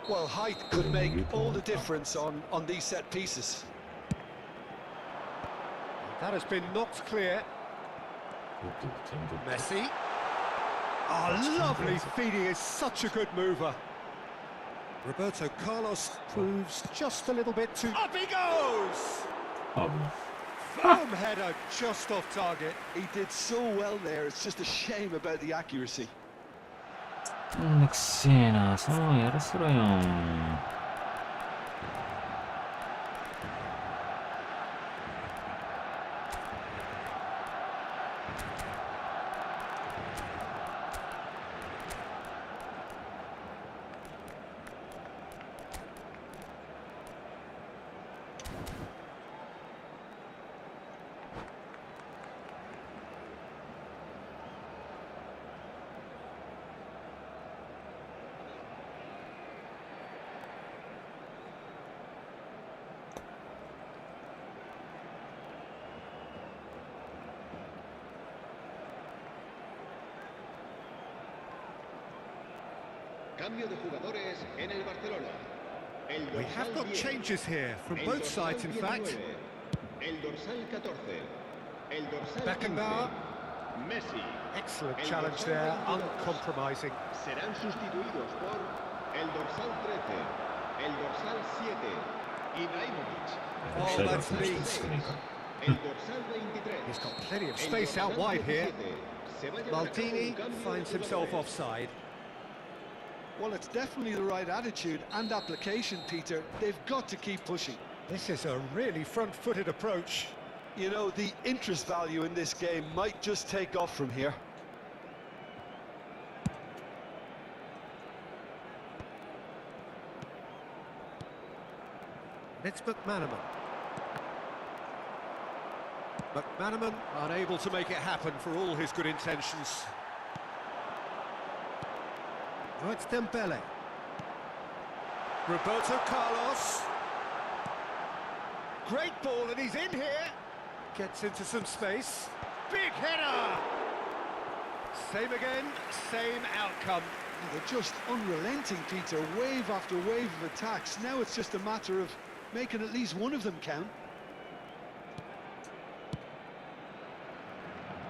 Well, height could make all the difference on these set pieces. That has been knocked clear. Messi. Oh, lovely feeding is such a good mover. Roberto Carlos proves just a little bit too... Up he goes! Firm header just off target. He did so well there, it's just a shame about the accuracy. めんどくせえな、そのままやらせろよ。Cambio de jugadores en el Barcelona. We have got changes here from both sides, in fact. El dorsal 14. El dorsal Beckenbauer. 15. Messi. Excellent challenge there, uncompromising. Serán sustituidos por el dorsal 13. El dorsal 7. Ibrahimovic. Oh, that's neat. El dorsal 23. He's got plenty of space out wide here. Maldini finds himself offside. Well, it's definitely the right attitude and application, Peter. They've got to keep pushing. This is a really front-footed approach. You know, the interest value in this game might just take off from here. It's McManaman. McManaman unable to make it happen for all his good intentions. Oh, it's Dembele. Roberto Carlos. Great ball, and he's in here. Gets into some space. Big header! Same again, same outcome. They're just unrelenting, Peter. Wave after wave of attacks. Now it's just a matter of making at least one of them count.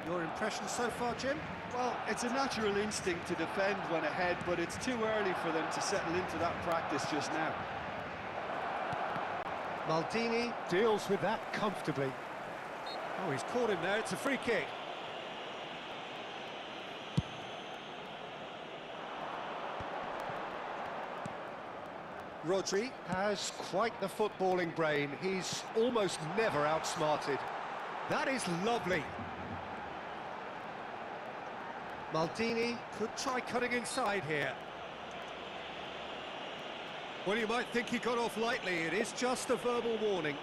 Your impression so far, Jim? Well, it's a natural instinct to defend when ahead, but it's too early for them to settle into that practice just now. Maldini deals with that comfortably. Oh, he's caught him there. It's a free kick. Rodri has quite the footballing brain. He's almost never outsmarted. That is lovely. Maldini could try cutting inside here. Well, you might think he got off lightly. It is just a verbal warning.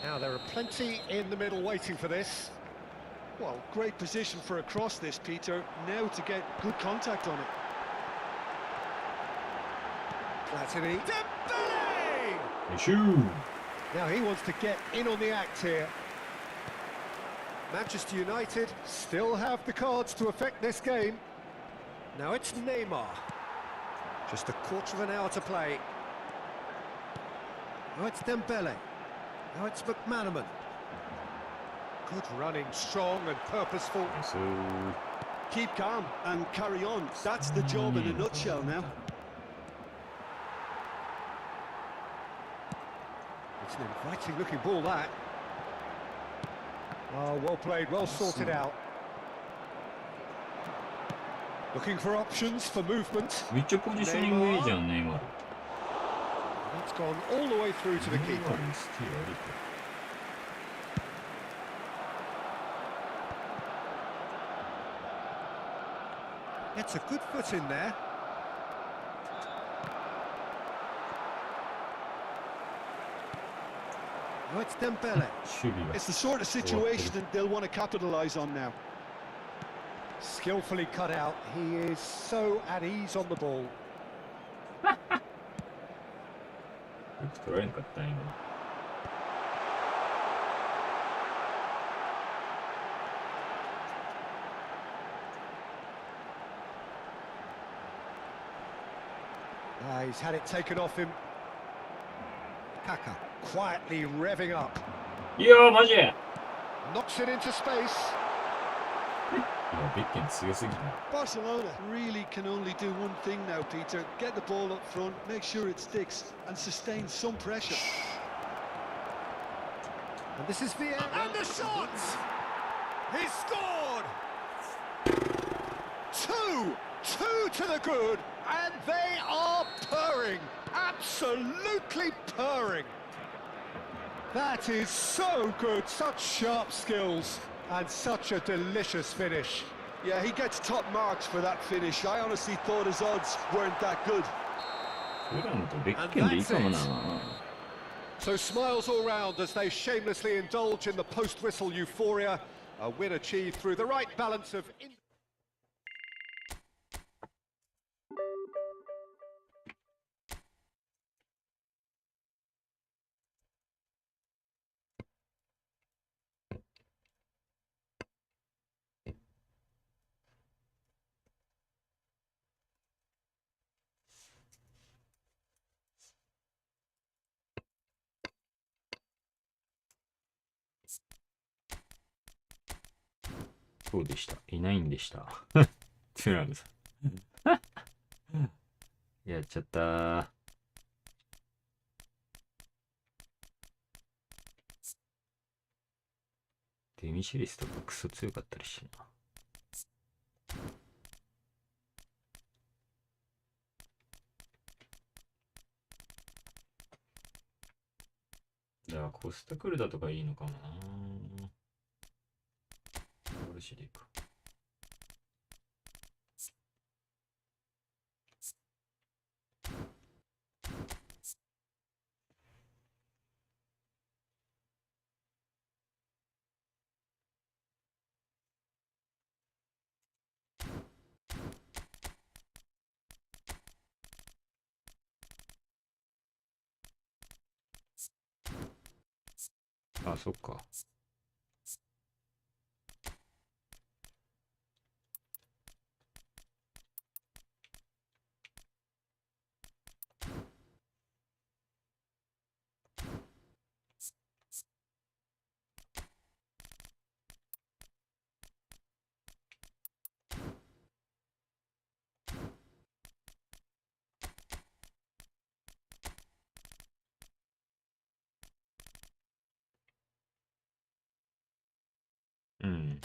Now, there are plenty in the middle waiting for this. Well, great position for a cross this, Peter. Now to get good contact on it. Platini. Dembele! Shoo! Now he wants to get in on the act here. Manchester United still have the cards to affect this game. Now it's Neymar. Just a quarter of an hour to play. Now it's Dembele. Now it's McManaman. Good running, strong and purposeful. So, Keep calm and carry on. That's the job in a nutshell now. It's an inviting looking ball, that. Oh, well played, well sorted out. Looking for options for movement. めっちゃポジショニングいいじゃんね、今。 It's gone all the way through to the keeper. Gets a good foot in there. Oh, it's Dembele. 守備が It's the sort of situation that they'll want to capitalise on now. Skillfully cut out. He is so at ease on the ball. よく取られんかったね今。He's had it taken off him. Kaka quietly revving up. いやーマジで Knocks it into space. ベッケン強すぎた。 Barcelona really can only do one thing now, Peter. Get the ball up front, make sure it sticks, and sustain some pressure. And this is Vieira. And the shot! He scored! Two to the good, and they are purring. Absolutely purring. That is so good. Such sharp skills and such a delicious finish. Yeah, he gets top marks for that finish. I honestly thought his odds weren't that good. フランとベッケンでいいかもな。 So smiles all round as they shamelessly indulge in the post-whistle euphoria. A win achieved through the right balance of... そうでした。いないんでした。トゥラムさん。やっちゃったー。デミシリスとかクソ強かったりしな。だからコスタクルダとかいいのかもな。ボルシリか。あ、そっか。うん。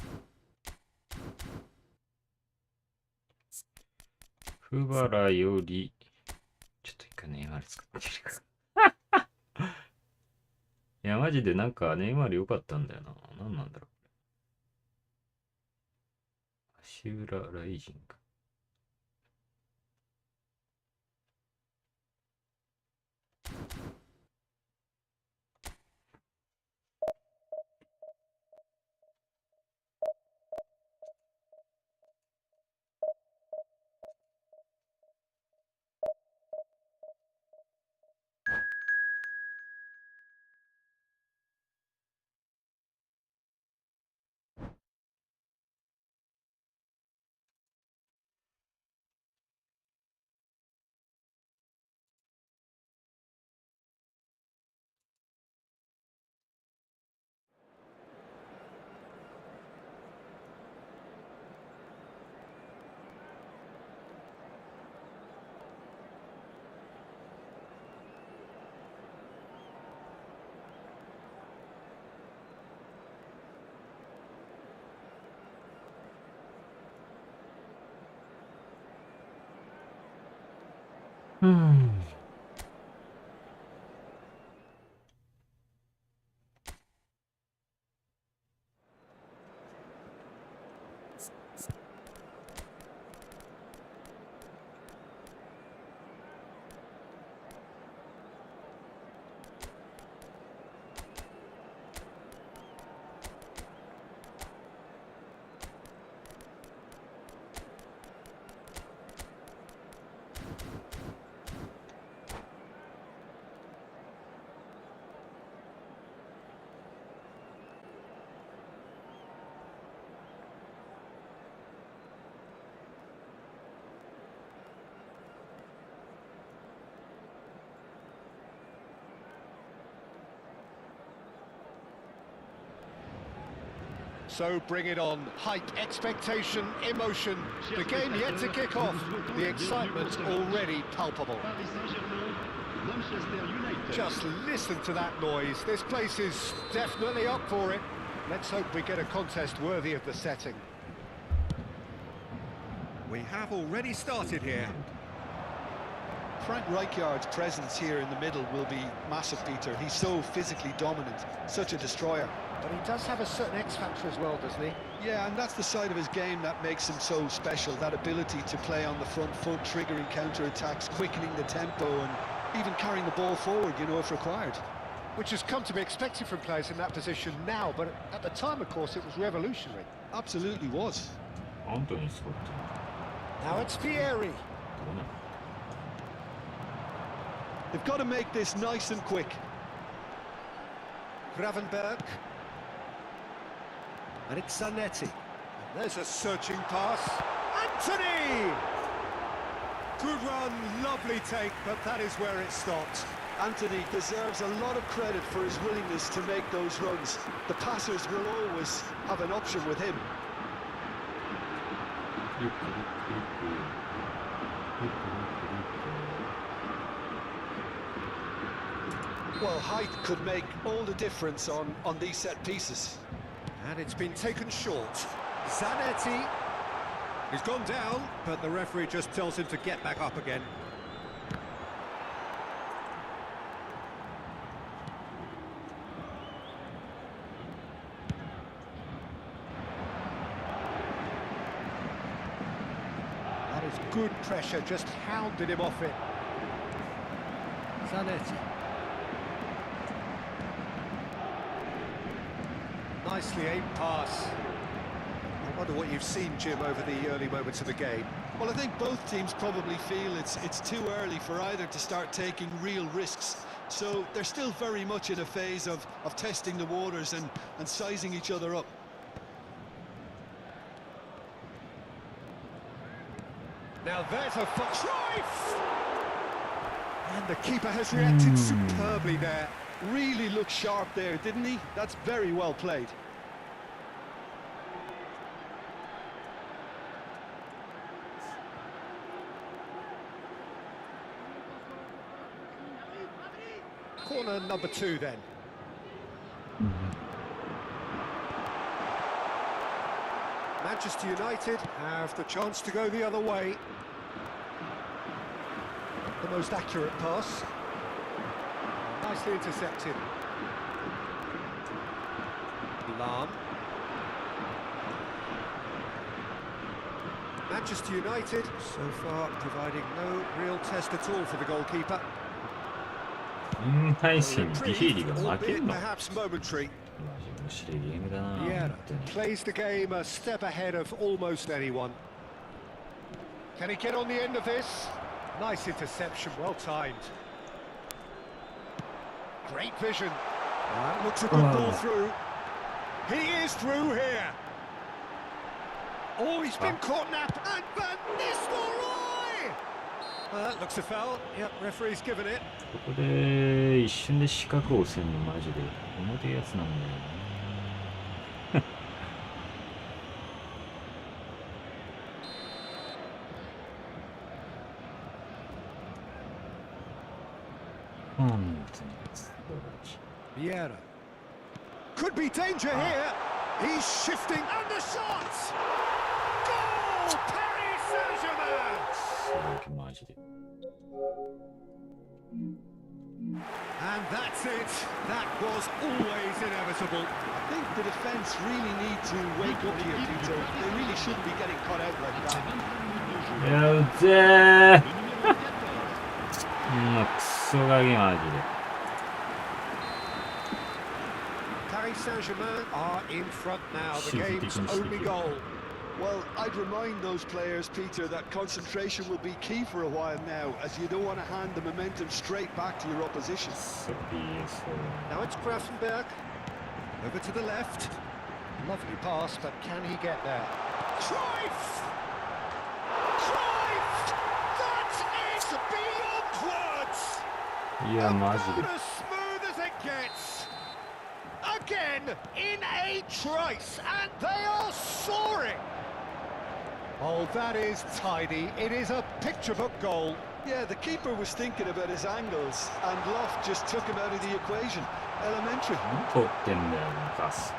フバラより、ちょっと一回ネイマール使ってみるか。いや、マジでなんかネイマール良かったんだよな。何なんだろう。足裏ライジング。うん。So bring it on. Hype, expectation, emotion. The game yet to kick off. The excitement already palpable. Just listen to that noise. This place is definitely up for it. Let's hope we get a contest worthy of the setting. We have already started here. Frank Rijkaard's presence here in the middle will be massive, Peter. He's so physically dominant, such a destroyer. But he does have a certain X factor as well, doesn't he? Yeah, and that's the side of his game that makes him so special, that ability to play on the front foot, triggering counter-attacks, quickening the tempo, and even carrying the ball forward, you know, if required. Which has come to be expected from players in that position now, but at the time, of course, it was revolutionary. Absolutely was. Now it's Pieri. They've got to make this nice and quick. Gravenberg. And it's Zanetti. There's a searching pass. Anthony! Good run, lovely take, but that is where it stopped. Anthony deserves a lot of credit for his willingness to make those runs. The passers will always have an option with him. Well, height could make all the difference on these set pieces. And it's been taken short. Zanetti. He's gone down, but the referee just tells him to get back up again. That is good pressure, just hounded him off it. Zanetti. Nicely aimed pass. I wonder what you've seen, Jim, over the early moments of the game. Well, I think both teams probably feel it's too early for either to start taking real risks. So they're still very much in a phase of testing the waters and sizing each other up. Now there's a Cruyff! And the keeper has reacted superbly there. Really looked sharp there, didn't he? That's very well played. Corner number 2 then. Manchester United have the chance to go the other way. The most accurate pass. Nicely intercepted. Lam. Manchester United so far providing no real test at all for the goalkeeper. 対戦ビヒーリが負け Albeit んの perhaps momentary. 面白いゲームだな Yeah, 本当に plays the game a step ahead of almost anyone. Can he get on the end of this? Nice interception, well timed. Great vision. That looks a good ball through. He is through here. Oh, he's been caught nap and Van Nistelrooy! That looks a foul. Yep, referee's given it. ここで一瞬で四角を押せんのマジで重てえやつなんだよな本当に素晴らしい Vieira. Could be danger here. He's shifting and the shot! Goal! Paris Saint-Germain! すごいマジで And that's it. That was always inevitable. I think the defence really need to wake up here, Peter. They really shouldn't be getting caught out like that. いやうぜーもうクソガキマジで Paris Saint-Germain are in front now. The game's only goal. Well, I'd remind those players, Peter, that concentration will be key for a while now, as you don't want to hand the momentum straight back to your opposition. そういいですよ Now it's Gravenberg. Over to the left. Lovely pass, but can he get there? Cruyff! Cruyff! That is beyond words! いやマジで About as smooth as it gets. A again in a trice, and they are soaring. Oh, that is tidy. It is a picture-book goal. Yeah, the keeper was thinking about his angles, and Loft just took him out of the equation. Elementary. 取ってんだよ、ガス。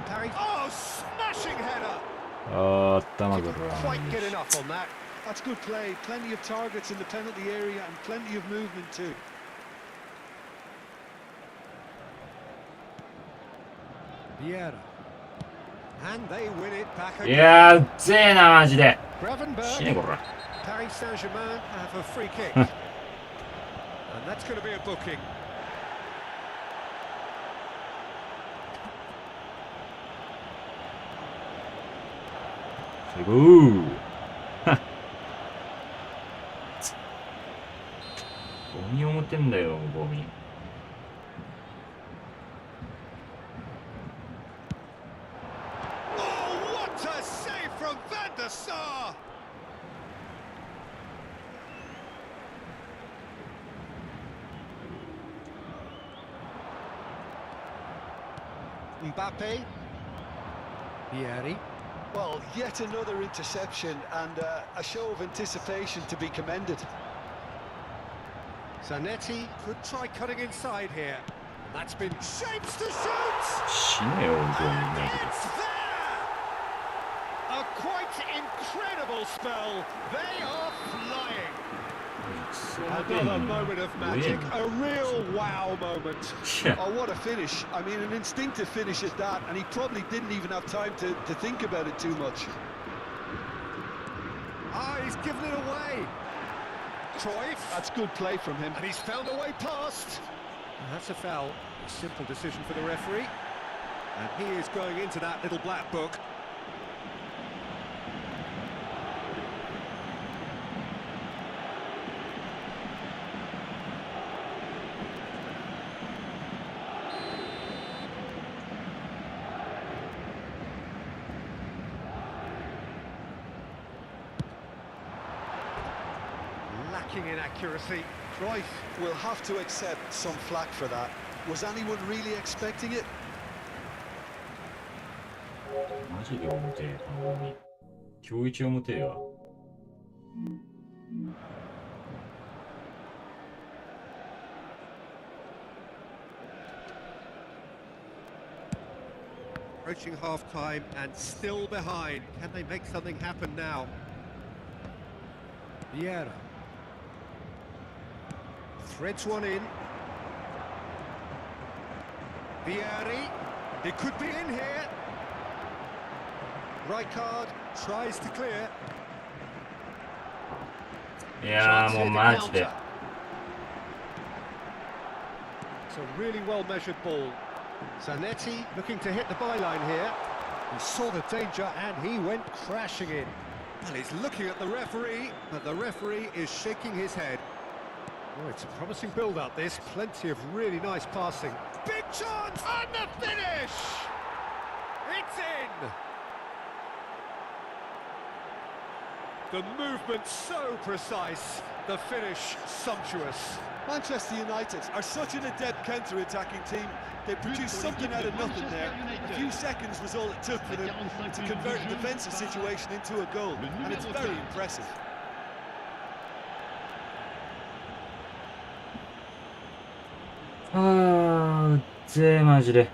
Parry. Oh, smashing header. あー、頭が Quite get enough on that. That's good play. Plenty of targets in the penalty area and plenty of movement too. Vieira. And they win it back い again. やー、うっぜえな、マジで。 Gravenberg. 死ね、こら。 Paris Saint-Germain have a free kick. And that's going to be a booking. Ooh. ゴミを持ってんだよ、ゴミ。Oh, what a save from Van der Sar! Mbappe. Vieri. Well, yet another interception and a show of anticipation to be commended. Zanetti could try cutting inside here. That's been shapes to shoot! 死ねよ、ゴミ、マジ It's there! A quite incredible spell. They are flying. で。 Another moment of magic. A real wow moment. Yeah. Oh, what a finish. I mean, an instinctive finish at that, and he probably didn't even have time to think about it too much. Ah, he's given it away. Cruyff. That's good play from him. And he's found a way past. And that's a foul. A simple decision for the referee. And he is going into that little black book. Lacking in accuracy. Cruyff will have to accept some flack for that. Was anyone really expecting it? マジで重てえ、このゴミ。今日一重てえわ。Approaching half-time and still behind. Can they make something happen now? Vieira. Threads one in. Vieri. It could be in here. Rijkaard tries to clear. いやー、 Chance もう here to マジで。 counter. It's a really well-measured ball. Zanetti looking to hit the byline here. He saw the danger and he went crashing in. And he's looking at the referee, but the referee is shaking his head. Oh, it's a promising build-up, this. Plenty of really nice passing. Big chance! And the finish! It's in! The movement so precise, the finish sumptuous. Manchester United are such an adept counter-attacking team. They produced something out of nothing there. A few seconds was all it took for them to convert a defensive situation into a goal, and it's very impressive. Ah, うっぜえ、マジで。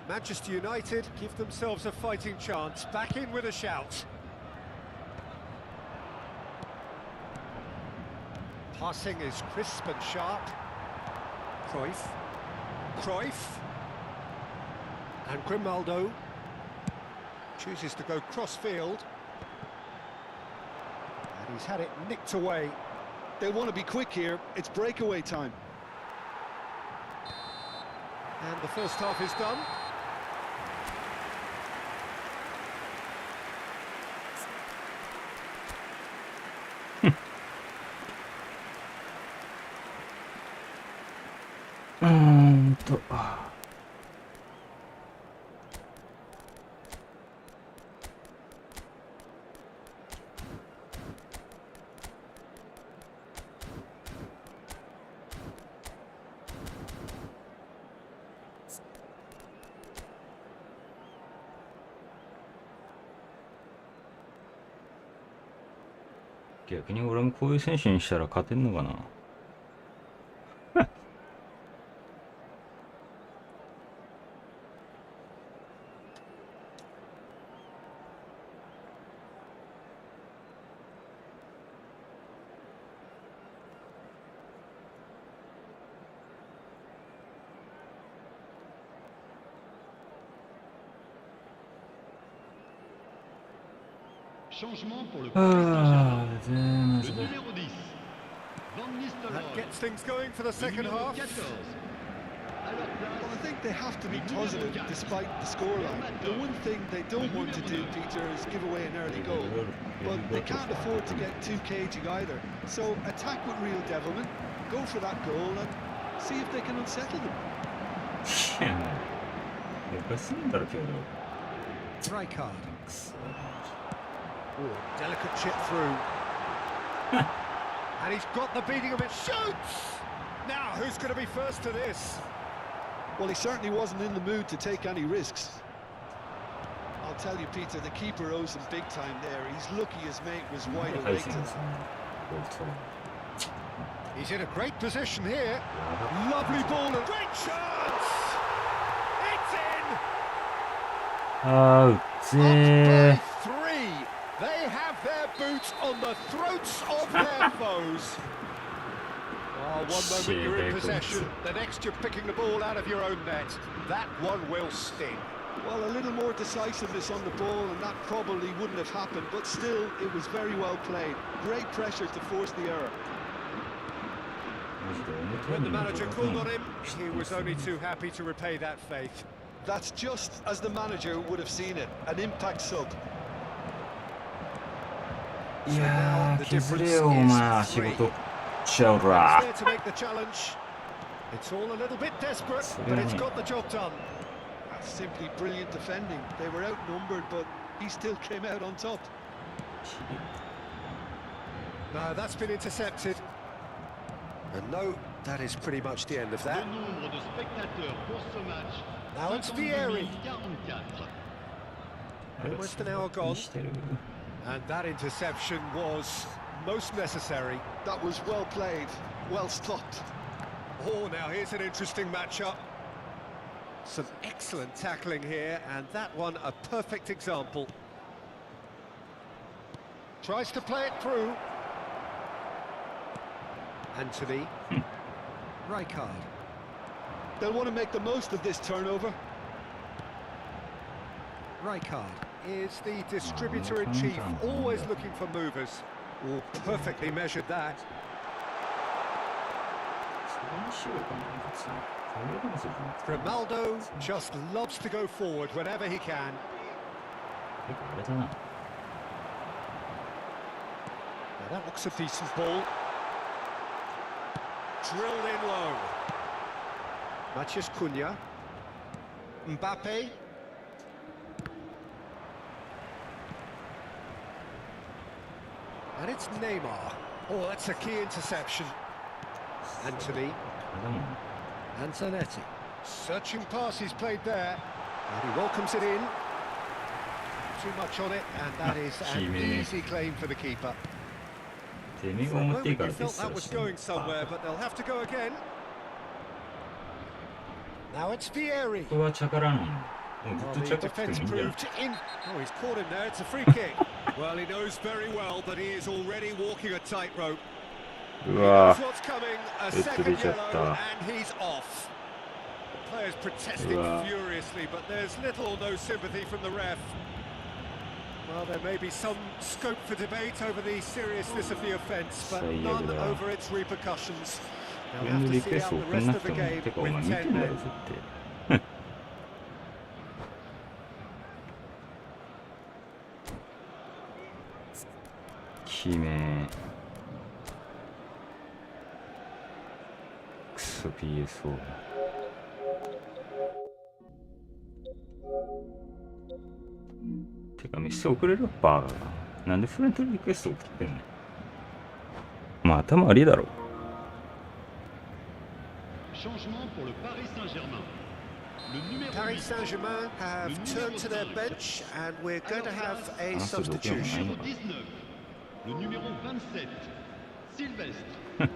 Manchester United give themselves a fighting chance, back in with a shout. Passing is crisp and sharp. Cruyff. Cruyff. And Grimaldo chooses to go cross-field. And he's had it nicked away. They want to be quick here. It's breakaway time. And the first half is done. To. 逆に俺もこういう選手にしたら勝てんのかな。Changement pour le Paris Saint-Germain. Le numéro 10, Van That Nistelrooy. gets things going for the Le second numéro half. 14. À leur Well, I place, think they have to be positive despite the scoreline. The one thing they don't want to do, Peter, is give away an early goal. But they can't afford to get too cagey either. So attack with real devilment, go for that goal and see if they can unsettle them. いや、おかしいんだろ、今日。 Rijkaard. くそ。 Oh, delicate chip through. And he's got the beating of it. Shoots! Now, who's going to be first to this? Well, he certainly wasn't in the mood to take any risks. I'll tell you, Peter, the keeper owes him big time there. He's lucky his mate was wide 配 awake 信 to です that. ね。ボルト。 He's in a great position here. Lovely ball and great chance! It's in! あー、うっぜ Up ー。 by 3. They have their boots on the throats of their foes. Oh, one moment you're in possession, the next you're picking the ball out of your own net. That one will sting. Well, a little more decisiveness on the ball and that probably wouldn't have happened, but still, it was very well played. Great pressure to force the error. When the manager called on him, he was only too happy to repay that faith. That's just as the manager would have seen it, an impact sub. いやー、削れよ、お前、仕事しちゃうら。 There to make the challenge. It's all a little bit desperate, but it's got the job done. That's simply brilliant defending. They were outnumbered, but he still came out on top. No, that's been intercepted. And no, that is pretty much the end of le that. nombre de spectateurs pour ce match, Now it's 52 Vieri. 044. Almost an hour gone, してる。 and that interception was most necessary. That was well played, well stopped. Oh, now here's an interesting matchup. Some excellent tackling here, and that one a perfect example. Tries to play it through. Anthony. Rijkaard. They'll want to make the most of this turnover. Rijkaard is the distributor-in-chief, always looking for movers. Oh, perfectly measured that. それにしようかな、別に。それでもするかな。 Grimaldo just loves to go forward whenever he can. 結構あれだな。 Now that looks a decent ball. Drilled in low. Matheus Cunha. Mbappe. And it's Neymar. Oh, that's a key interception. Anthony. あれだもん。 Antonetti. Searching pass he's played there. And he welcomes it in. Too much on it, and that is an easy claim for the keeper. てめえ For が a 思っていい moment から we テ felt スト that を was してる going somewhere, but they'll have to go again. Now it's Vieri. ここはチャカラなの。もうずっ Well, と the チャカっててもい defence いんじゃない proved in. Oh, he's caught him there. It's a free kick. Well, he knows very well that he is already walking a tightrope. うわ Knows what's coming. A 出 second ちゃっ yellow, た。 and he's off. The players protesting Wow. furiously, but there's little or no sympathy from the ref. Well, there may be some scope for debate over the seriousness of the offence, but none over its repercussions. Now こ we れの have リ to ク see エスト out 送 the んな rest く of て the も。 game てかお前 with 見て 10 んだろ、 men. 絶対。きめクソ PSO。 てかメッセ送れるバーガー。なんでフレンドリクエスト送ってんの。まあ頭悪いだろ。 Changement pour le Paris Saint-Germain. Le numéro Paris 10. Saint-Germain have turned to their bench and we're going to have a substitution. Numéro 19. Le numéro 27. Sylvestre.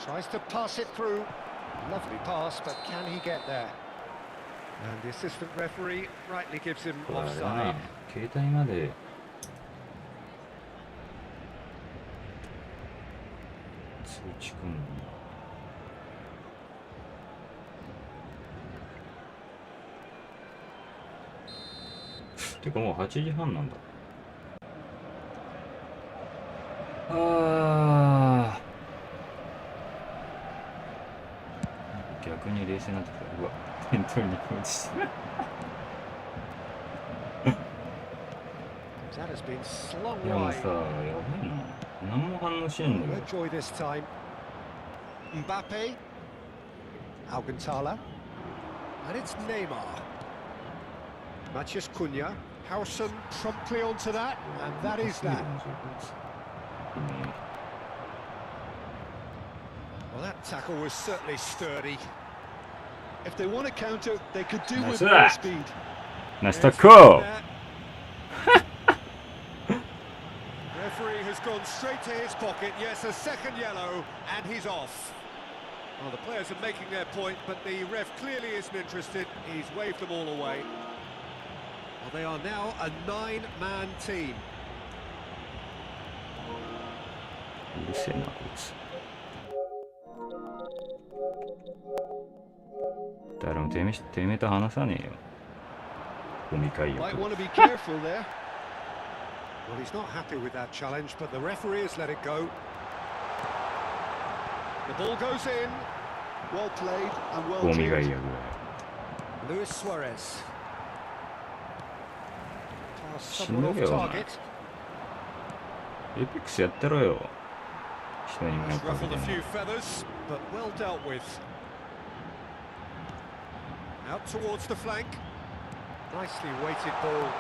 Tries to pass it through. Lovely pass, but can he get there? And the assistant referee rightly gives him あれだね offside. 携帯まで通知くんの。てかもう8時半なんだ。あー、逆に冷静になってきた。うわ、点取りに行こうとして。 That has been slung いやもう wide. さ、やばいな。何も反応しないんだ No けど。 joy this time. Mbappe. Alcantara. And it's Neymar. Matheus Cunha. Howson promptly onto that. And that is that. Well, that tackle was certainly sturdy. If they want to counter, they could do Nice with more that. speed. ナイスタックル。 Referee has gone straight to his pocket. Yes, a second yellow, and he's off. Well, the players are making their point, but the ref clearly isn't interested. He's waved them all away. Well, they are now a 9-man team. うるせえなこいつ。誰もてめえと話さねえよ。ゴミ会よ。 Might want to be careful there. Well, he's not happy with that challenge, but the referee has let it go. The ball goes in. Well played and well ゴミがい cleared. やぐらい。 Luis Suarez. Pass 死 somewhat ぬ off よお前。 target. エピックスやってろよ。人に迷 He's 惑かけ ruffled て a んの few feathers, but well dealt with. Out towards the flank. Nicely weighted ball.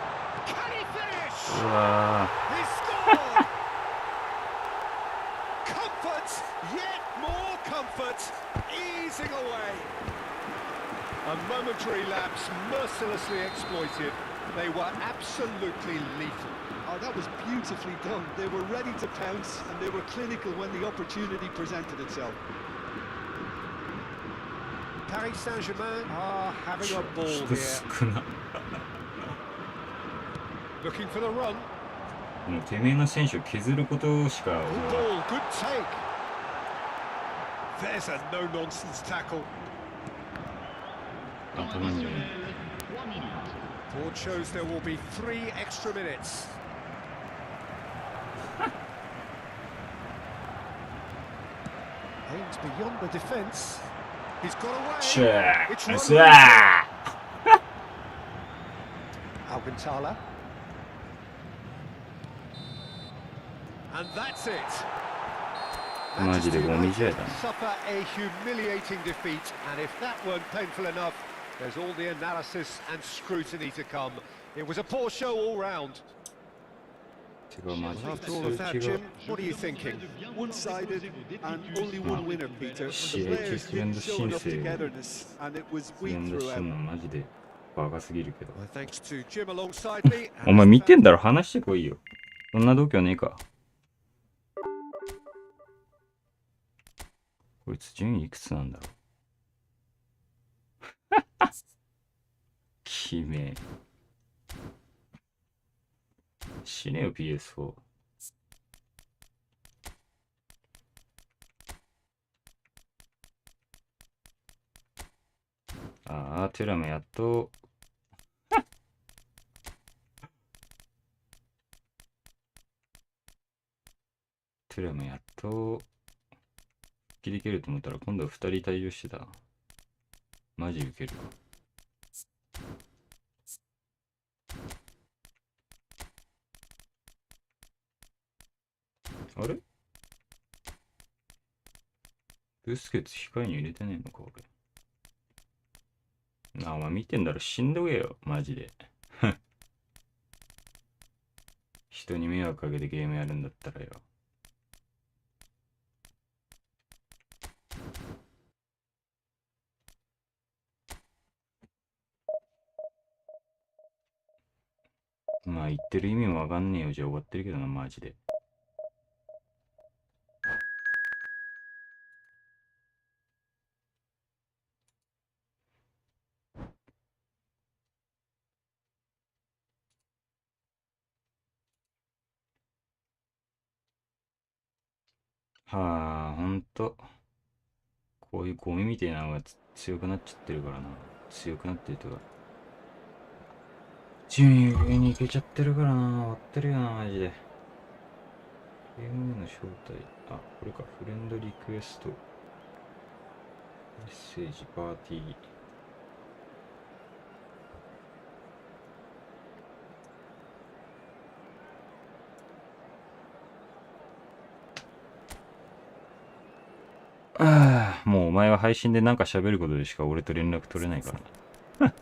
Can he finish? うわ He scored! Comfort, yet more comfort, easing away. A momentary lapse mercilessly exploited. They were absolutely lethal. Oh, that was beautifully done. They were ready to pounce and they were clinical when the opportunity presented itself. Paris Saint-Germain are having a ー ball 人 here. 少な。 Looking for the run. もうてめえの選手を削ることしか。 Good ball, good take. There's a no-nonsense tackle. Temps additionnel. 3 minutes. Board shows there will be 3 extra minutes. Aims beyond the defence. He's got away. シャー It's ナイ run スだ Alcantara. And that's it. マジでゴミ試合だな。 Suffer a humiliating defeat, and if that weren't painful enough, there's all the analysis and scrutiny to come. It was a poor show all round. てかマジ Well, で after all of 数 that, 値が Jim, what are you thinking? One-sided and only one winner, Peter. The Shit, players just didn't show enough Shinsei. togetherness and it was 全 weak 然して throughout. んのマジでバカすぎるけど。 Well, thanks to Jim alongside me. お前見てんだろ、話してこいよ。そんな度胸ねえか。こいつ順位いくつなんだろう。きめえ。死ねよ PS4。ああ、テュラムやっと。テュラムやっと。切り切ると思ったら今度は2人退場してた。マジウケるわ。あれブスケツ控えに入れてねえのか、俺。なあ、お前見てんだろ、しんどげよ、マジで。人に迷惑かけてゲームやるんだったらよ。まあ言ってる意味もわかんねえよ。じゃあ終わってるけどな、マジで。はあ、ほんと。こういうゴミみたいなのが強くなっちゃってるからな。強くなってるとか。順位上に行けちゃってるからな。終わってるよな、マジで。ゲームへの招待。あ、これか。フレンドリクエスト。メッセージ、パーティー。ああ、もうお前は配信でなんか喋ることでしか俺と連絡取れないからな。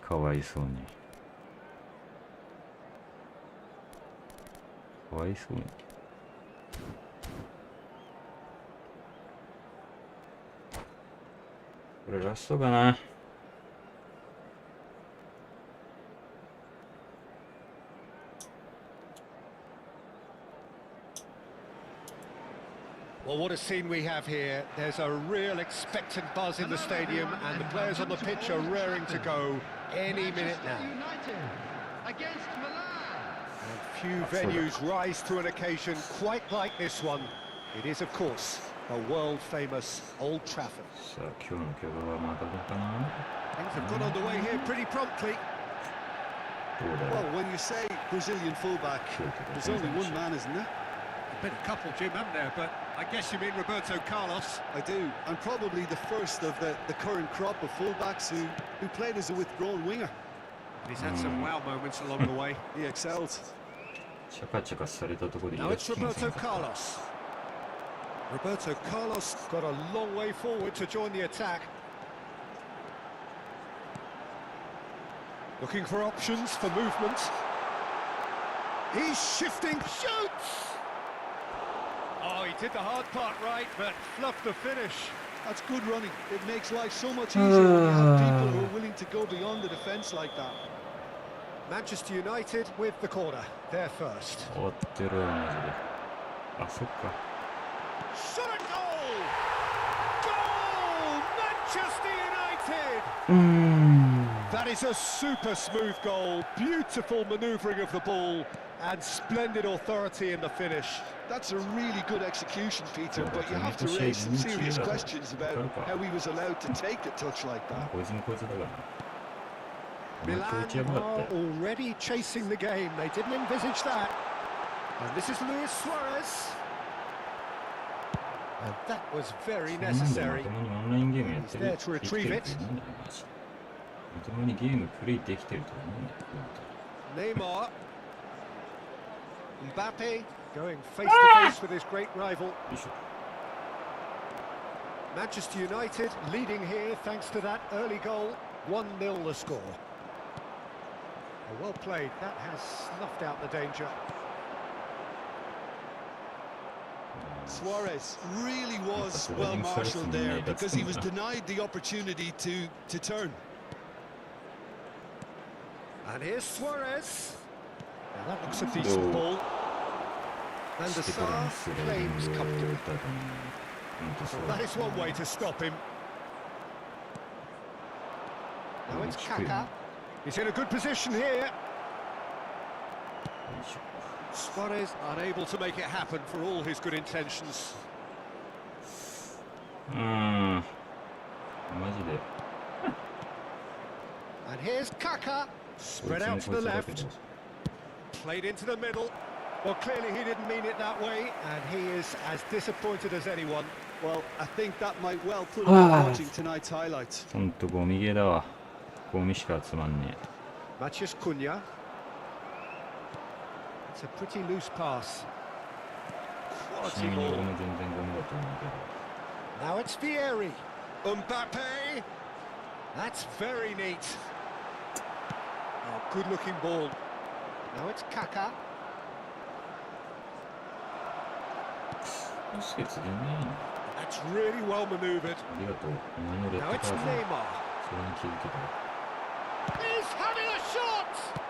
かわいそうに。かわいそうに。これラストかな。Well, what a scene we have here. There's a real expectant buzz in the stadium, and the players on the pitch are raring to go any minute now. Against Milan. And few venues rise to an occasion quite like this one. It is, of course, the world-famous Old Trafford. さあ、今日の曲はまたかな。 Things have got underway here pretty promptly. どうだろ Well, when you say Brazilian fullback, there's only one man, isn't there? Been a couple, Jim, haven't there? But I guess you mean Roberto Carlos. I do, and probably the first of the current crop of fullbacks who played as a withdrawn winger. He's had some wow moments along the way. He excelled. う。チャカチャカされたところで Now イラ it's つきません Roberto か。 Carlos. Roberto Carlos got a long way forward to join the attack. Looking for options for movement. He's shifting, shoots! Oh, he did the hard part right, but fluffed the finish. That's good running. It makes life so much easier when you have people who are willing to go beyond the defence like that. Manchester United with the corner. They're first. 終わってるわ、マジで。あ、そっか。 Shot at goal! Goal! Manchester United! That is a super smooth goal. Beautiful manoeuvring of the ball and splendid authority in the finish. That's a really good execution, Peter, but you have to raise some serious questions about how he was allowed to take a touch like that. こいつもこいつだからな。お前 Milan こいつやばかっ are たよ。 already chasing the game. They didn't envisage that. And this is Luis Suarez. And that was very なんでま necessary. ともにオンラインゲームやってる He's there to できて retrieve る it. ってなんだよ、マジで。まともにゲームプレイできてるとはなんだよ、 Neymar. Mbappe going face to face with his great rival. よいしょ。 Manchester United leading here thanks to that early goal. 1-0 the score. Well played. That has snuffed out the danger. Suarez really was well marshalled there because he was denied the opportunity to turn. And here's Suarez. Now that looks a decent ball. And the してから Sar のスライディ claims ングを comfortably. 打った後にほんとそう That is one way to stop him. Now it's Kaka. He's in a good position here. よいしょ。 Suarez unable to make it happen for all his good intentions. マジで。 And here's Kaka. こい Spread つも out こ to い the つだ left. けど。 Played into the middle. Well, clearly he didn't mean it that way, and he is as disappointed as anyone. Well, I think that might well put him off watching tonight's highlights. ほんとゴミゲーだわ。ゴミしか集まんね Matheus Cunha. It's a pretty loose pass. ちな Quality みに俺 ball. も全然ゴミだと思うけど。 Now it's Vieri. Mbappe. That's very neat. Oh, good-looking ball. Now it's Kaka. ブスケツでねえ That's really well manoeuvred. ありがとう。お前のレッ Now ド it's カード。それ Neymar. に気づけた。 He's having a shot!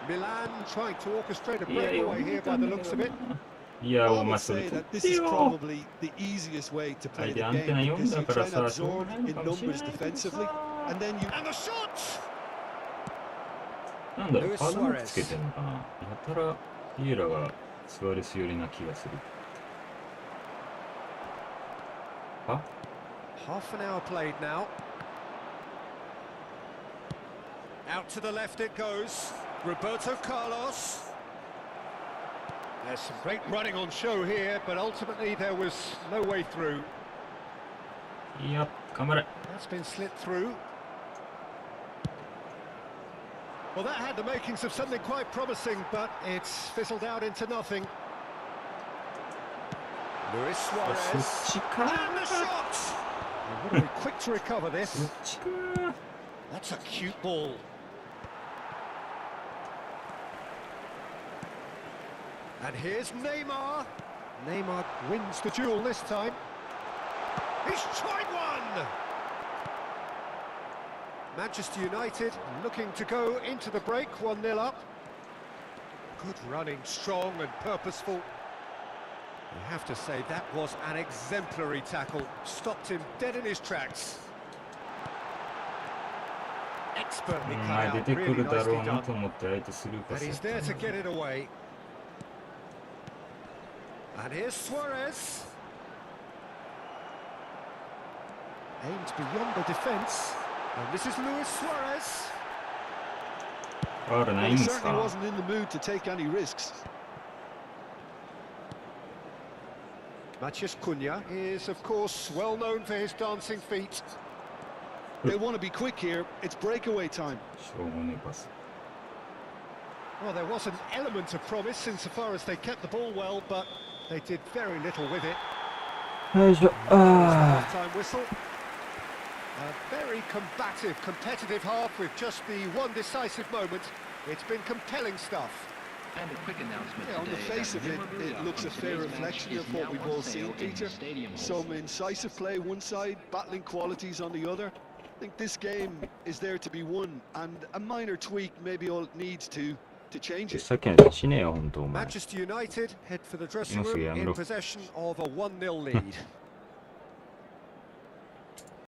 Milan trying to orchestrate a breakaway here by the looks of it. いや、お I 前 would それ say 取 that っ this て is よ。 probably the easiest way to play the game because you try and absorb in numbers defensively and then you And the shot! なんだろう、パドマつけてんのかな。やたらビエラがスアレス寄りな気がする。あ Half an hour played now. Out to the left it goes. Roberto Carlos. There's some great running on show here, but ultimately there was no way through. いや、頑張れ。 That's been slit through. Well, that had the makings of something quite promising, but it's fizzled out into nothing. Luis そ Suarez. っちか。 And the shot! What are we quick to recover そ this? っちか。 That's a cute ball. And here's Neymar. Neymar wins the duel this time. He's tried one! Manchester United looking to go into the break, 1-0 up. Good running, strong and purposeful. You have to say that was an exemplary tackle. Stopped him dead in his tracks. Expertly お cut 前出 out, てく really るだ nicely ろうな done. と思って相手スルーパ And スや he's った there ん to だ get it away. And here's Suarez. Aimed beyond the defence. And this is Luis Suarez. ファウルない Well, ん he です certainly か。 wasn't in the mood to take any risks. Matheus Cunha is, of course, well known for his dancing feet. They want to be quick here. It's breakaway time. しょうもねえパス。 Well, there was an element of promise insofar as they kept the ball well, but they did very little with it. よいしょ。 Half-time whistle. A very combative, competitive half with just the one decisive moment. It's been compelling stuff. And a quick announcement Yeah, on the today face that of it, memorabilia it looks from a fair today's match reflection is of what now we've on all sale seen, in Peter. stadium halls. Some incisive play one side, battling qualities on the other. I think this game is there to be won, and a minor tweak maybe all it needs to change it. さっきのやつ死ねえよ、ほんとお前。 Manchester United head for the dressing Must be, room I'm in look. possession of a 1-0 lead.